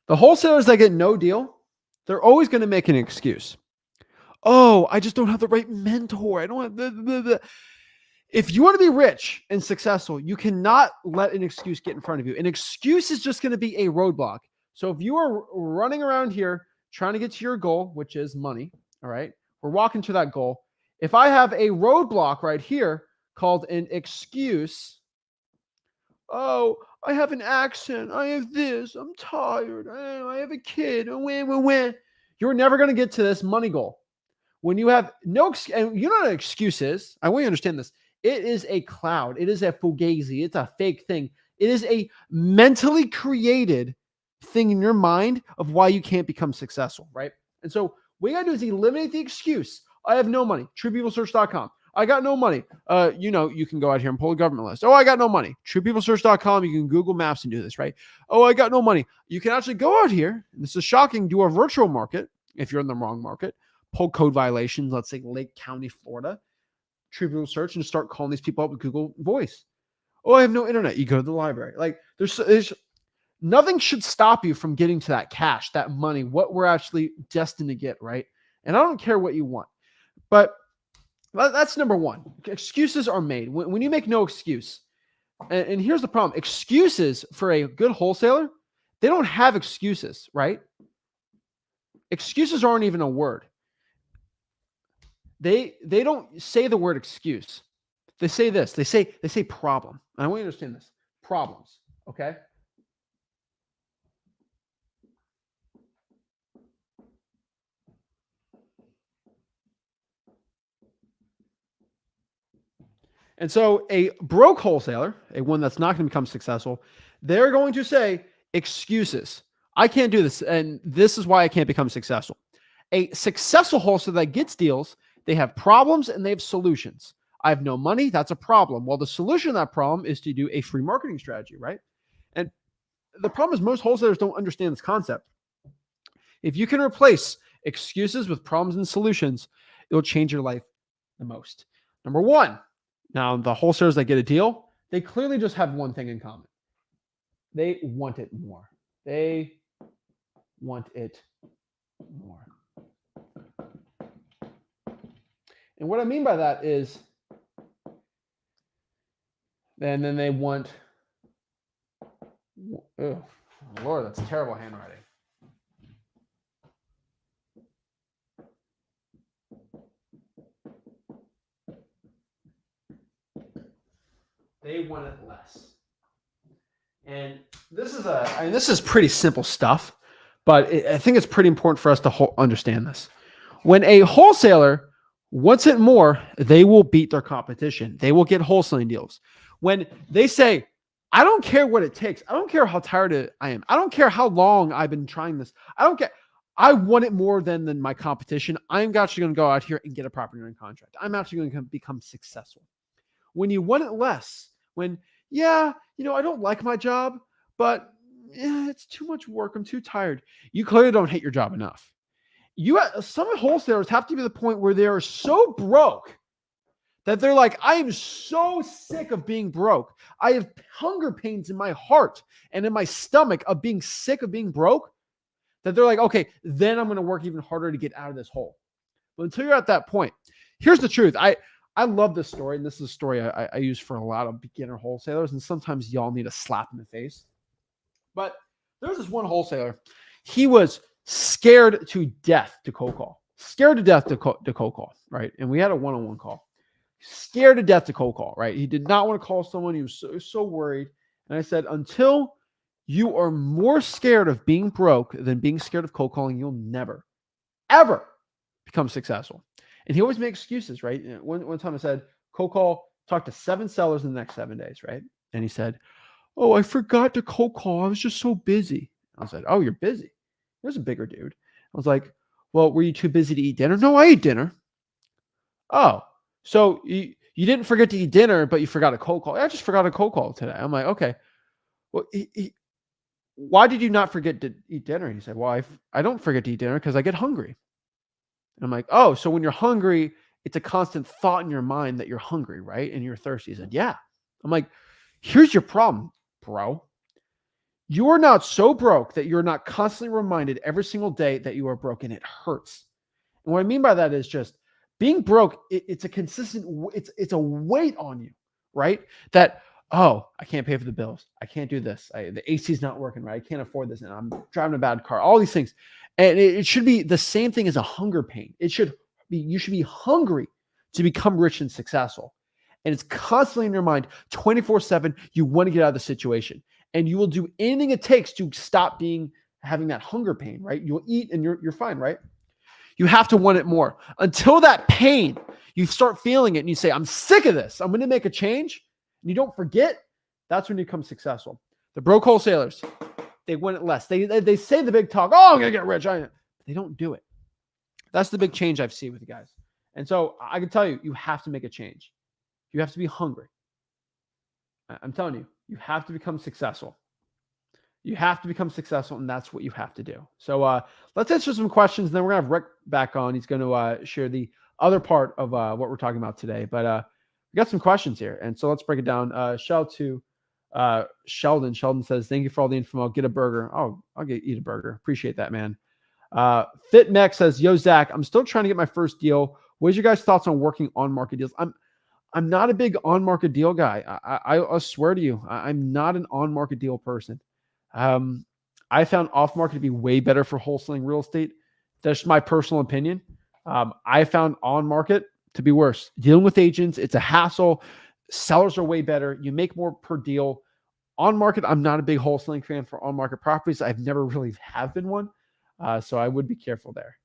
Speaker 4: The wholesalers that get no deal, they're always going to make an excuse. Oh, I just don't have the right mentor. I don't have the. If you want to be rich and successful, you cannot let an excuse get in front of you. An excuse is just going to be a roadblock. So if you are running around here trying to get to your goal, which is money, all right, we're walking to that goal. If I have a roadblock right here called an excuse, oh, I have an accent. I have this. I'm tired. I have a kid. You're never going to get to this money goal. When you have no, and you know what an excuse is? I want you to understand this. It is a cloud. It is a fugazi. It's a fake thing. It is a mentally created thing in your mind of why you can't become successful, right? And so what you got to do is eliminate the excuse. I have no money. TruePeopleSearch.com. I got no money. You can go out here and pull a government list. Oh, I got no money. TruePeopleSearch.com. You can Google Maps and do this, right? Oh, I got no money. You can actually go out here, and this is shocking, do a virtual market if you're in the wrong market, pull code violations, let's say Lake County, Florida, True People Search, and start calling these people up with Google Voice. Oh, I have no internet. You go to the library. Like there's nothing should stop you from getting to that cash, that money, what we're actually destined to get, right? And I don't care what you want, but that's number one. Excuses are made. When you make no excuse, and here's the problem. Excuses for a good wholesaler, they don't have excuses, right? Excuses aren't even a word. They don't say the word excuse. They say this. They say problem. And I want you to understand this. Problems, okay? And so a broke wholesaler, a one that's not going to become successful, they're going to say excuses. I can't do this. And this is why I can't become successful. A successful wholesaler that gets deals, they have problems and they have solutions. I have no money. That's a problem. Well, the solution to that problem is to do a free marketing strategy, right? And the problem is most wholesalers don't understand this concept. If you can replace excuses with problems and solutions, it'll change your life the most. Number one, now the wholesalers that get a deal, they clearly just have one thing in common. They want it more. They want it more. And what I mean by that is, and then they want, oh, Lord, that's terrible handwriting. They want it less. And this is pretty simple stuff, but I think it's pretty important for us to understand this. When a wholesaler wants it more, they will beat their competition. They will get wholesaling deals. When they say, I don't care what it takes. I don't care how tired I am. I don't care how long I've been trying this. I don't care. I want it more than my competition. I'm actually going to go out here and get a property owner contract. I'm actually going to become successful. When you want it less, when, I don't like my job, but it's too much work. I'm too tired. You clearly don't hate your job enough. Some wholesalers have to be to the point where they are so broke that they're like, I am so sick of being broke. I have hunger pains in my heart and in my stomach of being sick of being broke, that they're like, okay, then I'm going to work even harder to get out of this hole. But until you're at that point, here's the truth. I love this story, and this is a story I use for a lot of beginner wholesalers, and sometimes y'all need a slap in the face. But there's this one wholesaler. He was scared to death to cold call. Scared to death to cold call, right? And we had a one-on-one call. Scared to death to cold call, right? He did not want to call someone. He was so worried. And I said, until you are more scared of being broke than being scared of cold calling, you'll never, ever become successful. And he always makes excuses, right? One time I said, cold call, talk to 7 sellers in the next 7 days, right? And he said, oh, I forgot to cold call. I was just so busy. I said, oh, you're busy. There's a bigger dude. I was like, well, were you too busy to eat dinner? No, I ate dinner. Oh, so you didn't forget to eat dinner, but you forgot a cold call. I just forgot a cold call today. I'm like, okay. Well, why did you not forget to eat dinner? He said, well, I don't forget to eat dinner because I get hungry. And I'm like, oh, so when you're hungry, it's a constant thought in your mind that you're hungry, right? And you're thirsty. He said, yeah. I'm like, here's your problem, bro. You are not so broke that you're not constantly reminded every single day that you are broke, and it hurts. And what I mean by that is just being broke. It's a consistent, it's a weight on you, right? That, oh, I can't pay for the bills. I can't do this. The AC's not working right. I can't afford this. And I'm driving a bad car, all these things. And it should be the same thing as a hunger pain. You should be hungry to become rich and successful. And it's constantly in your mind, 24/7. You want to get out of the situation, and you will do anything it takes to stop having that hunger pain, right? You'll eat and you're fine, right? You have to want it more until that pain, you start feeling it and you say, I'm sick of this. I'm going to make a change. And you don't forget. That's when you become successful. The broke wholesalers, they want it less. They say the big talk, oh, I'm going to get rich. They don't do it. That's the big change I've seen with you guys. And so I can tell you, you have to make a change. You have to be hungry. I'm telling you, you have to become successful. You have to become successful, and that's what you have to do. So let's answer some questions, and then we're going to have Rick back on. He's going to share the other part of what we're talking about today. But we got some questions here, and so let's break it down. Shout to Sheldon. Sheldon says, thank you for all the info. I'll get a burger. Oh, eat a burger. Appreciate that, man. Fit Next says, yo, Zach, I'm still trying to get my first deal. What is your guys' thoughts on working on market deals? I'm not a big on market deal guy. I swear to you, I'm not an on market deal person. I found off market to be way better for wholesaling real estate. That's my personal opinion. I found on market to be worse. Dealing with agents, it's a hassle. Sellers are way better. You make more per deal. On market, I'm not a big wholesaling fan for on market properties. I've never really have been one. So I would be careful there.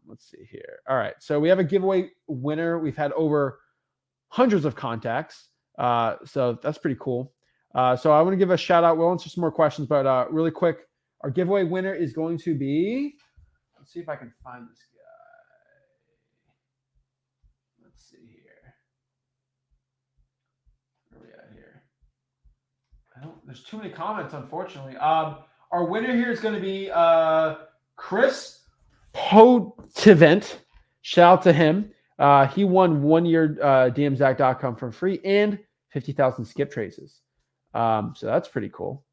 Speaker 4: Let's see here. All right. So we have a giveaway winner. We've had over hundreds of contacts. So that's pretty cool. So I want to give a shout out. We'll answer some more questions, but really quick, our giveaway winner is going to be, let's see if I can find this guy. Let's see here. Where are we at here? There's too many comments, unfortunately. Our winner here is going to be Chris Potivent. Shout out to him. He won 1 year dmzac.com for free and 50,000 skip traces. So that's pretty cool.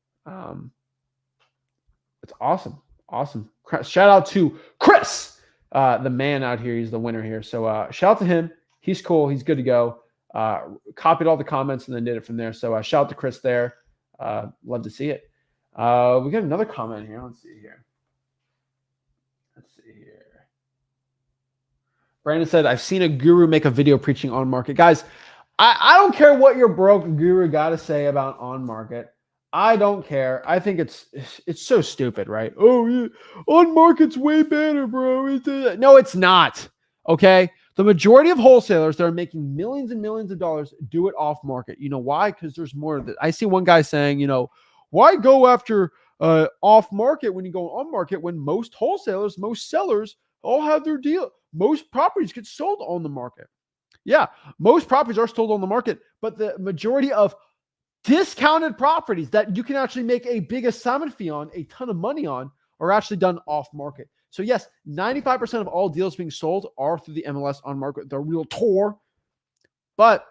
Speaker 4: It's awesome. Awesome. Shout out to Chris, the man out here. He's the winner here. So shout out to him. He's cool. He's good to go. Copied all the comments and then did it from there. So shout out to Chris there. Love to see it. We got another comment here. Let's see here. Brandon said, I've seen a guru make a video preaching on market. Guys, I don't care what your broke guru got to say about on market. I don't care. I think it's so stupid, right? Oh, yeah, on market's way better, bro. No, it's not. Okay. The majority of wholesalers that are making millions and millions of dollars do it off market. You know why? Because there's more of it. I see one guy saying, why go after off market when you go on market when most wholesalers, most sellers all have their deal. Most properties get sold on the market. Yeah, most properties are sold on the market, but the majority of discounted properties that you can actually make a big assignment fee on, a ton of money on, are actually done off market. So yes, 95% of all deals being sold are through the MLS on market, the realtor, but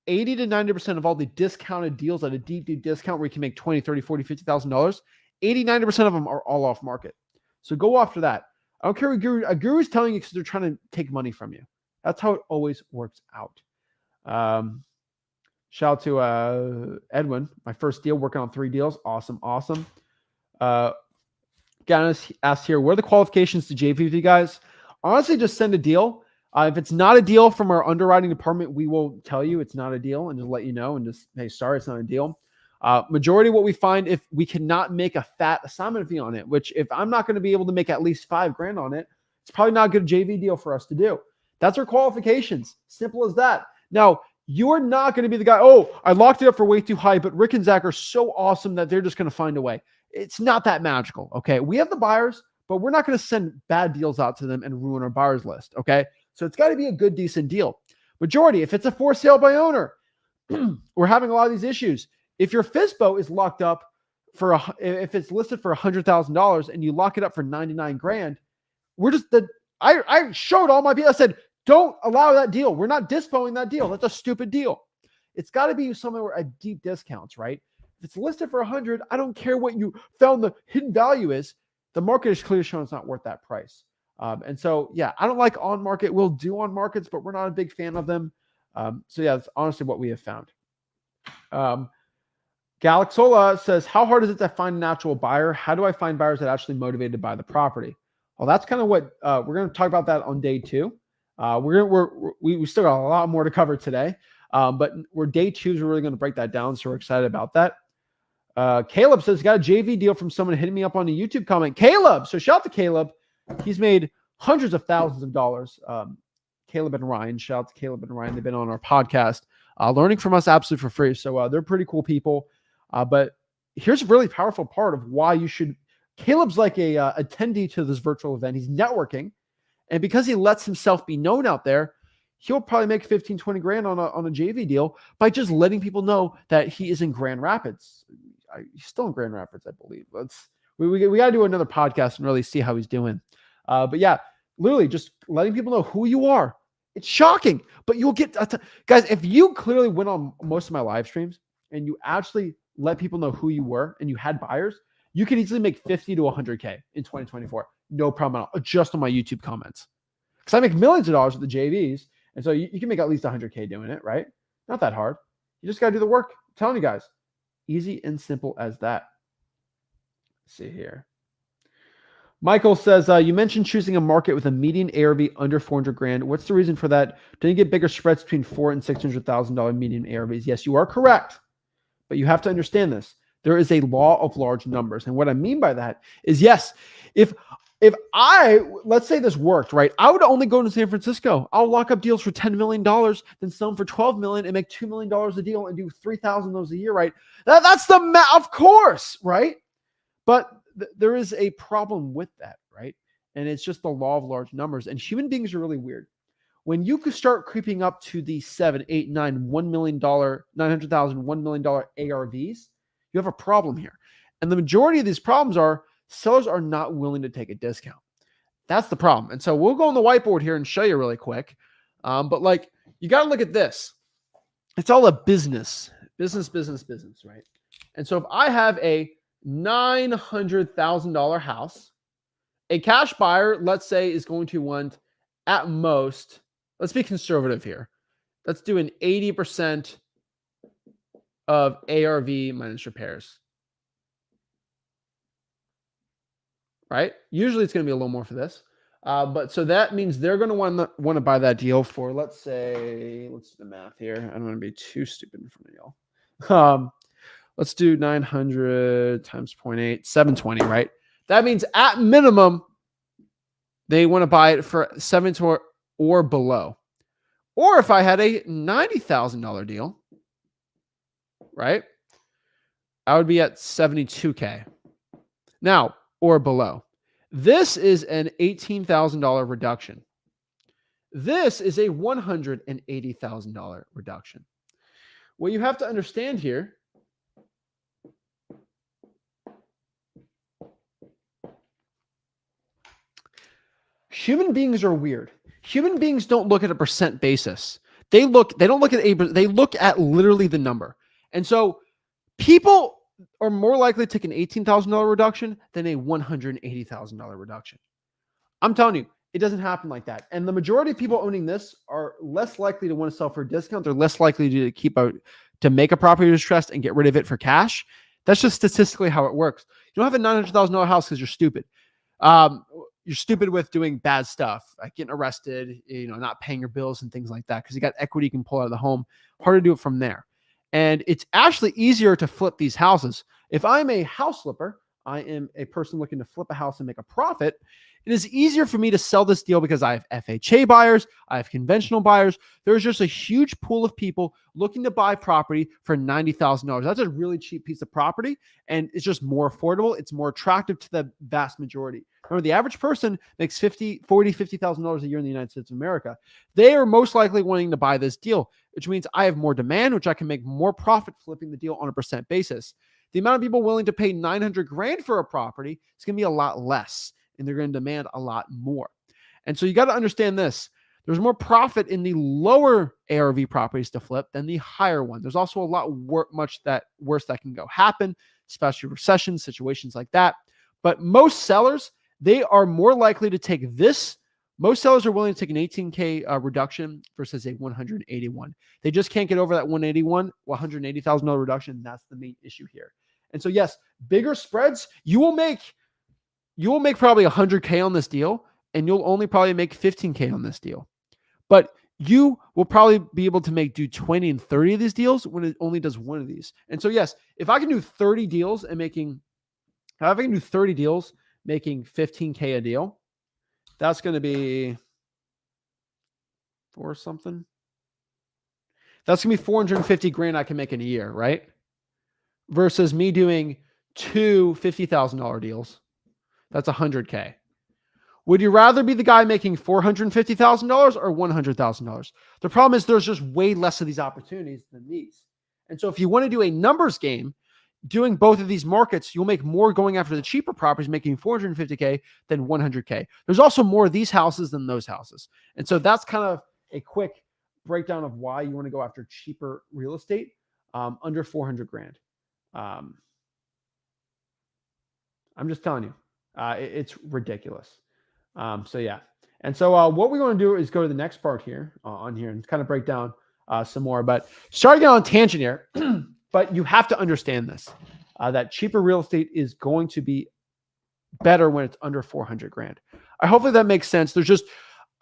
Speaker 4: 80 to 90% of all the discounted deals at a deep, deep discount where you can make $20, $30, $40, $50,000, 80, 90% of them are all off market. So go after that. I don't care what a guru is telling you because they're trying to take money from you. That's how it always works out. Shout out to Edwin, my first deal, working on 3 deals. Awesome. Gannis asked here, what are the qualifications to JV with you guys? Honestly, just send a deal. If it's not a deal from our underwriting department, we will tell you it's not a deal and just let you know and just, hey, sorry, it's not a deal. Majority of what we find, if we cannot make a fat assignment fee on it, which if I'm not going to be able to make at least $5,000 on it, it's probably not a good JV deal for us to do. That's our qualifications. Simple as that. Now, you're not going to be the guy, I locked it up for way too high, but Rick and Zach are so awesome that they're just going to find a way. It's not that magical, okay? We have the buyers, but we're not going to send bad deals out to them and ruin our buyers list, okay? So it's got to be a good, decent deal. Majority, if it's a for sale by owner, we're having a lot of these issues. If your FSBO is locked up if it's listed for $100,000 and you lock it up for $99,000, I showed all my people. I said, don't allow that deal. We're not dispoing that deal. That's a stupid deal. It's got to be somewhere at deep discounts, right? If it's listed for 100, I don't care what you found the hidden value is. The market is clearly showing it's not worth that price. And so, yeah, I don't like on market. We'll do on markets, but we're not a big fan of them. So yeah, that's honestly what we have found. Galaxola says, how hard is it to find an actual buyer? How do I find buyers that are actually motivated to buy the property? Well, that's kind of what we're going to talk about that on day 2. We still got a lot more to cover today, but we're day 2. We're really going to break that down. So we're excited about that. Caleb says, got a JV deal from someone hitting me up on a YouTube comment. Caleb. So shout out to Caleb. He's made hundreds of thousands of dollars. Caleb and Ryan, shout out to Caleb and Ryan. They've been on our podcast, learning from us absolutely for free. So they're pretty cool people. But here's a really powerful part of why you should. Caleb's like a attendee to this virtual event. He's networking. And because he lets himself be known out there, he'll probably make 15, 20 grand on a JV deal by just letting people know that he is in Grand Rapids. He's still in Grand Rapids, I believe. We got to do another podcast and really see how he's doing. But yeah, literally just letting people know who you are. It's shocking, but you'll get guys. If you clearly went on most of my live streams and you actually let people know who you were and you had buyers, you could easily make 50 to 100K in 2024. No problem at all. Just on my YouTube comments. Because I make millions of dollars with the JVs. And so you can make at least 100K doing it, right? Not that hard. You just got to do the work. I'm telling you guys. Easy and simple as that. Let's see here. Michael says, you mentioned choosing a market with a median ARV under 400 grand. What's the reason for that? Don't you get bigger spreads between $400,000 and $600,000 median ARVs? Yes, you are correct. But you have to understand this. There is a law of large numbers. And what I mean by that is, yes, if if let's say this worked, right? I would only go to San Francisco. I'll lock up deals for $10 million, then sell them for $12 million and make $2 million a deal and do 3,000 of those a year, right? That's of course, right? But there is a problem with that, right? And it's just the law of large numbers. And human beings are really weird. When you could start creeping up to the $7, $8, $9, $1 million, $900,000, $1 million ARVs, you have a problem here. And the majority of these problems are sellers are not willing to take a discount. That's the problem. And so we'll go on the whiteboard here and show you really quick. But like, you got to look at this. It's all a business, right? And so if I have a $900,000 house, a cash buyer, let's say, is going to want at most, let's be conservative here. Let's do an 80% of ARV minus repairs. Right? Usually it's going to be a little more for this. But so that means they're going to want to buy that deal for, let's say, let's do the math here. I don't want to be too stupid in front of y'all. Let's do 900 times 0.8, 720, right? That means at minimum, they want to buy it for $720 or below. Or if I had a $90,000 deal, right? I would be at $72K. Now, or below. This is an $18,000 reduction. This is a $180,000 reduction. What you have to understand here human beings are weird. Human beings don't look at a percent basis. They don't look at they look at literally the number. And so people are more likely to take an $18,000 reduction than a $180,000 reduction. I'm telling you, it doesn't happen like that. And the majority of people owning this are less likely to want to sell for a discount. They're less likely to make a property distressed and get rid of it for cash. That's just statistically how it works. You don't have a $900,000 house because you're stupid. You're stupid with doing bad stuff, like getting arrested, not paying your bills and things like that, because you got equity you can pull out of the home. Hard to do it from there. And it's actually easier to flip these houses. If I'm a house flipper, I am a person looking to flip a house and make a profit. It is easier for me to sell this deal because I have FHA buyers, I have conventional buyers. There's just a huge pool of people looking to buy property for $90,000. That's a really cheap piece of property, and it's just more affordable. It's more attractive to the vast majority. Remember, the average person makes $50,000 a year in the United States of America. They are most likely wanting to buy this deal, which means I have more demand, which I can make more profit flipping the deal on a percent basis. The amount of people willing to pay $900,000 for a property is going to be a lot less, and they're going to demand a lot more. And so you got to understand this. There's more profit in the lower ARV properties to flip than the higher one. There's also a lot worse that can happen, especially recessions, situations like that. But most sellers, they are more likely to take this. Most sellers are willing to take an $18K reduction versus a $181. They just can't get over that $180,000 reduction. That's the main issue here. And so yes, bigger spreads, you will make probably $100K on this deal, and you'll only probably make $15K on this deal. But you will probably be able to do 20 and 30 of these deals when it only does one of these. And so yes, if I can do 30 deals and making 15K a deal, that's going to be for something. That's going to be $450,000 I can make in a year, right? Versus me doing two $50,000 deals. That's $100K. Would you rather be the guy making $450,000 or $100,000? The problem is there's just way less of these opportunities than these. And so if you want to do a numbers game, doing both of these markets, you'll make more going after the cheaper properties, making $450K than $100K. There's also more of these houses than those houses. And so that's kind of a quick breakdown of why you want to go after cheaper real estate under $400,000. I'm just telling you, it's ridiculous. So yeah. And so what we're going to do is go to the next part here on here and kind of break down some more, but starting on a tangent here, but you have to understand this, that cheaper real estate is going to be better when it's under $400,000. Hopefully that makes sense. There's just,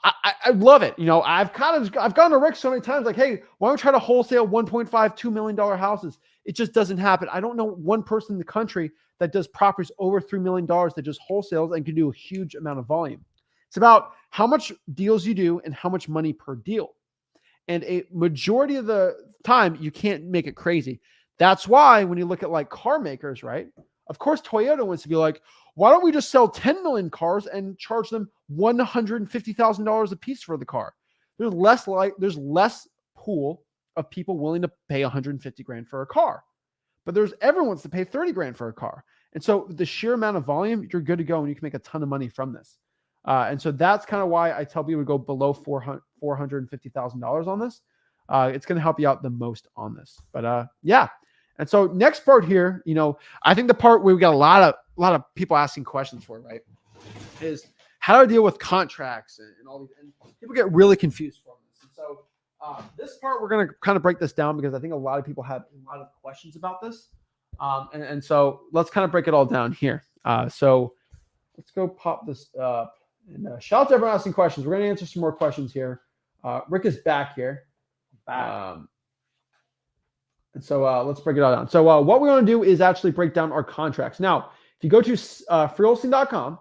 Speaker 4: I love it. I've gone to Rick so many times, like, hey, why don't we try to wholesale $1.5, $2 million houses? It just doesn't happen. I don't know one person in the country that does properties over $3 million that just wholesales and can do a huge amount of volume. It's about how much deals you do and how much money per deal. And a majority of the time, you can't make it crazy. That's why when you look at like car makers, right? Of course, Toyota wants to be like, why don't we just sell 10 million cars and charge them $150,000 a piece for the car? There's less pool of people willing to pay 150 grand for a car, but everyone wants to pay 30 grand for a car. And so the sheer amount of volume, you're good to go and you can make a ton of money from this. And so that's kind of why I tell people to go below $450,000 on this. It's going to help you out the most on this. But yeah. And so next part here, I think the part where we got a lot of people asking questions for, right, is how to deal with contracts and all these. And people get really confused from this. And so this part we're going to kind of break this down because I think a lot of people have a lot of questions about this. And so let's kind of break it all down here. So let's go pop this up. And shout out to everyone asking questions. We're going to answer some more questions here. Rick is back here. And so let's break it all down. So what we want to do is actually break down our contracts. Now, if you go to freewholesaling.com,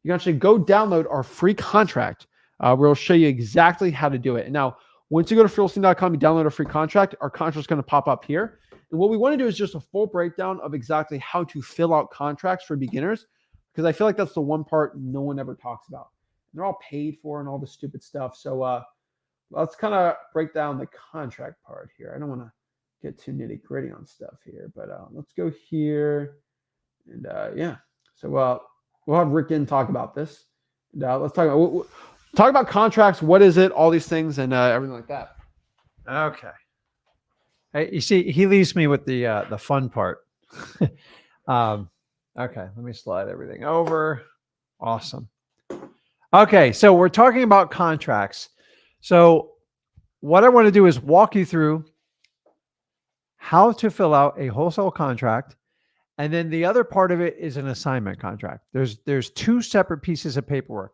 Speaker 4: you can actually go download our free contract where we'll show you exactly how to do it. And now, once you go to freewholesaling.com, you download a free contract, our contract is going to pop up here. And what we want to do is just a full breakdown of exactly how to fill out contracts for beginners, because I feel like that's the one part no one ever talks about. They're all paid for and all the stupid stuff. So let's kind of break down the contract part here. I don't want to get too nitty gritty on stuff here, but let's go here. And yeah, so we'll have Rick Ginn talk about this. And, let's talk about contracts. What is it? All these things and everything like that.
Speaker 2: Okay. Hey, you see, he leaves me with the fun part. Okay, let me slide everything over. Awesome. Okay, so we're talking about contracts. So what I want to do is walk you through how to fill out a wholesale contract. And then the other part of it is an assignment contract. There's two separate pieces of paperwork.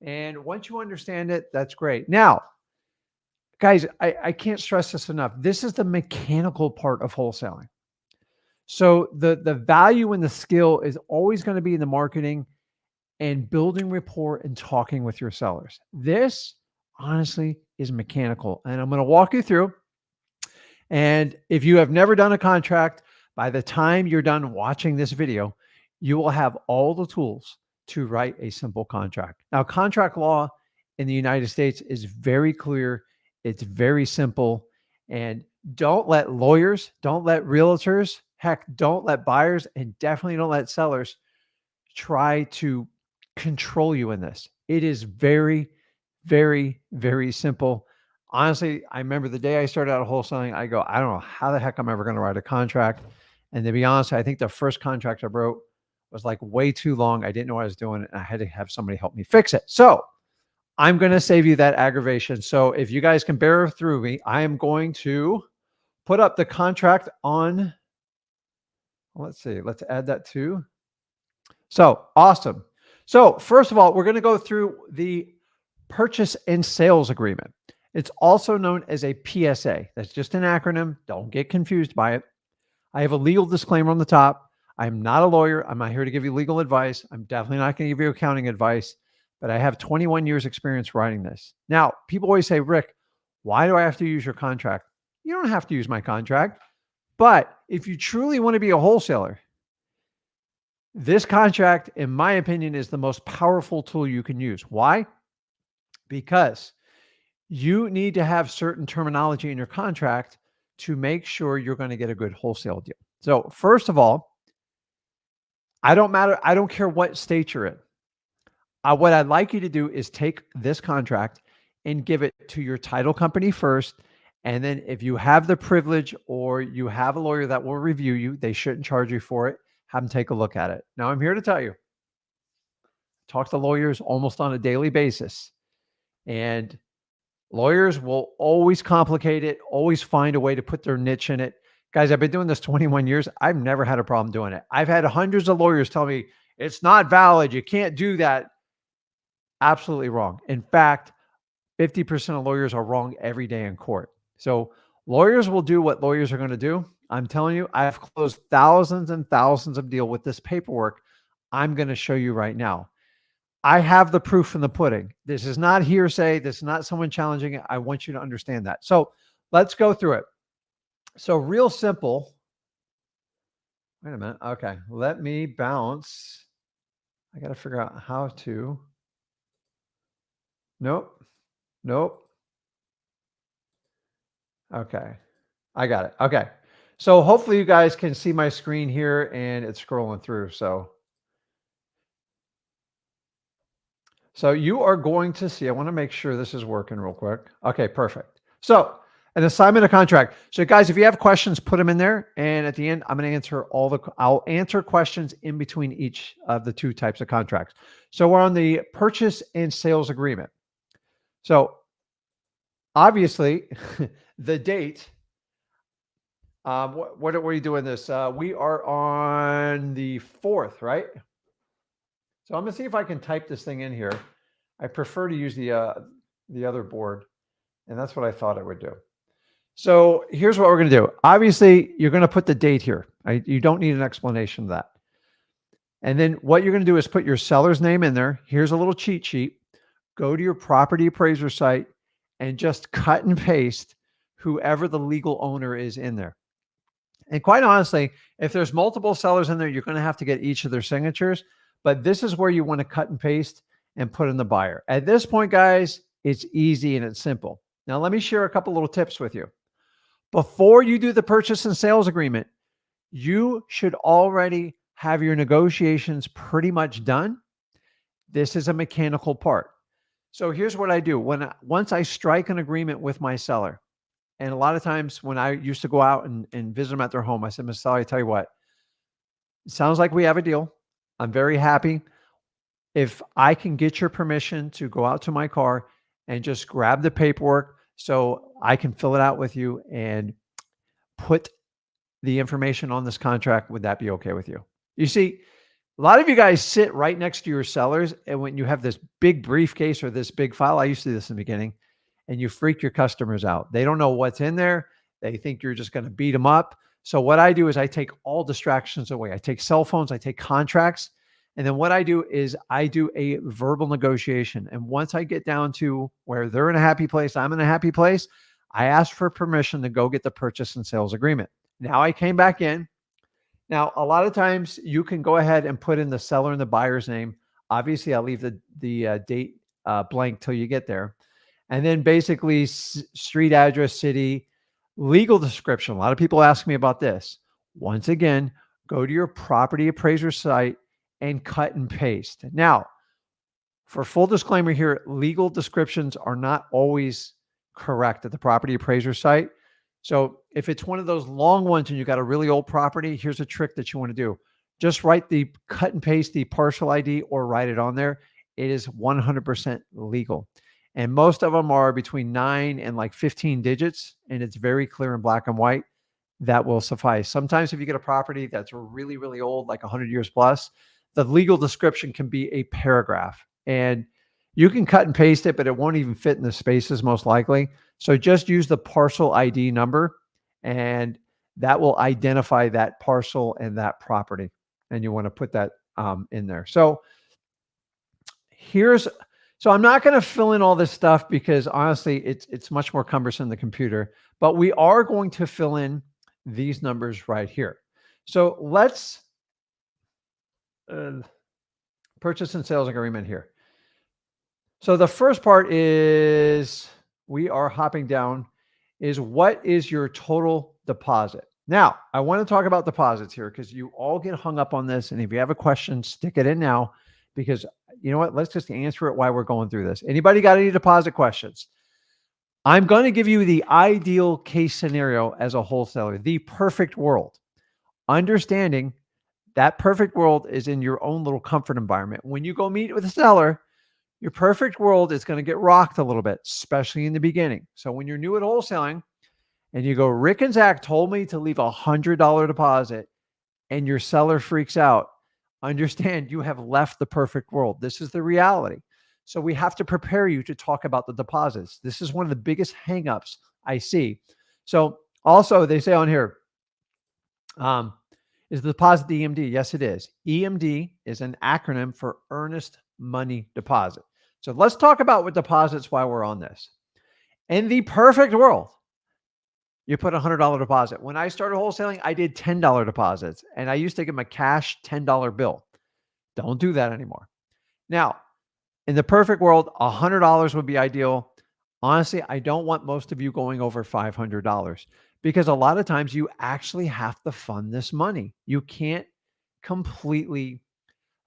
Speaker 2: And once you understand it, that's great. Now, guys, I can't stress this enough. This is the mechanical part of wholesaling. So the value and the skill is always going to be in the marketing and building rapport and talking with your sellers. This, honestly, is mechanical. And I'm going to walk you through. And if you have never done a contract, by the time you're done watching this video, you will have all the tools to write a simple contract. Now, contract law in the United States is very clear. It's very simple. And don't let lawyers, don't let realtors, heck, don't let buyers, and definitely don't let sellers try to control you in this. It is very, very, very simple. Honestly, I remember the day I started out wholesaling, I don't know how the heck I'm ever going to write a contract. And to be honest, I think the first contract I wrote was like way too long. I didn't know what I was doing, and I had to have somebody help me fix it. So I'm going to save you that aggravation. So if you guys can bear through me, I am going to put up the contract on, let's see, let's add that too. So awesome. So first of all, we're going to go through the purchase and sales agreement. It's also known as a PSA. That's just an acronym. Don't get confused by it. I have a legal disclaimer on the top. I'm not a lawyer. I'm not here to give you legal advice. I'm definitely not going to give you accounting advice, but I have 21 years experience writing this. Now, people always say, Rick, why do I have to use your contract? You don't have to use my contract, but if you truly want to be a wholesaler, this contract, in my opinion, is the most powerful tool you can use. Why? Because you need to have certain terminology in your contract to make sure you're going to get a good wholesale deal. So first of all, I don't care what state you're in. What I'd like you to do is take this contract and give it to your title company first. And then if you have the privilege or you have a lawyer that will review you, they shouldn't charge you for it. Have them take a look at it. Now, I'm here to tell you, talk to lawyers almost on a daily basis. And lawyers will always complicate it, always find a way to put their niche in it. Guys, I've been doing this 21 years. I've never had a problem doing it. I've had hundreds of lawyers tell me, it's not valid. You can't do that. Absolutely wrong. In fact, 50% of lawyers are wrong every day in court. So lawyers will do what lawyers are going to do. I'm telling you, I've closed thousands and thousands of deals with this paperwork I'm going to show you right now. I have the proof in the pudding. This is not hearsay. This is not someone challenging it. I want you to understand that. So let's go through it. So real simple. Wait a minute. Okay. Let me bounce. I got to figure out how to. Nope. Nope. Okay. I got it. Okay. So hopefully you guys can see my screen here and it's scrolling through. So you are going to see, I want to make sure this is working real quick. Okay, perfect. So an assignment of contract. So guys, if you have questions, put them in there. And at the end, I'm going to answer I'll answer questions in between each of the two types of contracts. So we're on the purchase and sales agreement. So obviously the date, what are we doing this? We are on the 4th, right? So I'm going to see if I can type this thing in here. I prefer to use the other board, and that's what I thought I would do. So here's what we're going to do. Obviously, you're going to put the date here. You don't need an explanation of that. And then what you're going to do is put your seller's name in there. Here's a little cheat sheet. Go to your property appraiser site and just cut and paste whoever the legal owner is in there. And quite honestly, if there's multiple sellers in there, you're going to have to get each of their signatures. But this is where you want to cut and paste and put in the buyer. At this point, guys, it's easy and it's simple. Now, let me share a couple little tips with you. Before you do the purchase and sales agreement, you should already have your negotiations pretty much done. This is a mechanical part. So here's what I do. Once I strike an agreement with my seller, and a lot of times when I used to go out and visit them at their home, I said, Mr. Seller, I tell you what, it sounds like we have a deal. I'm very happy. If I can get your permission to go out to my car and just grab the paperwork so I can fill it out with you and put the information on this contract, would that be okay with you? You see, a lot of you guys sit right next to your sellers, and when you have this big briefcase or this big file, I used to do this in the beginning, and you freak your customers out. They don't know what's in there. They think you're just going to beat them up. So what I do is I take all distractions away. I take cell phones, I take contracts. And then what I do is I do a verbal negotiation. And once I get down to where they're in a happy place, I'm in a happy place, I ask for permission to go get the purchase and sales agreement. Now I came back in. Now, a lot of times you can go ahead and put in the seller and the buyer's name. Obviously, I'll leave the date blank till you get there. And then basically street address, city, legal description. A lot of people ask me about this. Once again, go to your property appraiser site and cut and paste. Now, for full disclaimer here, legal descriptions are not always correct at the property appraiser site. So if it's one of those long ones and you got a really old property, here's a trick that you want to do. Just cut and paste the parcel ID or write it on there. It is 100% legal. And most of them are between 9 and like 15 digits. And it's very clear in black and white. That will suffice. Sometimes if you get a property that's really, really old, like 100 years plus, the legal description can be a paragraph. And you can cut and paste it, but it won't even fit in the spaces most likely. So just use the parcel ID number, and that will identify that parcel and that property. And you want to put that in there. So I'm not going to fill in all this stuff because honestly, it's much more cumbersome in the computer, but we are going to fill in these numbers right here. So let's purchase and sales agreement here. So the first part is we are hopping down is what is your total deposit? Now, I want to talk about deposits here because you all get hung up on this. And if you have a question, stick it in now because you know what? Let's just answer it while we're going through this. Anybody got any deposit questions? I'm going to give you the ideal case scenario as a wholesaler, the perfect world. Understanding that perfect world is in your own little comfort environment. When you go meet with a seller, your perfect world is going to get rocked a little bit, especially in the beginning. So when you're new at wholesaling and you go, Rick and Zach told me to leave $100 deposit and your seller freaks out, understand you have left the perfect world. This is the reality. So we have to prepare you to talk about the deposits. This is one of the biggest hangups I see. So also they say on here, Is the deposit EMD? Yes, it is. EMD is an acronym for earnest money deposit. So let's talk about what deposits while we're on this. In the perfect world, you put a $100 deposit. When I started wholesaling, I did $10 deposits, and I used to give them a cash $10 bill. Don't do that anymore. Now, in the perfect world, $100 would be ideal. Honestly, I don't want most of you going over $500 because a lot of times you actually have to fund this money. You can't completely.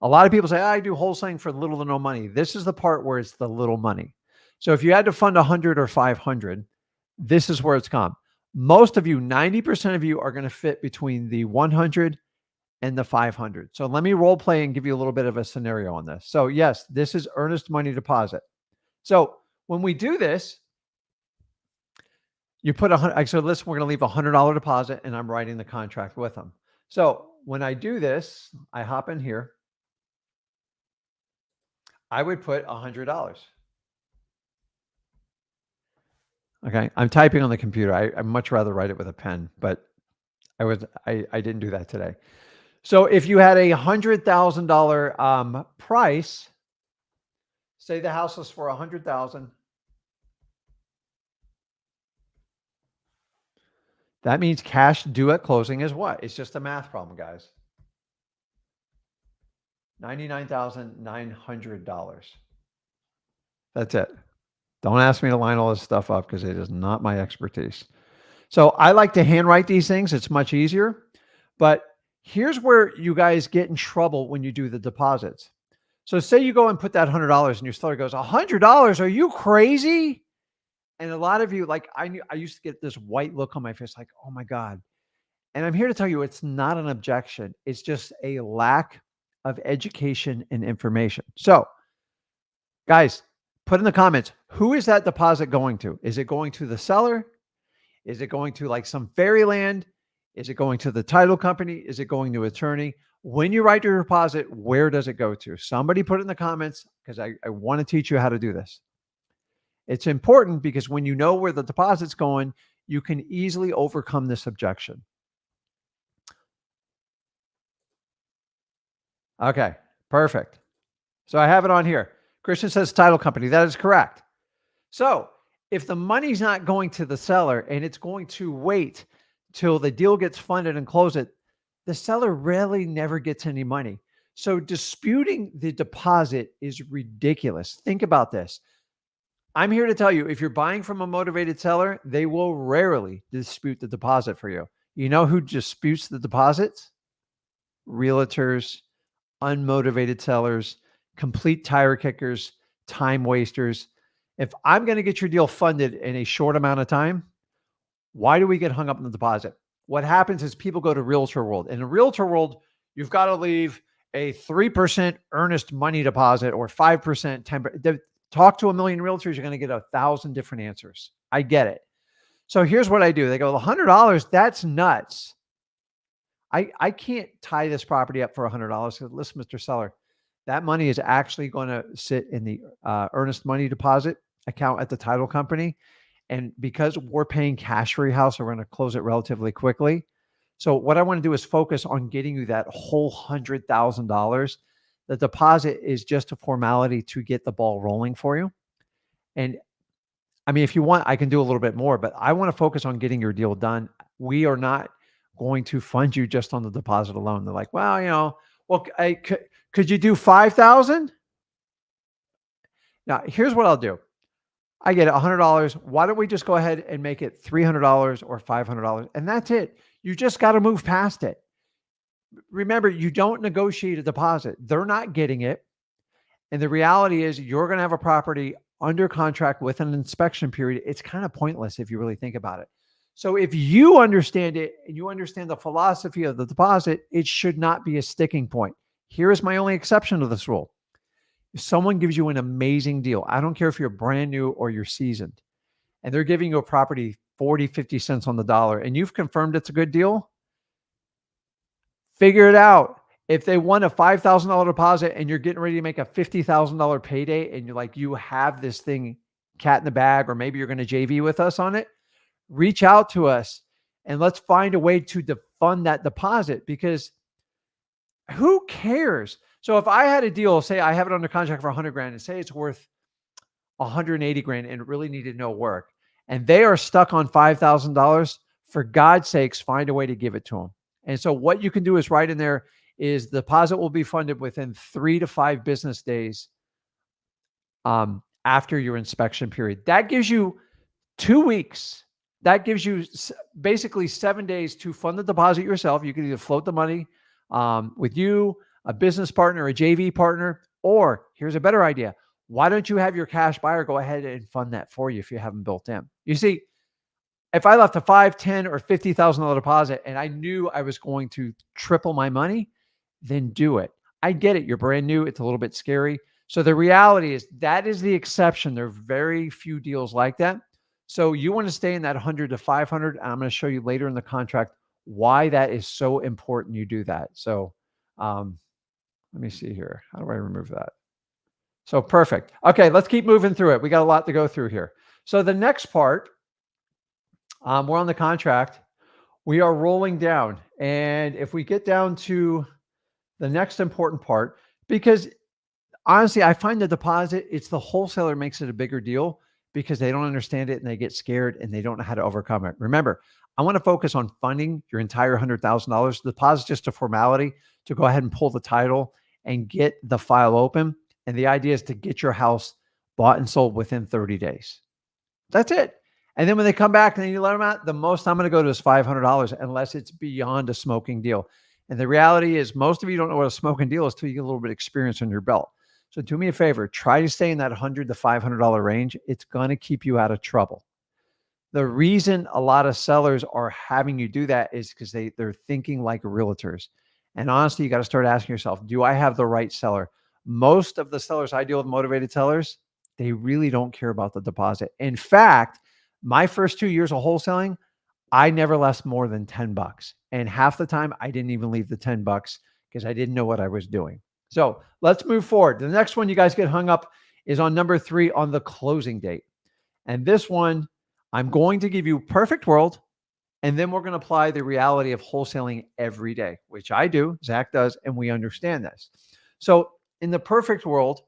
Speaker 2: A lot of people say, I do wholesaling for little to no money. This is the part where it's the little money. So if you had to fund 100 or 500, this is where it's come. Most of you, 90% of you are going to fit between the 100 and the 500. So let me role play and give you a little bit of a scenario on this. So yes, this is earnest money deposit. So when we do this, you put so listen, we're going to leave $100 deposit and I'm writing the contract with them. So when I do this, I hop in here. I would put $100. Okay. I'm typing on the computer. I'd much rather write it with a pen, but I didn't do that today. So if you had a $100,000 price, say the house was for $100,000. That means cash due at closing is what? It's just a math problem, guys. $99,900. That's it. Don't ask me to line all this stuff up because it is not my expertise. So I like to handwrite these things. It's much easier. But here's where you guys get in trouble when you do the deposits. So say you go and put that $100 and your seller goes, $100? Are you crazy? And a lot of you, like I used to get this white look on my face, like, oh my God. And I'm here to tell you, it's not an objection. It's just a lack of education and information. So guys, put in the comments, who is that deposit going to? Is it going to the seller? Is it going to like some fairyland? Is it going to the title company? Is it going to attorney? When you write your deposit, where does it go to? Somebody put it in the comments because I want to teach you how to do this. It's important because when you know where the deposit's going, you can easily overcome this objection. Okay, perfect. So I have it on here. Christian says title company. That is correct. So if the money's not going to the seller and it's going to wait till the deal gets funded and close it, the seller rarely never gets any money. So disputing the deposit is ridiculous. Think about this. I'm here to tell you, if you're buying from a motivated seller, they will rarely dispute the deposit for you. You know who disputes the deposits? Realtors, unmotivated sellers, complete tire kickers, time wasters. If I'm going to get your deal funded in a short amount of time, why do we get hung up on the deposit? What happens is people go to realtor world. In a realtor world, you've got to leave a 3% earnest money deposit or 5%, 10%. Talk to a million realtors, you're going to get 1,000 different answers. I get it. So here's what I do. They go, $100, that's nuts. I can't tie this property up for $100. Listen, Mr. Seller, that money is actually going to sit in the earnest money deposit account at the title company. And because we're paying cash for your house, we're going to close it relatively quickly. So what I want to do is focus on getting you that whole $100,000. The deposit is just a formality to get the ball rolling for you. And I mean, if you want, I can do a little bit more, but I want to focus on getting your deal done. We are not going to fund you just on the deposit alone. They're like, well, could you do 5,000? Now, here's what I'll do. I get $100. Why don't we just go ahead and make it $300 or $500? And that's it. You just got to move past it. Remember, you don't negotiate a deposit. They're not getting it. And the reality is you're going to have a property under contract with an inspection period. It's kind of pointless if you really think about it. So if you understand it and you understand the philosophy of the deposit, it should not be a sticking point. Here is my only exception to this rule. If someone gives you an amazing deal, I don't care if you're brand new or you're seasoned, and they're giving you a property 40, 50 cents on the dollar, and you've confirmed it's a good deal, figure it out. If they want a $5,000 deposit and you're getting ready to make a $50,000 payday and you're like, you have this thing cat in the bag, or maybe you're going to JV with us on it, reach out to us and let's find a way to fund that deposit, because who cares? So if I had a deal, say I have it under contract for 100 grand and say it's worth 180 grand and it really needed no work, and they are stuck on $5,000, for God's sakes, find a way to give it to them. And so what you can do is write in there is the deposit will be funded within 3 to 5 business days after your inspection period. That gives you 2 weeks. That gives you basically 7 days to fund the deposit yourself. You can either float the money with you, a business partner, a JV partner, or here's a better idea. Why don't you have your cash buyer go ahead and fund that for you if you haven't built in? You see, if I left a $5,000, $10,000, or $50,000 deposit and I knew I was going to triple my money, then do it. I get it. You're brand new. It's a little bit scary. So the reality is that is the exception. There are very few deals like that. So you want to stay in that 100 to 500. And I'm going to show you later in the contract why that is so important you do that. So let me see here. How do I remove that? So perfect. Okay, let's keep moving through it. We got a lot to go through here. So the next part, we're on the contract. We are rolling down. And if we get down to the next important part, because honestly, I find the deposit, it's the wholesaler makes it a bigger deal because they don't understand it and they get scared and they don't know how to overcome it. Remember, I want to focus on funding your entire $100,000. The deposit is just a formality to go ahead and pull the title and get the file open. And the idea is to get your house bought and sold within 30 days. That's it. And then when they come back and then you let them out, the most I'm going to go to is $500 unless it's beyond a smoking deal. And the reality is most of you don't know what a smoking deal is until you get a little bit of experience on your belt. So do me a favor, try to stay in that $100 to $500 range. It's going to keep you out of trouble. The reason a lot of sellers are having you do that is because they're thinking like realtors. And honestly, you got to start asking yourself, do I have the right seller? Most of the sellers I deal with, motivated sellers, they really don't care about the deposit. In fact, my first 2 years of wholesaling, I never left more than $10. And half the time I didn't even leave the $10 because I didn't know what I was doing. So let's move forward. The next one you guys get hung up is on number 3 on the closing date. And this one, I'm going to give you perfect world. And then we're going to apply the reality of wholesaling every day, which I do, Zach does, and we understand this. So in the perfect world,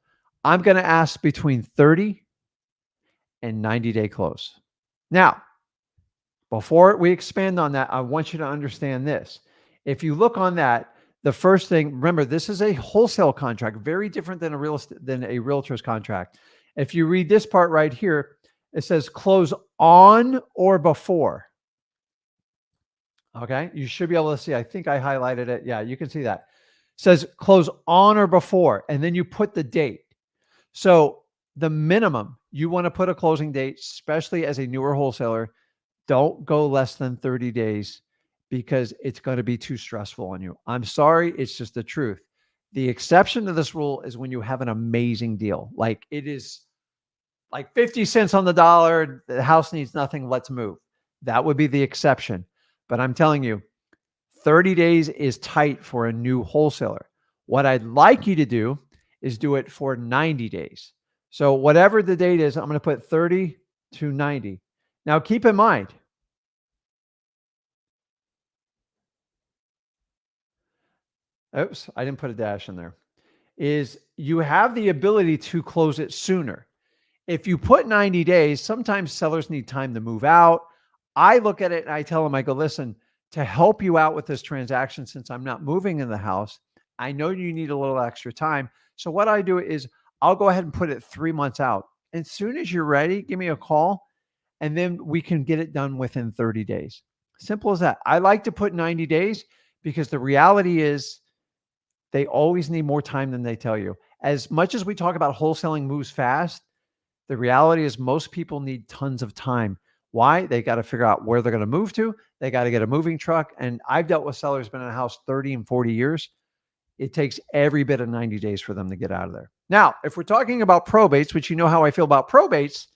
Speaker 2: I'm going to ask between 30 and 90-day close. Now, before we expand on that, I want you to understand this. If you look on that, the first thing, remember, this is a wholesale contract, very different than a realtor's contract. If you read this part right here, it says close on or before. Okay, you should be able to see. I think I highlighted it. Yeah, you can see that. It says close on or before, and then you put the date. So the minimum you want to put a closing date, especially as a newer wholesaler, don't go less than 30 days because it's going to be too stressful on you. I'm sorry, it's just the truth. The exception to this rule is when you have an amazing deal. Like it is like 50 cents on the dollar, the house needs nothing, let's move. That would be the exception. But I'm telling you, 30 days is tight for a new wholesaler. What I'd like you to do is do it for 90 days. So whatever the date is, I'm going to put 30 to 90. Now keep in mind, oops, I didn't put a dash in there, is you have the ability to close it sooner. If you put 90 days, sometimes sellers need time to move out. I look at it and I tell them, I go, listen, to help you out with this transaction, since I'm not moving in the house, I know you need a little extra time. So what I do is I'll go ahead and put it 3 months out. As soon as you're ready, give me a call and then we can get it done within 30 days. Simple as that. I like to put 90 days because the reality is they always need more time than they tell you. As much as we talk about wholesaling moves fast, the reality is most people need tons of time. Why? They got to figure out where they're going to move to. They got to get a moving truck. And I've dealt with sellers been in a house 30 and 40 years. It takes every bit of 90 days for them to get out of there. Now, if we're talking about probates, which you know how I feel about probates,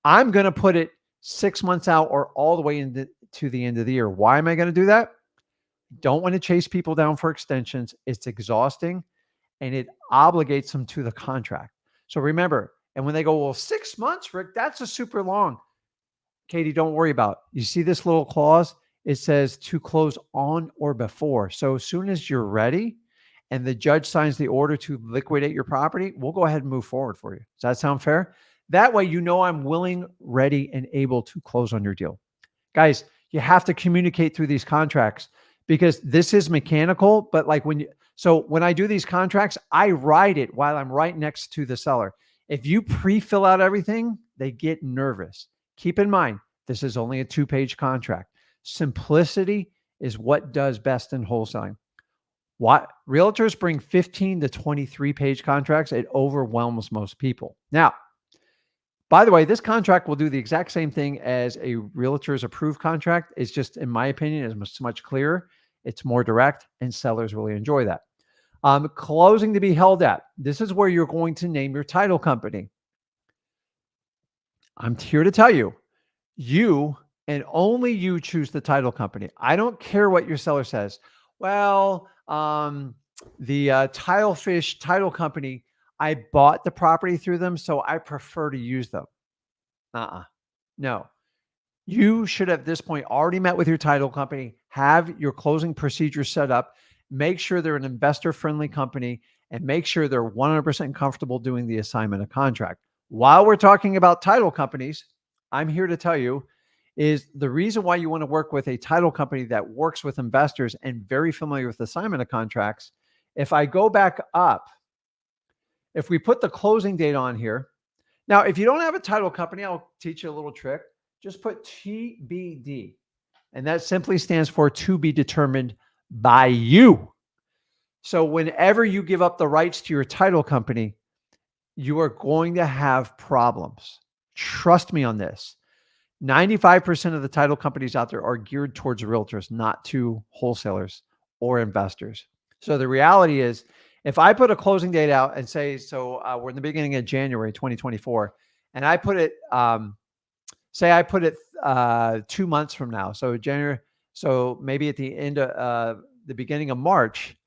Speaker 2: I'm going to put it 6 months out or all the way into the end of the year. Why am I going to do that? Don't want to chase people down for extensions. It's exhausting and it obligates them to the contract. So remember, and when they go, well, 6 months, Rick, that's a super long. Katie, don't worry about it. You see this little clause? it says to close on or before. So as soon as you're ready and the judge signs the order to liquidate your property, we'll go ahead and move forward for you. Does that sound fair? That way, you know I'm willing, ready, and able to close on your deal. Guys, you have to communicate through these contracts because this is mechanical, but like when I do these contracts, I write it while I'm right next to the seller. If you pre-fill out everything, they get nervous. Keep in mind, this is only a 2-page contract. Simplicity is what does best in wholesaling. What realtors bring 15 to 23-page contracts, it overwhelms most people. Now, by the way, this contract will do the exact same thing as a realtor's approved contract. It's just, in my opinion, is much clearer. It's more direct, and sellers really enjoy that. Closing to be held at. This is where you're going to name your title company. I'm here to tell you, you and only you choose the title company. I don't care what your seller says. Well, the Tilefish title company, I bought the property through them, so I prefer to use them. No. You should at this point already met with your title company, have your closing procedures set up, make sure they're an investor-friendly company, and make sure they're 100% comfortable doing the assignment of contract. While we're talking about title companies, I'm here to tell you is the reason why you want to work with a title company that works with investors and very familiar with assignment of contracts. If I go back up, if we put the closing date on here, now, if you don't have a title company, I'll teach you a little trick. Just put TBD, and that simply stands for to be determined by you. So whenever you give up the rights to your title company, you are going to have problems. Trust me on this. 95% of the title companies out there are geared towards realtors, not to wholesalers or investors. So the reality is, if I put a closing date out and say, we're in the beginning of January 2024, and I put it, say I put it 2 months from now, so January, so maybe at the end of the beginning of March,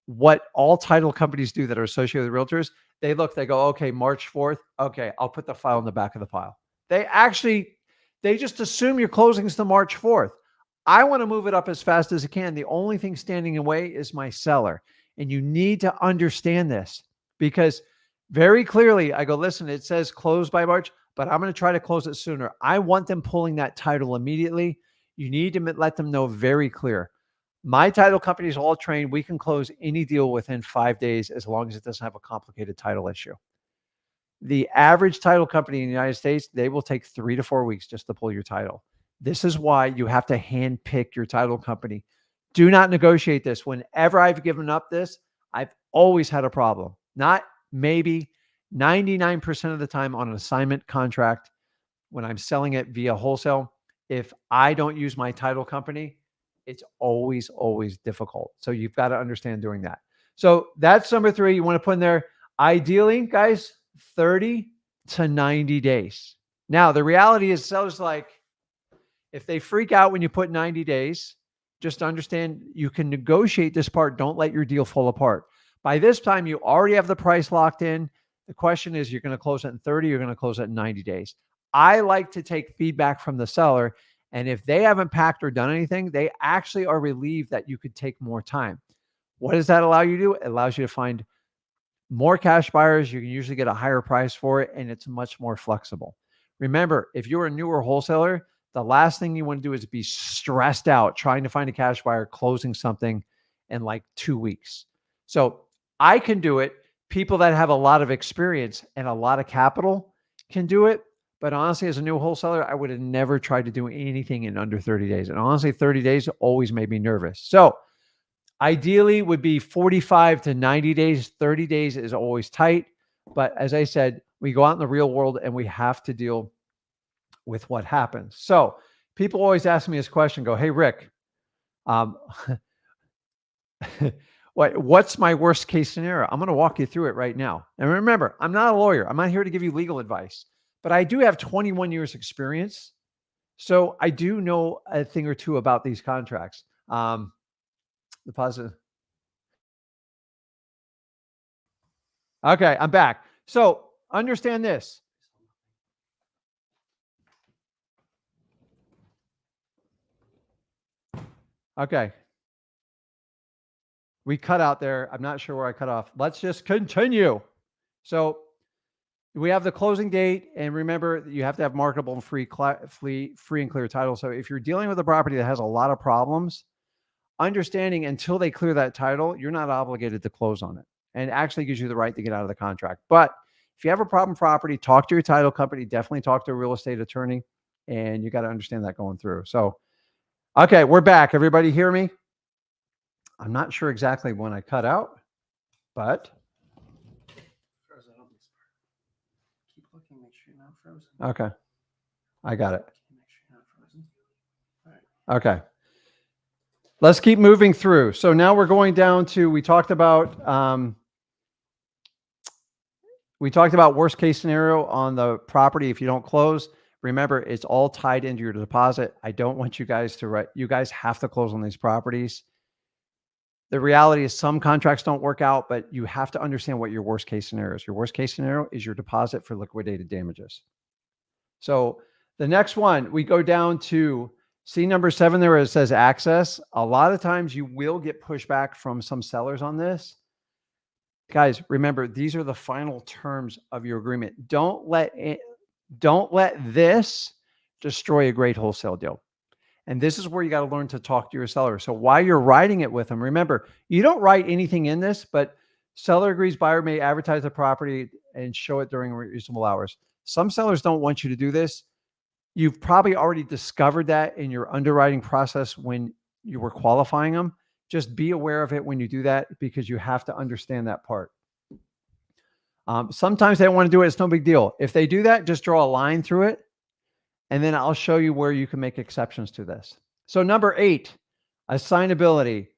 Speaker 2: what all title companies do that are associated with realtors, they go, okay, March 4th, okay, I'll put the file in the back of the file. They just assume your closing is the March 4th. I want to move it up as fast as I can. The only thing standing in the way is my seller. And you need to understand this because very clearly I go, listen, it says close by March, but I'm going to try to close it sooner. I want them pulling that title immediately. You need to let them know very clear. My title company is all trained. We can close any deal within 5 days as long as it doesn't have a complicated title issue. The average title company in the United States, they will take 3 to 4 weeks just to pull your title. This is why you have to hand pick your title company. Do not negotiate this. Whenever I've given up this, I've always had a problem. Not maybe, 99% of the time on an assignment contract, when I'm selling it via wholesale, if I don't use my title company, it's always, always difficult. So you've got to understand doing that. So that's number 3. You want to put in there, ideally, guys, 30 to 90 days. Now, the reality is sellers if they freak out when you put 90 days, just understand you can negotiate this part. Don't let your deal fall apart. By this time, you already have the price locked in. The question is, you're going to close it in 30, you're going to close it in 90 days. I like to take feedback from the seller. And if they haven't packed or done anything, they actually are relieved that you could take more time. What does that allow you to do? It allows you to find more cash buyers. You can usually get a higher price for it, and it's much more flexible. Remember, if you're a newer wholesaler, the last thing you want to do is be stressed out trying to find a cash buyer closing something in 2 weeks. So I can do it. People that have a lot of experience and a lot of capital can do it. But honestly, as a new wholesaler, I would have never tried to do anything in under 30 days. And honestly, 30 days always made me nervous. So ideally would be 45 to 90 days. 30 days is always tight. But as I said, we go out in the real world and we have to deal with what happens. So people always ask me this question, go, hey, Rick, what's my worst case scenario? I'm going to walk you through it right now. And remember, I'm not a lawyer. I'm not here to give you legal advice, but I do have 21 years experience. So I do know a thing or two about these contracts. The positive. Okay, I'm back. So understand this. Okay. We cut out there. I'm not sure where I cut off. Let's just continue. So we have the closing date, and remember, you have to have marketable and free and clear title. So if you're dealing with a property that has a lot of problems, understanding until they clear that title, you're not obligated to close on it, and actually gives you the right to get out of the contract. But if you have a problem property, talk to your title company. Definitely talk to a real estate attorney, and you got to understand that going through. So, okay, we're back. Everybody hear me? I'm not sure exactly when I cut out, but
Speaker 4: Keep looking, make sure you're not frozen.
Speaker 2: okay, I got it.
Speaker 4: Make sure you're not frozen. All right.
Speaker 2: Okay. Let's keep moving through. So now we're going down to, we talked about worst case scenario on the property. If you don't close, remember, it's all tied into your deposit. I don't want you guys to write, you guys have to close on these properties. The reality is some contracts don't work out, but you have to understand what your worst case scenario is. Your worst case scenario is your deposit for liquidated damages. So the next one, we go down to see number 7 there, where it says access. A lot of times you will get pushback from some sellers on this. Guys, remember, these are the final terms of your agreement. Don't let this destroy a great wholesale deal. And this is where you got to learn to talk to your seller. So while you're writing it with them, remember, you don't write anything in this, but seller agrees buyer may advertise the property and show it during reasonable hours. Some sellers don't want you to do this. You've probably already discovered that in your underwriting process when you were qualifying them. Just be aware of it when you do that, because you have to understand that part. Sometimes they don't want to do it. It's no big deal. If they do that, just draw a line through it. And then I'll show you where you can make exceptions to this. So number 8, assignability.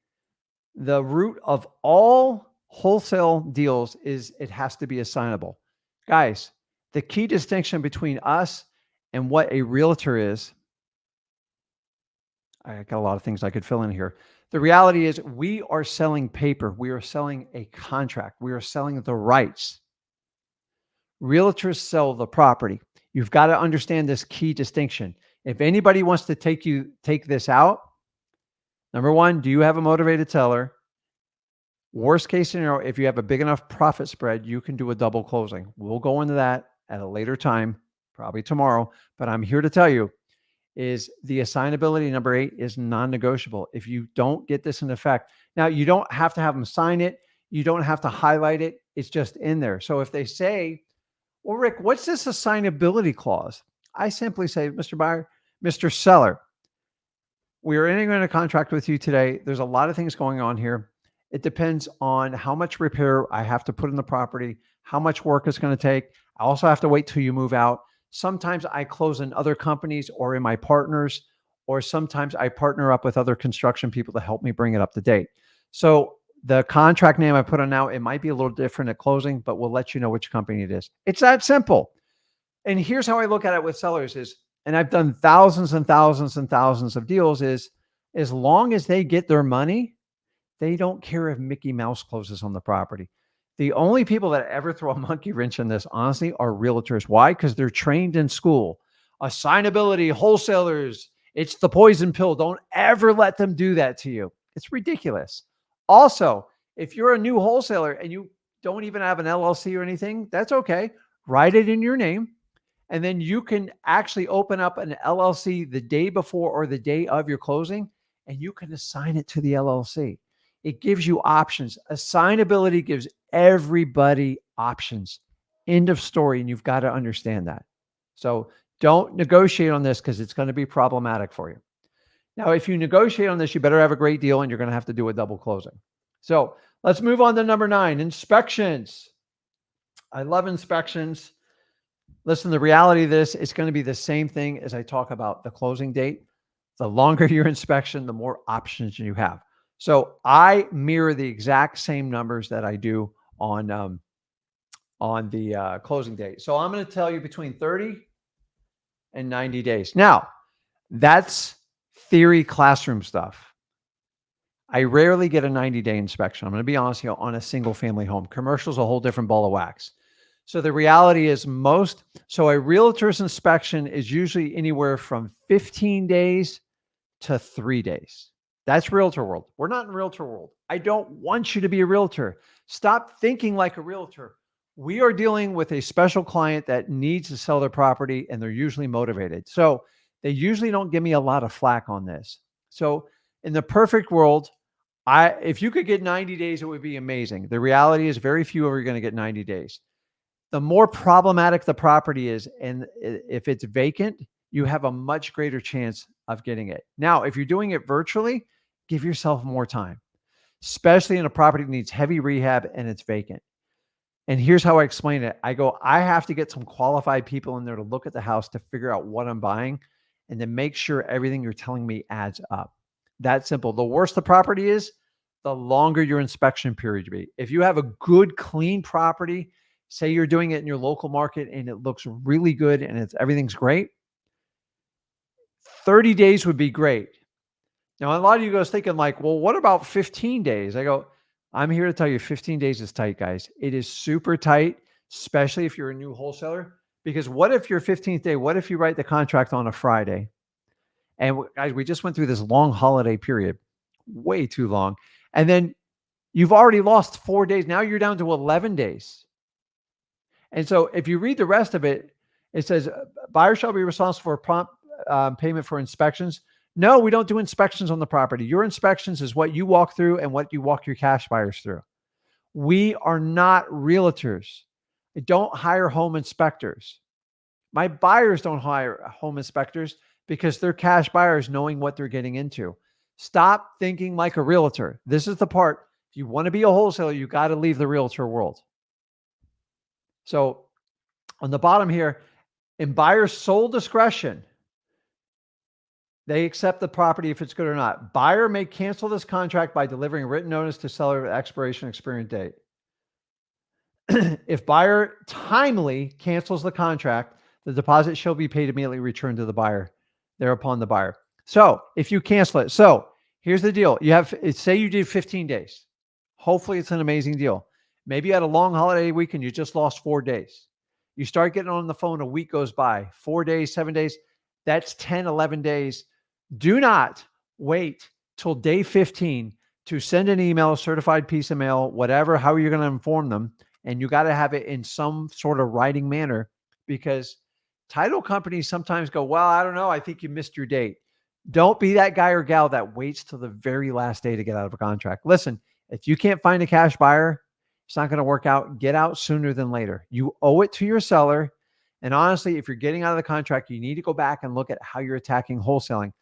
Speaker 2: The root of all wholesale deals is it has to be assignable. Guys, the key distinction between us and what a realtor is, I got a lot of things I could fill in here. The reality is we are selling paper. We are selling a contract. We are selling the rights. Realtors sell the property. You've got to understand this key distinction. If anybody wants to take this out, number 1, do you have a motivated seller? Worst case scenario, if you have a big enough profit spread, you can do a double closing. We'll go into that at a later time, probably tomorrow, but I'm here to tell you is the assignability number 8 is non-negotiable. If you don't get this in effect, now you don't have to have them sign it. You don't have to highlight it. It's just in there. So if they say, well, Rick, what's this assignability clause? I simply say, Mr. Buyer, Mr. Seller, we are entering a contract with you today. There's a lot of things going on here. It depends on how much repair I have to put in the property, how much work it's going to take. I also have to wait till you move out. Sometimes I close in other companies or in my partners, or sometimes I partner up with other construction people to help me bring it up to date. So the contract name I put on now, it might be a little different at closing, but we'll let you know which company it is. It's that simple. And here's how I look at it with sellers is, and I've done thousands and thousands and thousands of deals, is as long as they get their money, they don't care if Mickey Mouse closes on the property. The only people that ever throw a monkey wrench in this, honestly, are realtors. Why? Because they're trained in school. Assignability, wholesalers, it's the poison pill. Don't ever let them do that to you. It's ridiculous. Also, if you're a new wholesaler and you don't even have an LLC or anything, that's okay. Write it in your name. And then you can actually open up an LLC the day before or the day of your closing, and you can assign it to the LLC. It gives you options. Assignability gives everybody options. End of story. And you've got to understand that. So don't negotiate on this because it's going to be problematic for you. Now, if you negotiate on this, you better have a great deal and you're going to have to do a double closing. So let's move on to number 9, inspections. I love inspections. Listen, the reality of this, it's going to be the same thing as I talk about the closing date. The longer your inspection, the more options you have. So I mirror the exact same numbers that I do on the closing date. So I'm going to tell you between 30 and 90 days. Now, that's theory classroom stuff. I rarely get a 90-day inspection. I'm going to be honest here on a single family home. Commercial's a whole different ball of wax. So the reality is so a realtor's inspection is usually anywhere from 15 days to 3 days. That's realtor world. We're not in realtor world. I don't want you to be a realtor. Stop thinking like a realtor. We are dealing with a special client that needs to sell their property, and they're usually motivated. So they usually don't give me a lot of flack on this. So in the perfect world, if you could get 90 days, it would be amazing. The reality is very few are going to get 90 days. The more problematic the property is, and if it's vacant, you have a much greater chance of getting it. Now, if you're doing it virtually, give yourself more time, especially in a property that needs heavy rehab and it's vacant. And here's how I explain it. I have to get some qualified people in there to look at the house to figure out what I'm buying and then make sure everything you're telling me adds up. That simple. The worse the property is, the longer your inspection period will be. If you have a good, clean property, say you're doing it in your local market and it looks really good and everything's great, 30 days would be great. Now, a lot of you guys thinking like, well, what about 15 days? I go, I'm here to tell you 15 days is tight, guys. It is super tight, especially if you're a new wholesaler, because what if your 15th day, what if you write the contract on a Friday? And guys, we just went through this long holiday period, way too long. And then you've already lost 4 days. Now you're down to 11 days. And so if you read the rest of it, it says buyer shall be responsible for prompt payment for inspections. No, we don't do inspections on the property. Your inspections is what you walk through and what you walk your cash buyers through. We are not realtors. I don't hire home inspectors. My buyers don't hire home inspectors because they're cash buyers knowing what they're getting into. Stop thinking like a realtor. This is the part. If you want to be a wholesaler, you got to leave the realtor world. So on the bottom here, in buyer's sole discretion, they accept the property if it's good or not. Buyer may cancel this contract by delivering a written notice to seller at expiration experience date. If buyer timely cancels the contract, the deposit shall be paid immediately returned to the buyer, thereupon the buyer. So if you cancel it, so here's the deal. Say you did 15 days. Hopefully it's an amazing deal. Maybe you had a long holiday week and you just lost 4 days. You start getting on the phone, a week goes by, 4 days, 7 days. That's 10, 11 days. Do not wait till day 15 to send an email, a certified piece of mail, whatever, how you're going to inform them. And you got to have it in some sort of writing manner, because title companies sometimes go, well, I don't know, I think you missed your date. Don't be that guy or gal that waits till the very last day to get out of a contract. Listen, if you can't find a cash buyer, it's not going to work out. Get out sooner than later. You owe it to your seller. And honestly, if you're getting out of the contract, you need to go back and look at how you're attacking wholesaling.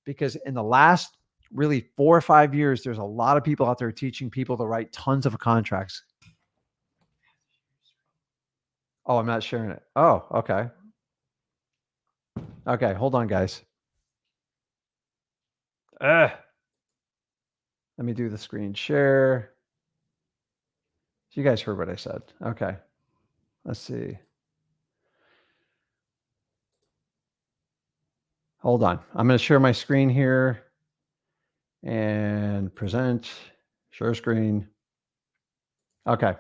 Speaker 2: Because in the last really 4 or 5 years, there's a lot of people out there teaching people to write tons of contracts. Oh, I'm not sharing it. Oh, okay. Okay, hold on, guys. Let me do the screen share. So you guys heard what I said. Okay. Let's see. Hold on. I'm going to share my screen here and present, share screen. Okay.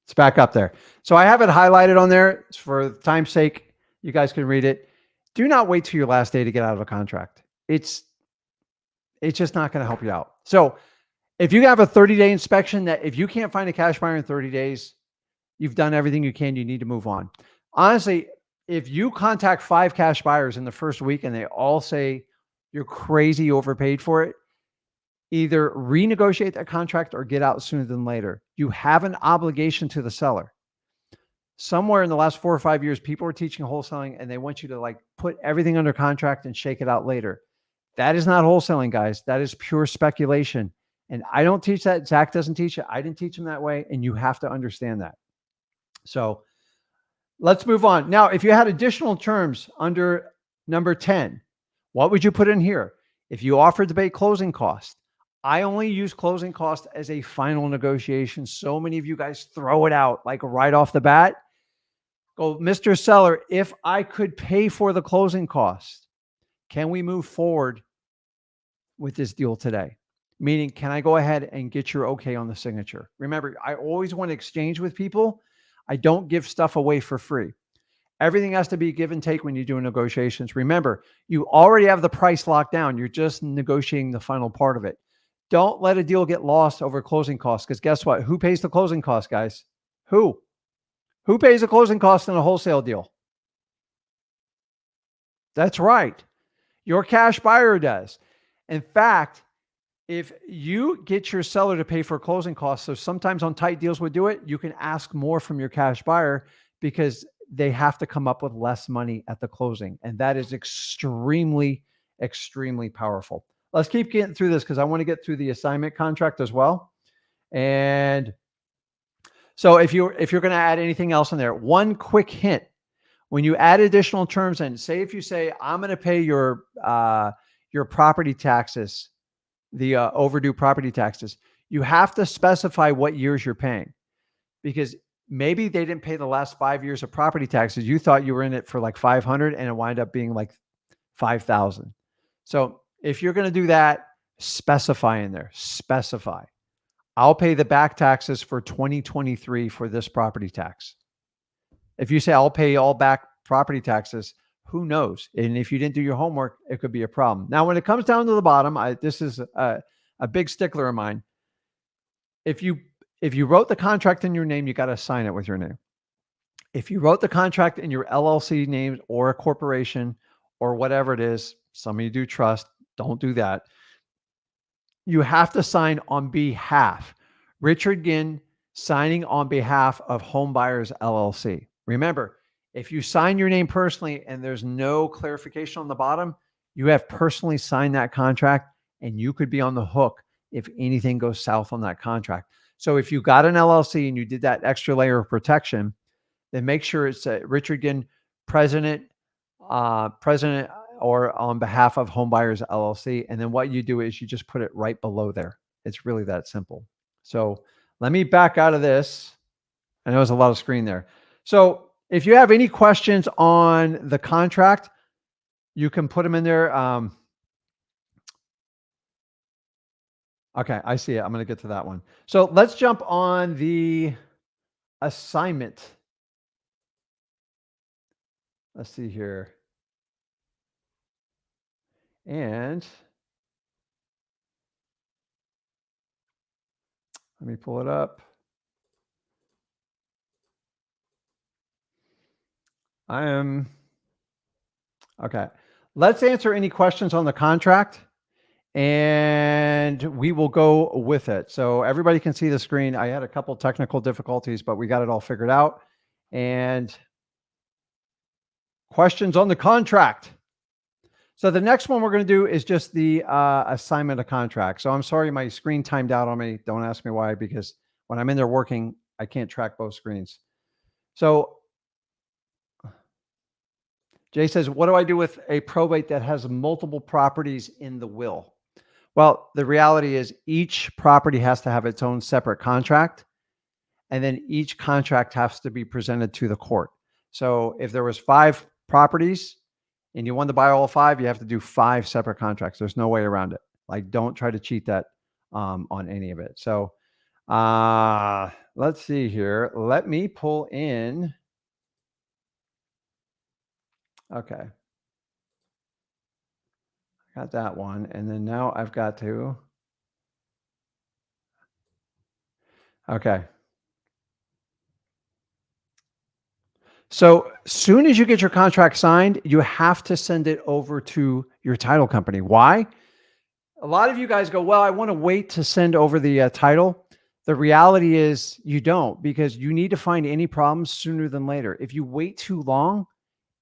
Speaker 2: It's back up there. So I have it highlighted on there for time's sake. You guys can read it. Do not wait till your last day to get out of a contract. It's just not going to help you out. So if you have a 30-day inspection, that if you can't find a cash buyer in 30 days, you've done everything you can. You need to move on. Honestly, if you contact 5 cash buyers in the first week and they all say you're crazy, you overpaid for it, either renegotiate that contract or get out sooner than later. You have an obligation to the seller. Somewhere in the last 4 or 5 years, people are teaching wholesaling and they want you to like put everything under contract and shake it out later. That is not wholesaling, guys. That is pure speculation. And I don't teach that. Zach doesn't teach it. I didn't teach him that way. And you have to understand that. So let's move on. Now, if you had additional terms under number 10, what would you put in here? If you offered to pay closing costs, I only use closing cost as a final negotiation. So many of you guys throw it out like right off the bat. Go, Mr. Seller, if I could pay for the closing cost, can we move forward with this deal today? Meaning, can I go ahead and get your okay on the signature? Remember, I always want to exchange with people. I don't give stuff away for free. Everything has to be give and take when you're doing negotiations. Remember, you already have the price locked down. You're just negotiating the final part of it. Don't let a deal get lost over closing costs, because guess what? Who pays the closing costs, guys? Who? Who pays the closing costs in a wholesale deal? That's right. Your cash buyer does. In fact, if you get your seller to pay for closing costs, so sometimes on tight deals we do it, you can ask more from your cash buyer because they have to come up with less money at the closing. And that is extremely, extremely powerful. Let's keep getting through this because I want to get through the assignment contract as well. And so if you're going to add anything else in there, one quick hint: when you add additional terms in, say if you say, I'm going to pay your property taxes, the overdue property taxes, you have to specify what years you're paying, because maybe they didn't pay the last 5 years of property taxes. You thought you were in it for like 500 and it wind up being like 5,000. So if you're going to do that, specify in there, specify. I'll pay the back taxes for 2023 for this property tax. If you say I'll pay all back property taxes, who knows? And if you didn't do your homework, it could be a problem. Now, when it comes down to the bottom, this is a big stickler of mine. If you wrote the contract in your name, you got to sign it with your name. If you wrote the contract in your LLC name or a corporation or whatever it is, some of you do trust, don't do that. You have to sign on behalf. Richard Ginn signing on behalf of Home Buyers LLC. Remember, if you sign your name personally and there's no clarification on the bottom, you have personally signed that contract and you could be on the hook if anything goes south on that contract. So if you got an LLC and you did that extra layer of protection, then make sure it's Richard Ginn, president or on behalf of Home Buyers LLC. And then what you do is you just put it right below there. It's really that simple. So let me back out of this. I know there's a lot of screen there. So if you have any questions on the contract, you can put them in there. Okay, I see it. I'm going to get to that one. So let's jump on the assignment. Let's see here. And let me pull it up. Okay. Let's answer any questions on the contract and we will go with it. So everybody can see the screen. I had a couple technical difficulties, but we got it all figured out. And questions on the contract. So the next one we're going to do is just the assignment of contract. So I'm sorry, my screen timed out on me. Don't ask me why, because when I'm in there working, I can't track both screens. So Jay says, what do I do with a probate that has multiple properties in the will? Well, the reality is each property has to have its own separate contract, and then each contract has to be presented to the court. So if there was 5 properties and you wanted to buy all 5, you have to do 5 separate contracts. There's no way around it. Like, don't try to cheat that on any of it. So let's see here. Let me pull in. Okay. Got that one. And then now I've got to. Okay. So soon as you get your contract signed, you have to send it over to your title company. Why? A lot of you guys go, well, I want to wait to send over the title. The reality is you don't, because you need to find any problems sooner than later. If you wait too long,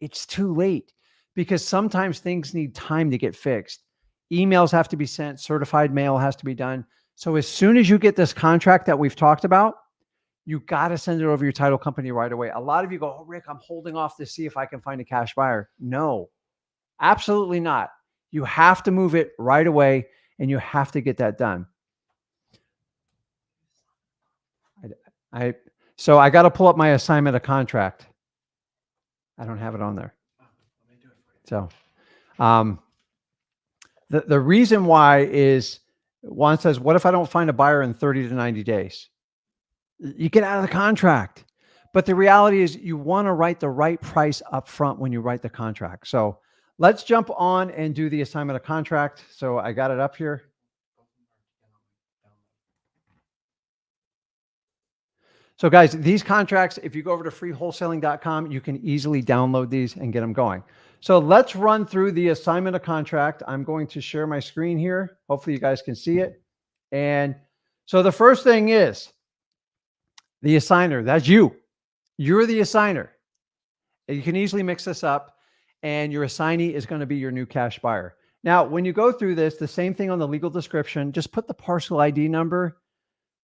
Speaker 2: it's too late, because sometimes things need time to get fixed. Emails have to be sent, certified mail has to be done. So as soon as you get this contract that we've talked about, you got to send it over your title company right away. A lot of you go, oh, Rick, I'm holding off to see if I can find a cash buyer. No, absolutely not. You have to move it right away, and you have to get that done. So I got to pull up my assignment of contract. I don't have it on there. So the reason why is one says, what if I don't find a buyer in 30 to 90 days? You get out of the contract. But the reality is you want to write the right price up front when you write the contract. So let's jump on and do the assignment of contract. So I got it up here. So guys, these contracts, if you go over to freewholesaling.com, you can easily download these and get them going. So let's run through the assignment of contract. I'm going to share my screen here. Hopefully you guys can see it. And so the first thing is the assigner. That's you. You're the assigner. You can easily mix this up, and your assignee is going to be your new cash buyer. Now, when you go through this, the same thing on the legal description, just put the parcel ID number.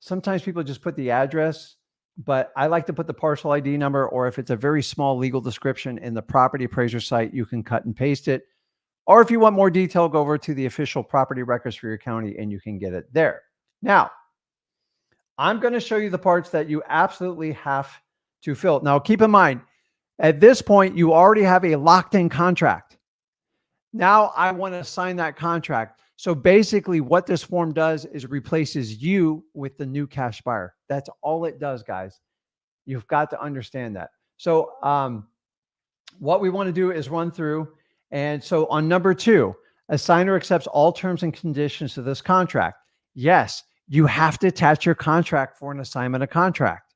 Speaker 2: Sometimes people just put the address, but I like to put the parcel ID number, or if it's a very small legal description in the property appraiser site, you can cut and paste it. Or if you want more detail, go over to the official property records for your county and you can get it there. Now, I'm going to show you the parts that you absolutely have to fill. Now, keep in mind, at this point, you already have a locked-in contract. Now, I want to sign that contract. So basically, what this form does is replaces you with the new cash buyer. That's all it does, guys. You've got to understand that. So what we want to do is run through. And so on number 2, assigner accepts all terms and conditions to this contract. Yes, you have to attach your contract for an assignment of contract.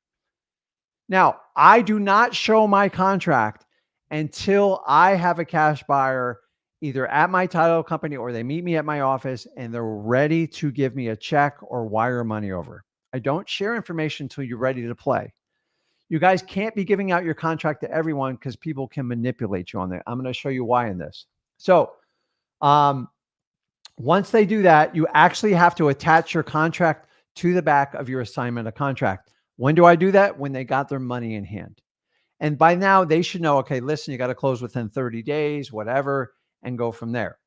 Speaker 2: Now, I do not show my contract until I have a cash buyer either at my title company or they meet me at my office and they're ready to give me a check or wire money over. I don't share information until you're ready to play. You guys can't be giving out your contract to everyone because people can manipulate you on that. I'm going to show you why in this. So once they do that, you actually have to attach your contract to the back of your assignment of contract. When do I do that? When they got their money in hand. And by now they should know, okay, listen, you got to close within 30 days, whatever, and go from there.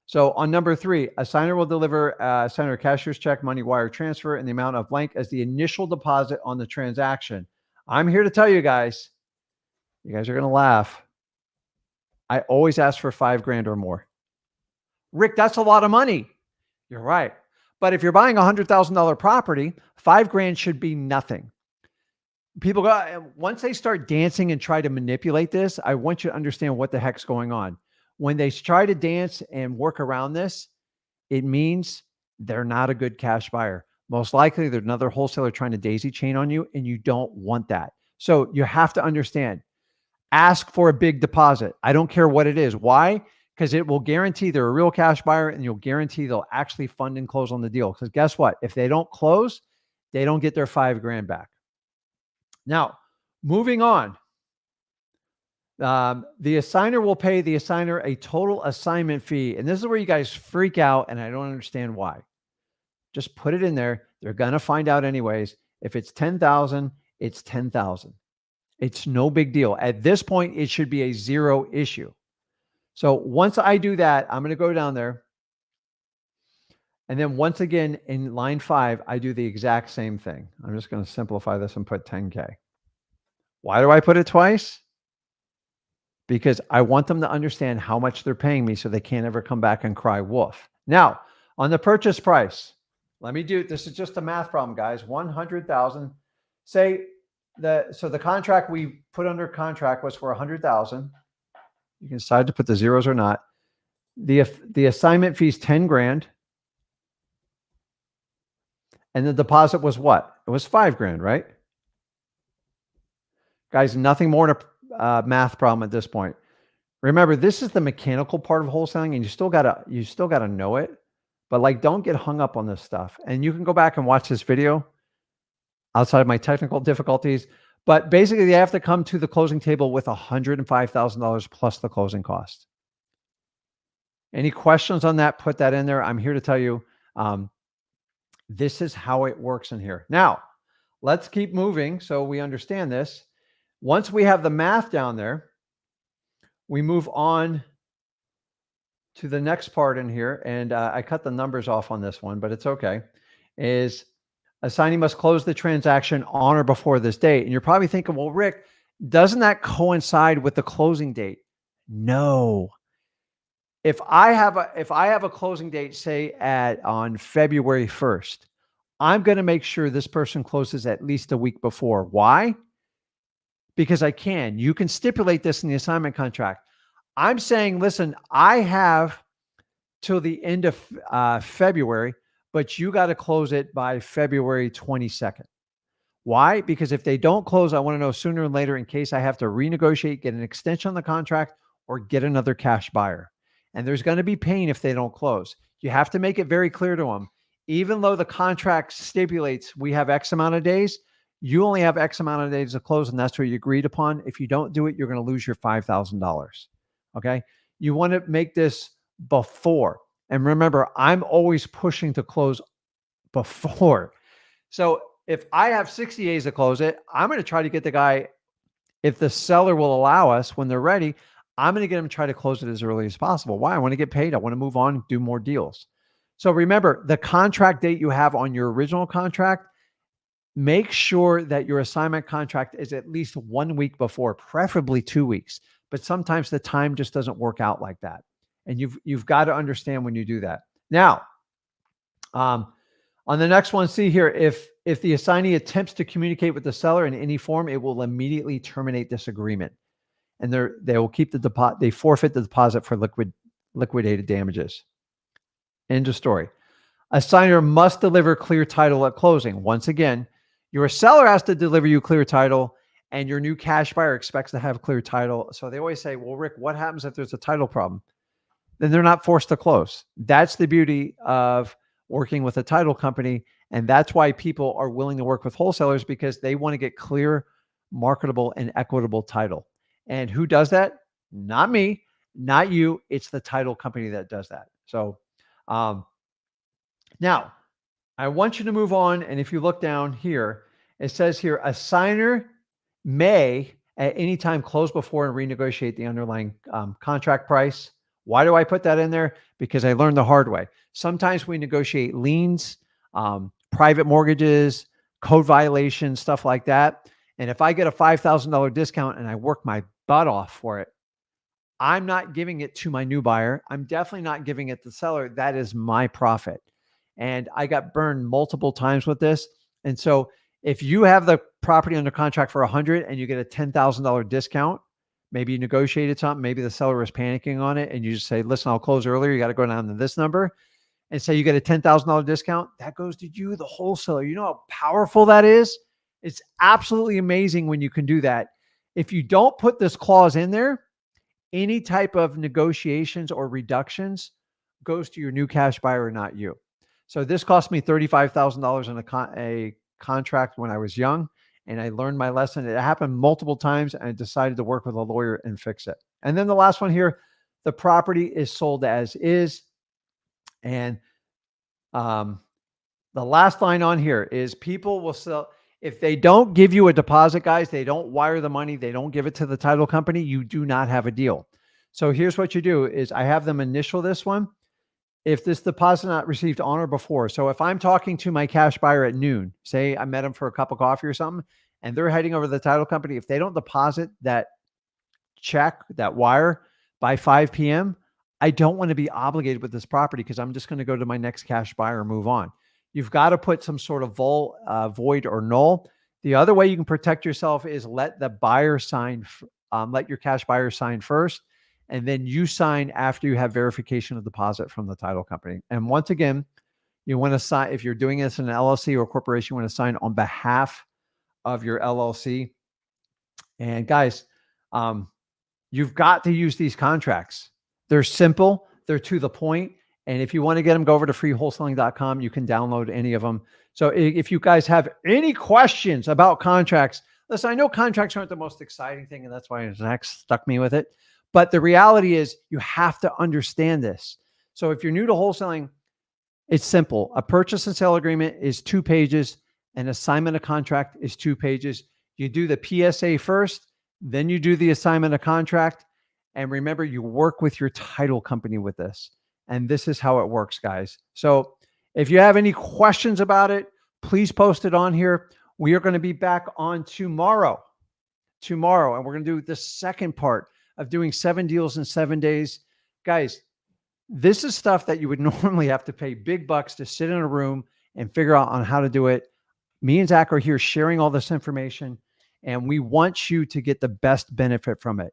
Speaker 2: So on number 3, assigner will deliver assigner cashier's check, money wire transfer, and the amount of blank as the initial deposit on the transaction. I'm here to tell you guys are going to laugh. I always ask for $5,000 or more. Rick, that's a lot of money. You're right. But if you're buying a $100,000 property, $5,000 should be nothing. People go, once they start dancing and try to manipulate this, I want you to understand what the heck's going on. When they try to dance and work around this, it means they're not a good cash buyer. Most likely, there's another wholesaler trying to daisy chain on you, and you don't want that. So you have to understand, ask for a big deposit. I don't care what it is. Why? Because it will guarantee they're a real cash buyer, and you'll guarantee they'll actually fund and close on the deal. Because guess what? If they don't close, they don't get their $5,000 back. Now, moving on. The assigner will pay the assigner a total assignment fee. And this is where you guys freak out, and I don't understand why. Just put it in there. They're going to find out anyways. If it's $10,000, it's $10,000. It's no big deal. At this point, it should be a zero issue. So once I do that, I'm going to go down there. And then once again, in line 5, I do the exact same thing. I'm just going to simplify this and put 10K. Why do I put it twice? Because I want them to understand how much they're paying me so they can't ever come back and cry wolf. Now, on the purchase price, let me do, this is just a math problem, guys. 100,000. Say so the contract we put under contract was for 100,000. You can decide to put the zeros or not. The assignment fee is 10 grand. And the deposit was what? It was 5 grand, right? Guys, nothing more than a math problem at this point. Remember, this is the mechanical part of wholesaling, and you still gotta know it. But like, don't get hung up on this stuff. And you can go back and watch this video outside of my technical difficulties. But basically, they have to come to the closing table with $105,000 plus the closing cost. Any questions on that? Put that in there. I'm here to tell you, this is how it works in here. Now, let's keep moving so we understand this. Once we have the math down there, we move on to the next part in here. And I cut the numbers off on this one, but it's okay. Is assignee must close the transaction on or before this date. And you're probably thinking, well, Rick, doesn't that coincide with the closing date? No. If I have a closing date, say on February 1st, I'm going to make sure this person closes at least a week before. Why? because I can. You can stipulate this in the assignment contract. I'm saying, listen, I have till the end of February, but you got to close it by February 22nd. Why? Because if they don't close, I want to know sooner or later in case I have to renegotiate, get an extension on the contract, or get another cash buyer. And there's going to be pain if they don't close. You have to make it very clear to them. Even though the contract stipulates we have X amount of days, you only have X amount of days to close, and that's what you agreed upon. If you don't do it, you're going to lose your $5,000. Okay? You want to make this before. And remember, I'm always pushing to close before. So if I have 60 days to close it, I'm going to try to get the guy, if the seller will allow us when they're ready, I'm going to get them to try to close it as early as possible. Why? I want to get paid. I want to move on, do more deals. So remember, the contract date you have on your original contract, make sure that your assignment contract is at least 1 week before, preferably 2 weeks. But sometimes the time just doesn't work out like that. And you've got to understand when you do that. Now, on the next one, see here, if the assignee attempts to communicate with the seller in any form, it will immediately terminate this agreement. And they will keep the deposit, they forfeit the deposit for liquidated damages. End of story. Assigner must deliver clear title at closing. Once again, your seller has to deliver you clear title, and your new cash buyer expects to have clear title. So they always say, well, Rick, what happens if there's a title problem? Then they're not forced to close. That's the beauty of working with a title company. And that's why people are willing to work with wholesalers, because they want to get clear, marketable, and equitable title. And who does that? Not me, not you. It's the title company that does that. So now I want you to move on. And if you look down here, it says here, assigner may at any time close before and renegotiate the underlying contract price. Why do I put that in there? Because I learned the hard way. Sometimes we negotiate liens, private mortgages, code violations, stuff like that. And if I get a $5,000 discount and I work my butt off for it, I'm not giving it to my new buyer. I'm definitely not giving it to the seller. That is my profit. And I got burned multiple times with this. And so if you have the property under contract for 100 and you get a $10,000 discount, maybe you negotiated something, maybe the seller was panicking on it, and you just say, listen, I'll close earlier. You got to go down to this number, and say you get a $10,000 discount. That goes to you, the wholesaler. You know how powerful that is? It's absolutely amazing when you can do that. If you don't put this clause in there, any type of negotiations or reductions goes to your new cash buyer, not you. So this cost me $35,000 in a contract when I was young, and I learned my lesson. It happened multiple times, and I decided to work with a lawyer and fix it. And then the last one here, the property is sold as is. And the last line on here is people will sell. If they don't give you a deposit, guys, they don't wire the money, they don't give it to the title company, you do not have a deal. So here's what you do is I have them initial this one. If this deposit not received on or before. So if I'm talking to my cash buyer at noon, say I met them for a cup of coffee or something, and they're heading over to the title company, if they don't deposit that check, that wire by 5 p.m., I don't want to be obligated with this property, because I'm just going to go to my next cash buyer and move on. You've got to put some sort of void or null. The other way you can protect yourself is let the buyer sign, let your cash buyer sign first, and then you sign after you have verification of deposit from the title company. And once again, you want to sign, if you're doing this in an LLC or a corporation, you want to sign on behalf of your LLC. And guys, you've got to use these contracts. They're simple, they're to the point. And if you want to get them, go over to freewholesaling.com. You can download any of them. So if you guys have any questions about contracts, listen, I know contracts aren't the most exciting thing, and that's why Zach stuck me with it. But the reality is you have to understand this. So if you're new to wholesaling, it's simple. A purchase and sale agreement is 2 pages. An assignment of contract is 2 pages. You do the PSA first, then you do the assignment of contract. And remember, you work with your title company with this. And this is how it works, guys. So if you have any questions about it, please post it on here. We are going to be back on tomorrow. And we're going to do the second part of doing 7 deals in 7 days. Guys, this is stuff that you would normally have to pay big bucks to sit in a room and figure out on how to do it. Me and Zach are here sharing all this information. And we want you to get the best benefit from it.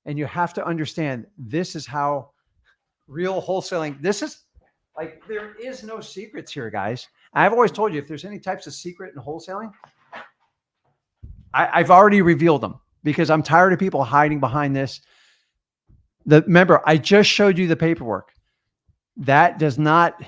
Speaker 2: And you have to understand, this is how real wholesaling, this is like, there is no secrets here, guys. I've always told you, if there's any types of secret in wholesaling, I've already revealed them, because I'm tired of people hiding behind this. Remember, I just showed you the paperwork. That does not,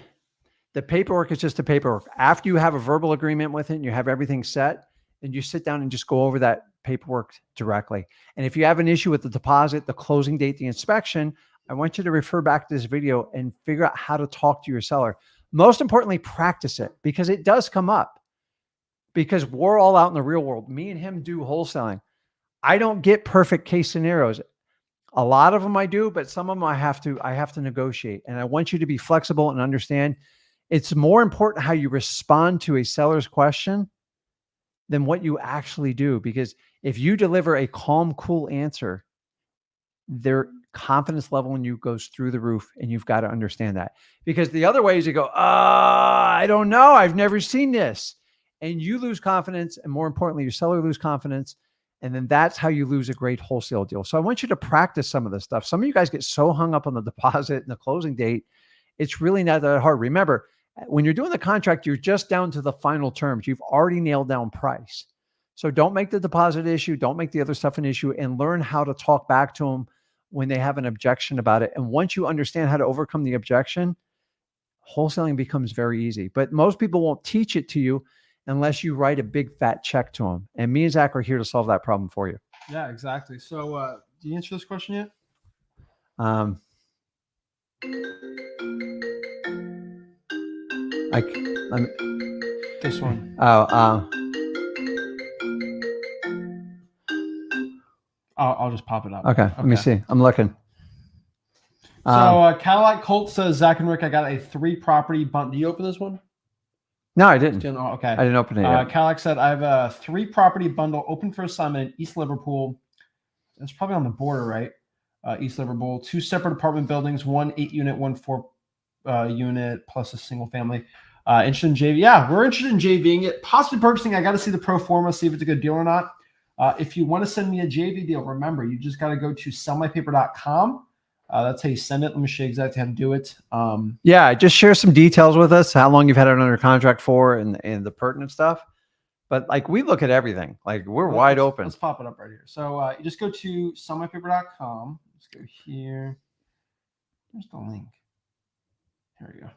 Speaker 2: the paperwork is just the paperwork. After you have a verbal agreement with it and you have everything set, then you sit down and just go over that paperwork directly. And if you have an issue with the deposit, the closing date, the inspection, I want you to refer back to this video and figure out how to talk to your seller. Most importantly, practice it, because it does come up. Because we're all out in the real world. Me and him do wholesaling. I don't get perfect case scenarios. A lot of them I do, but some of them I have to negotiate. And I want you to be flexible and understand it's more important how you respond to a seller's question than what you actually do. Because if you deliver a calm, cool answer, their confidence level in you goes through the roof, and you've got to understand that. Because the other way is you go, I don't know, I've never seen this. And you lose confidence, and more importantly, your seller lose confidence. And then that's how you lose a great wholesale deal. So I want you to practice some of this stuff. Some of you guys get so hung up on the deposit and the closing date. It's really not that hard. Remember, when you're doing the contract, you're just down to the final terms. You've already nailed down price. So don't make the deposit issue. Don't make the other stuff an issue, and learn how to talk back to them when they have an objection about it. And once you understand how to overcome the objection, wholesaling becomes very easy. But most people won't teach it to you unless you write a big fat check to them. And me and Zach are here to solve that problem for you.
Speaker 1: Yeah, exactly. So do you answer this question yet? This one. I'll just pop it up.
Speaker 2: Okay. Let me see. I'm looking.
Speaker 1: So Cadillac Colt says, Zach and Rick, I got a 3-property bundle. Do you open this one?
Speaker 2: No, I didn't.
Speaker 1: Okay.
Speaker 2: I didn't open it yet.
Speaker 1: Cadillac said, I have a 3-property bundle open for assignment in East Liverpool. That's probably on the border, right? East Liverpool. 2 separate apartment buildings, 1 8-unit, 1 4-unit, plus a single family. Interested in JV? Yeah, we're interested in JVing it. Possibly purchasing. I got to see the pro forma, see if it's a good deal or not. If you want to send me a JV deal, remember, you just got to go to sellmypaper.com. That's how you send it. Let me show you exactly how to do it.
Speaker 2: Yeah, just share some details with us, how long you've had it under contract for, and the pertinent stuff. But like, we look at everything. Like, we're wide open.
Speaker 1: Let's pop it up right here. So you just go to sellmypaper.com. Let's go here. There's the link. Here we go.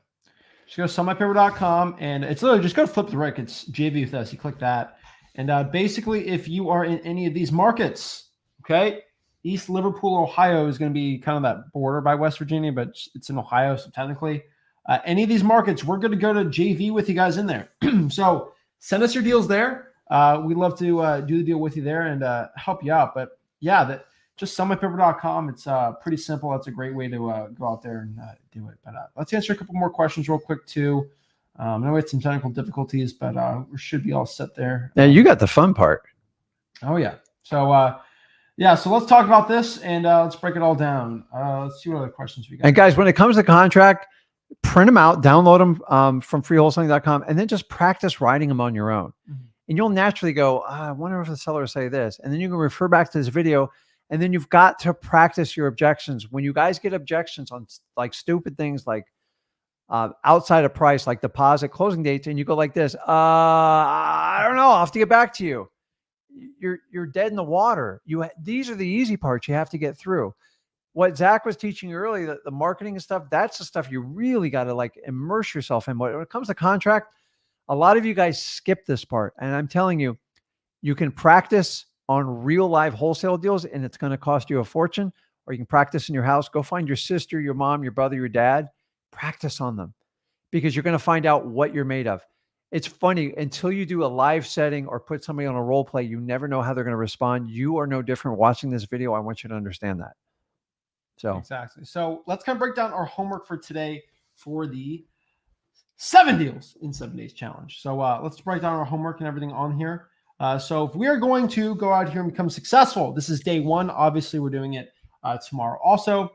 Speaker 1: Just go to sellmypaper.com, and it's literally just go to Flip with Rick. It's JV with us. You click that. And basically, if you are in any of these markets, okay, East Liverpool, Ohio is going to be kind of that border by West Virginia, but it's in Ohio, so technically, any of these markets, we're going to go to JV with you guys in there. So send us your deals there. We'd love to do the deal with you there and help you out. But yeah, just sellmypaper.com. It's pretty simple. That's a great way to go out there and do it. But let's answer a couple more questions real quick too. I know we had some technical difficulties, but we should be all set there.
Speaker 2: Now you got the fun part.
Speaker 1: Oh yeah. So yeah, so let's talk about this and let's break it all down. Let's see what other questions we got.
Speaker 2: And guys, when it comes to contract, print them out, download them from freewholesaling.com, and then just practice writing them on your own. Mm-hmm. And you'll naturally go, I wonder if the seller will say this. And then you can refer back to this video, and then you've got to practice your objections. When you guys get objections on like stupid things like outside of price, like deposit, closing dates, and you go like this, I don't know, I'll have to get back to you. You're dead in the water. These are the easy parts you have to get through. What Zach was teaching earlier, the marketing and stuff, that's the stuff you really got to like immerse yourself in. When it comes to contract, a lot of you guys skip this part. And I'm telling you, you can practice on real live wholesale deals and it's going to cost you a fortune, or you can practice in your house. Go find your sister, your mom, your brother, your dad, practice on them, because you're going to find out what you're made of. It's funny, until you do a live setting or put somebody on a role play, you never know how they're going to respond. You are no different watching this video. I want you to understand that. So
Speaker 1: exactly. So let's kind of break down our homework for today for the 7 deals in 7 days challenge. So let's break down our homework and everything on here. So if we are going to go out here and become successful, this is day 1. Obviously, we're doing it tomorrow. Also,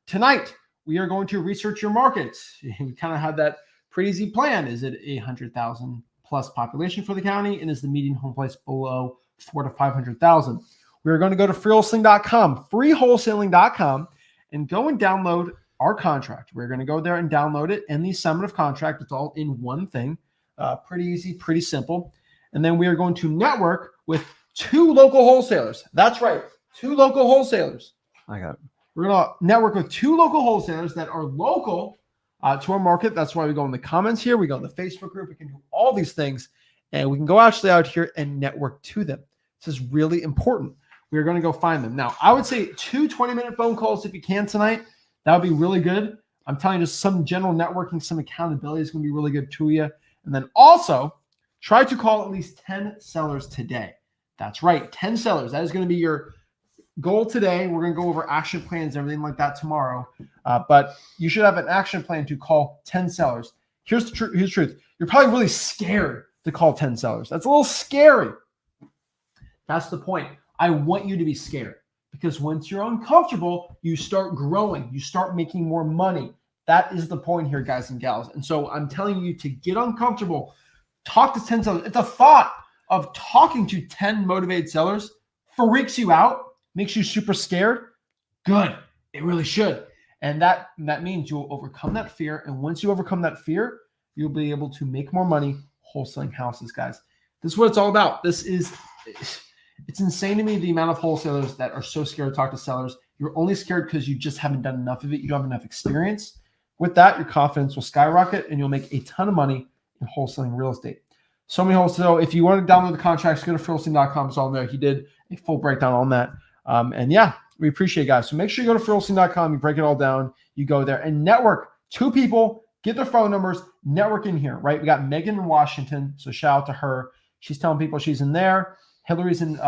Speaker 1: tonight, we are going to research your markets. We kind of have that pretty easy plan. Is it 100,000 plus population for the county? And is the median home price below 4 to 500,000. We're going to go to freewholesaling.com, freewholesaling.com, and go and download our contract. We're going to go there and download it and the assignment of contract. It's all in one thing. Pretty easy, pretty simple. And then we are going to network with 2 local wholesalers. That's right, 2 local wholesalers.
Speaker 2: I got it.
Speaker 1: We're going to network with 2 local wholesalers that are local to our market. That's why we go in the comments here. We go in the Facebook group. We can do all these things, and we can go actually out here and network to them. This is really important. We're going to go find them. Now, I would say 2 20-minute phone calls if you can tonight. That would be really good. I'm telling you, just some general networking, some accountability is going to be really good to you. And then also try to call at least 10 sellers today. That's right, 10 sellers. That is going to be your goal today. We're going to go over action plans, everything like that tomorrow. But you should have an action plan to call 10 sellers. Here's the truth. You're probably really scared to call 10 sellers. That's a little scary. That's the point. I want you to be scared, because once you're uncomfortable, you start growing. You start making more money. That is the point here, guys and gals. And so I'm telling you to get uncomfortable. Talk to 10 sellers. If the thought of talking to 10 motivated sellers freaks you out, makes you super scared, good. It really should. And that means you'll overcome that fear. And once you overcome that fear, you'll be able to make more money wholesaling houses, guys. This is what it's all about. It's insane to me, the amount of wholesalers that are so scared to talk to sellers. You're only scared because you just haven't done enough of it. You don't have enough experience. With that, your confidence will skyrocket and you'll make a ton of money in wholesaling real estate. So many wholesale. If you want to download the contracts, go to freewholesaling.com. It's all there. He did a full breakdown on that. And yeah, we appreciate it, guys. So make sure you go to freewholesaling.com. You break it all down. You go there and network. 2 people, get their phone numbers, network in here, right? We got Megan in Washington. So shout out to her. She's telling people she's in there. Hillary's in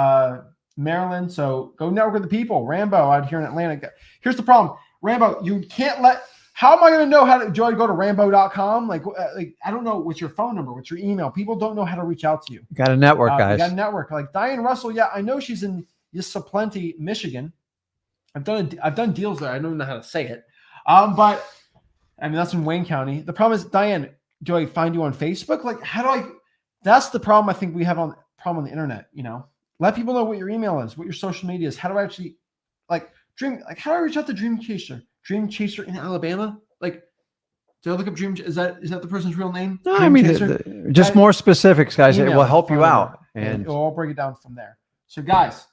Speaker 1: Maryland. So go network with the people. Rambo out here in Atlanta. Here's the problem. Rambo, you can't let, how am I going to know how to, Joy, go to rambo.com? Like, I don't know what's your phone number, what's your email. People don't know how to reach out to you.
Speaker 2: You got to network, guys.
Speaker 1: You got to network. Like Diane Russell, yeah, I know she's in Plenty, Michigan. I've done deals there. I don't know how to say it. But I mean, that's in Wayne County. The problem is, Diane, do I find you on Facebook? Like, how do I, that's the problem I think we have on the internet, you know. Let people know what your email is, what your social media is. How do I actually how do I reach out to Dream Chaser? Dream Chaser in Alabama? Like, do I look up Dream? Is that the person's real name?
Speaker 2: No,
Speaker 1: Dream
Speaker 2: I mean,
Speaker 1: Chaser?
Speaker 2: just more specifics, guys. It
Speaker 1: Email,
Speaker 2: will help you
Speaker 1: phone
Speaker 2: out.
Speaker 1: number,
Speaker 2: And
Speaker 1: we'll all break it down from there. So guys,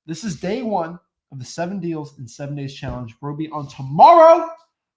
Speaker 1: this is day 1 of the 7 deals in 7 days challenge. We'll be on tomorrow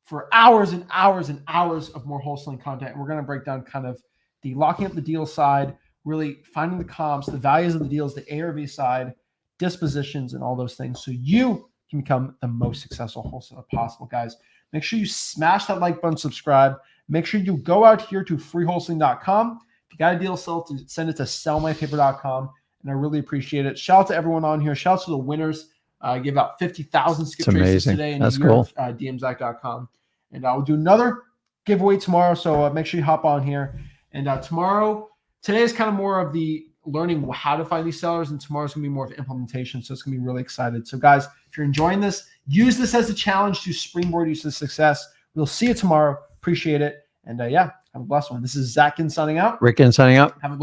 Speaker 1: for hours and hours and hours of more wholesaling content. And we're going to break down kind of the locking up the deal side, really finding the comps, the values of the deals, the ARV side, dispositions, and all those things, so you can become the most successful wholesaler possible, guys. Make sure you smash that like button, subscribe. Make sure you go out here to freewholesaling.com. If you got a deal, send it to sellmypaper.com, and I really appreciate it. Shout out to everyone on here. Shout out to the winners. I gave out 50,000 skip traces today in
Speaker 2: That's
Speaker 1: the year
Speaker 2: cool.
Speaker 1: of dmzack.com. And I'll do another giveaway tomorrow, so make sure you hop on here. And today is kind of more of the learning how to find these sellers, and tomorrow's going to be more of implementation, so it's going to be really excited. So guys, if you're enjoying this, use this as a challenge to springboard you to success. We'll see you tomorrow. Appreciate it. And yeah, have a blessed one. This is Zach Ginn signing out.
Speaker 2: Rick Ginn signing out.
Speaker 1: Have a blessed